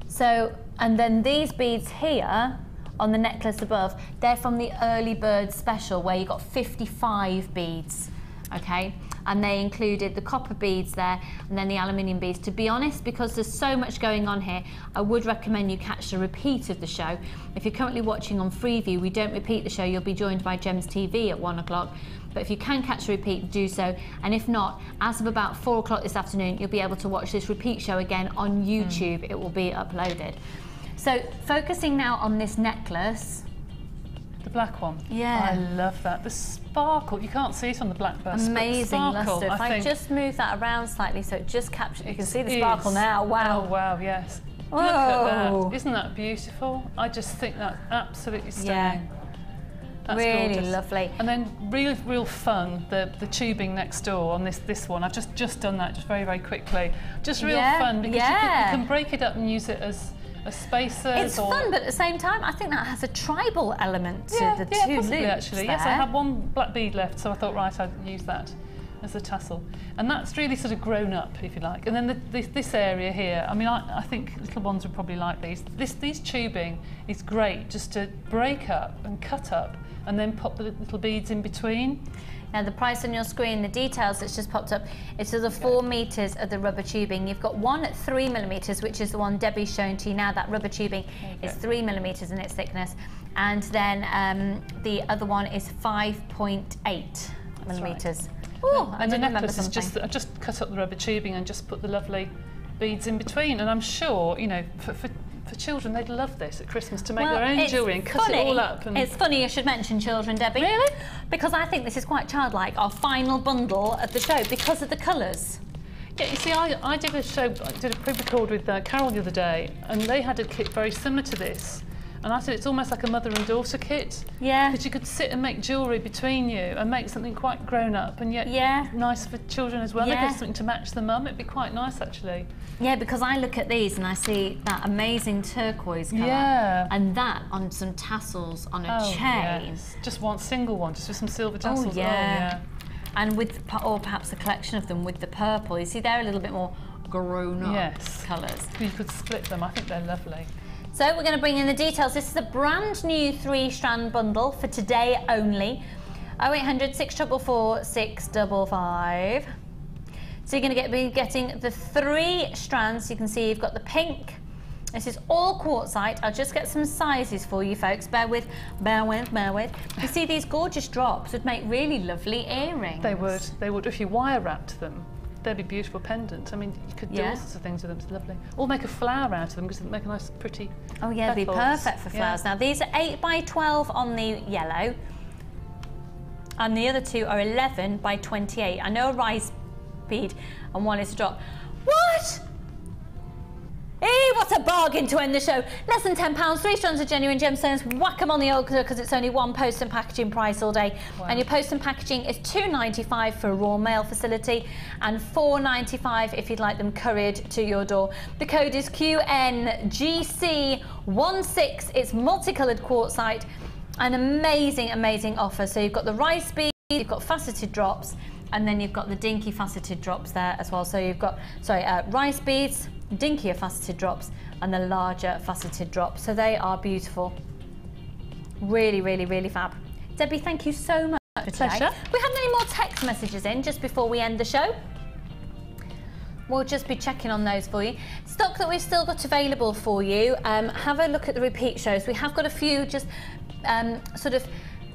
So, and then these beads here on the necklace above, they're from the early bird special where you got 55 beads, okay? And they included the copper beads there and then the aluminium beads. To be honest, because there's so much going on here, I would recommend you catch the repeat of the show. If you're currently watching on Freeview, we don't repeat the show. You'll be joined by Gems TV at 1 o'clock. But if you can catch the repeat, do so. And if not, as of about 4 o'clock this afternoon, you'll be able to watch this repeat show again on YouTube. It will be uploaded. So focusing now on this necklace. The black one. Yeah. I love that. The sparkle, you can't see it on the black burst. Amazing luster. If I just move that around slightly so it just captures, you can see the sparkle now. Wow. Oh, wow, yes. Whoa. Look at that. Isn't that beautiful? I just think that's absolutely stunning. Yeah. That's really gorgeous. lovely. And then real fun, the tubing next door on this one. I've just done that just very, very quickly. Just real fun because you can break it up and use it as spacers. It's fun, but at the same time, I think that has a tribal element to the two possibly, loops actually. there. Yes, I had one black bead left, so I thought, right, I'd use that as a tassel. And that's really sort of grown up, if you like. And then this area here, I mean, I think little ones would probably like these. These tubing is great just to break up and cut up and then pop the little beads in between. Now the price on your screen, the details that's just popped up, it's the 4 metres of the rubber tubing. You've got one at 3 millimetres, which is the one Debbie's shown to you now. That rubber tubing is 3 millimetres in its thickness. And then the other one is 5.8 millimetres. Oh, and the necklace is I just cut up the rubber tubing and just put the lovely beads in between. And I'm sure, you know, for children, they'd love this at Christmas to make their own jewellery and cut it all up. And it's funny you should mention children, Debbie. Really? Because I think this is quite childlike, our final bundle of the show, because of the colours. Yeah, you see, I did a pre-record with Carol the other day, and they had a kit very similar to this. And I said it's almost like a mother and daughter kit. Yeah. Because you could sit and make jewellery between you and make something quite grown up and yet nice for children as well. They get something to match the mum. It'd be quite nice actually. Yeah, because I look at these and I see that amazing turquoise colour. Yeah. And that on some tassels on a chain. Yes. Just one single one, just with some silver tassels. Oh, yeah. And with, or perhaps a collection of them with the purple. You see, they're a little bit more grown up colours. You could split them. I think they're lovely. So we're going to bring in the details. This is a brand new 3-strand bundle for today only. 0800 644 655. So you're going to be getting the 3 strands. You can see you've got the pink, This is all quartzite. I'll just get some sizes for you folks. Bear with, bear with, bear with. You see, these gorgeous drops would make really lovely earrings. They would. They would. If you wire wrapped them, they'd be beautiful pendants. I mean, you could do all sorts of things with them. It's lovely. Or make a flower out of them because they make a nice, pretty. Oh yeah, they'd be perfect for flowers. Now these are 8 by 12 on the yellow, and the other two are 11 by 28. I know a rice bead, and one is a drop. What? Hey, what a bargain to end the show. Less than £10, 3 strands of genuine gemstones. Whack them on the old because it's only one post and packaging price all day. Wow. And your post and packaging is £2.95 for a raw mail facility and £4.95 if you'd like them couriered to your door. The code is QNGC16. It's multicoloured quartzite. An amazing, amazing offer. So you've got the rice bead, you've got faceted drops, and then you've got the dinky faceted drops there as well. So you've got, rice beads, dinkier faceted drops, and the larger faceted drops. So they are beautiful. Really, really, really fab. Debbie, thank you so much for today. Pleasure. We had any more text messages in just before we end the show? We'll just be checking on those for you. Stock that we've still got available for you. Have a look at the repeat shows. We have got a few just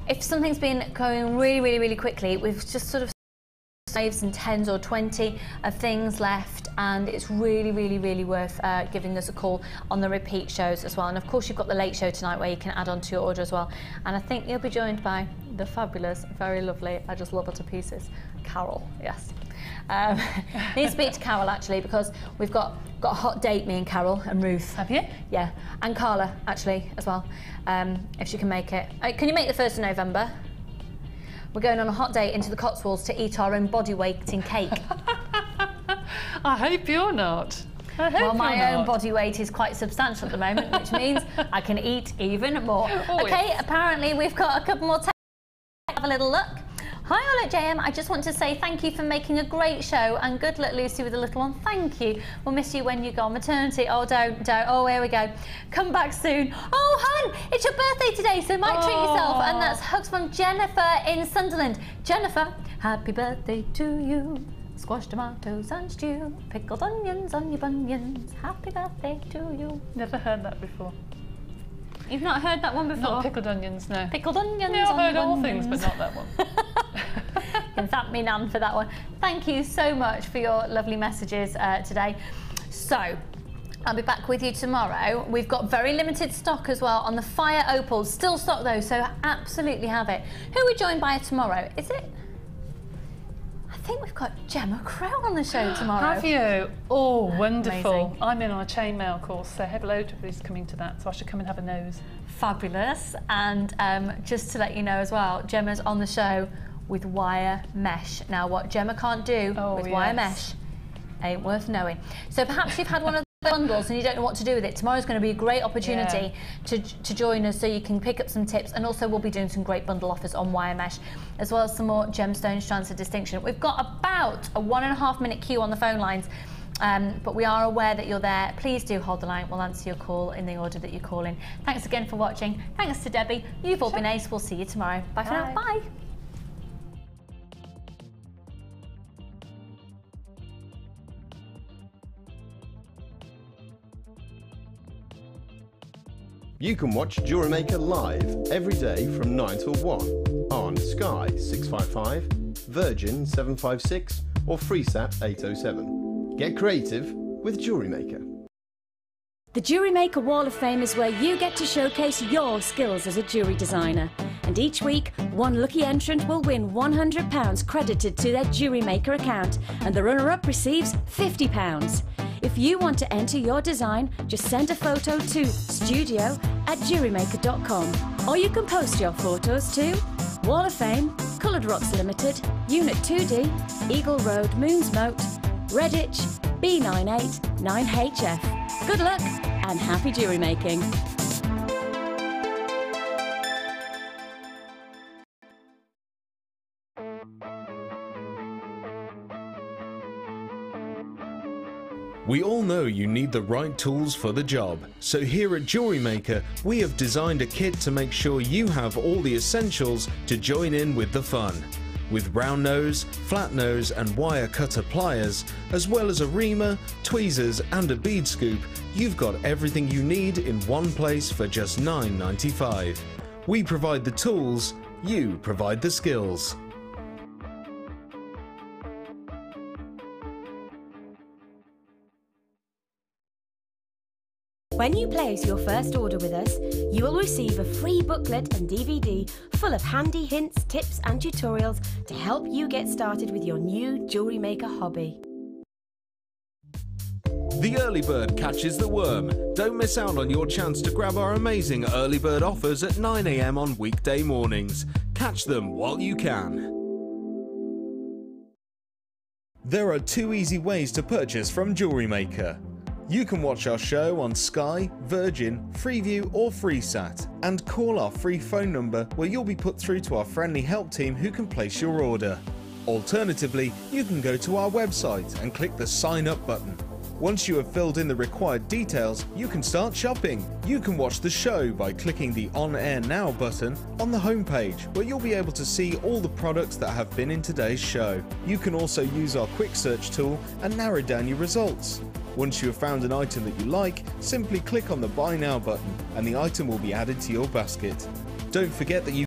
if something's been going really, really, really quickly, we've just sort of 5s and 10s or 20 of things left, and it's really, really, really worth giving us a call on the repeat shows as well. And of course you've got the late show tonight where you can add on to your order as well. And I think you'll be joined by the fabulous, very lovely, I just love her to pieces, Carol. Yes. Need to speak to Carol actually because we've got a hot date, me and Carol and Ruth. Have you? Yeah, and Carla actually as well, if she can make it. Can you make the 1st of November? We're going on a hot date into the Cotswolds to eat our own body weight in cake. I hope you're not. Well, my own body weight is quite substantial at the moment, which means I can eat even more. Okay, apparently we've got a couple more. Have a little look. Hi all at JM, I just want to say thank you for making a great show and good luck Lucy with the little one. Thank you. We'll miss you when you go on maternity. Oh, don't. Oh, here we go. Come back soon. Oh, hun, it's your birthday today, so you might treat yourself. And that's hugs from Jennifer in Sunderland. Jennifer, happy birthday to you. Squashed tomatoes and stew, pickled onions on your bunions. Happy birthday to you. Never heard that before. You've not heard that one before? Not pickled onions, no. Pickled onions. No, I've heard all onions. things, but not that one. You can thank me, Nan, for that one. Thank you so much for your lovely messages today. So, I'll be back with you tomorrow. We've got very limited stock as well on the fire opals. Still stock though, so absolutely have it. Who are we joined by tomorrow? Is it? I think we've got Gemma Crow on the show tomorrow. Have you? Oh, wonderful. Amazing. I'm in on a chainmail course, so everybody's coming to that, so I should come and have a nose. Fabulous. And just to let you know as well, Gemma's on the show with wire mesh. Now, what Gemma can't do with wire mesh ain't worth knowing. So perhaps you've had one of the bundles and you don't know what to do with it. Tomorrow's going to be a great opportunity to join us so you can pick up some tips, and also we'll be doing some great bundle offers on wire mesh, as well as some more gemstone strands of distinction. We've got about a 1.5 minute queue on the phone lines, but we are aware that you're there. Please do hold the line. We'll answer your call in the order that you call in. Thanks again for watching. Thanks to Debbie. You've all been ace. We'll see you tomorrow. Bye for now. Bye. You can watch Jewellery Maker live every day from 9 till 1 on Sky 655, Virgin 756 or FreeSat 807. Get creative with Jewellery Maker. The Jewellery Maker Wall of Fame is where you get to showcase your skills as a jewellery designer. And each week, one lucky entrant will win £100 credited to their Jewellery Maker account, and the runner-up receives £50. If you want to enter your design, just send a photo to studio@jewellerymaker.com, or you can post your photos to Wall of Fame, Coloured Rocks Limited, Unit 2D, Eagle Road, Moonsmote, Redditch, B98 9HF. Good luck and happy jewellery making. We all know you need the right tools for the job, so here at Jewellery Maker we have designed a kit to make sure you have all the essentials to join in with the fun. With round nose, flat nose and wire cutter pliers, as well as a reamer, tweezers and a bead scoop, you've got everything you need in one place for just $9.95. We provide the tools, you provide the skills. When you place your first order with us, you will receive a free booklet and DVD full of handy hints, tips and tutorials to help you get started with your new jewellery maker hobby. The early bird catches the worm. Don't miss out on your chance to grab our amazing early bird offers at 9 AM on weekday mornings. Catch them while you can. There are 2 easy ways to purchase from Jewellery Maker. You can watch our show on Sky, Virgin, Freeview or FreeSat and call our free phone number where you'll be put through to our friendly help team who can place your order. Alternatively, you can go to our website and click the sign up button. Once you have filled in the required details, you can start shopping. You can watch the show by clicking the On Air Now button on the homepage, where you'll be able to see all the products that have been in today's show. You can also use our quick search tool and narrow down your results. Once you have found an item that you like, simply click on the Buy Now button and the item will be added to your basket. Don't forget that you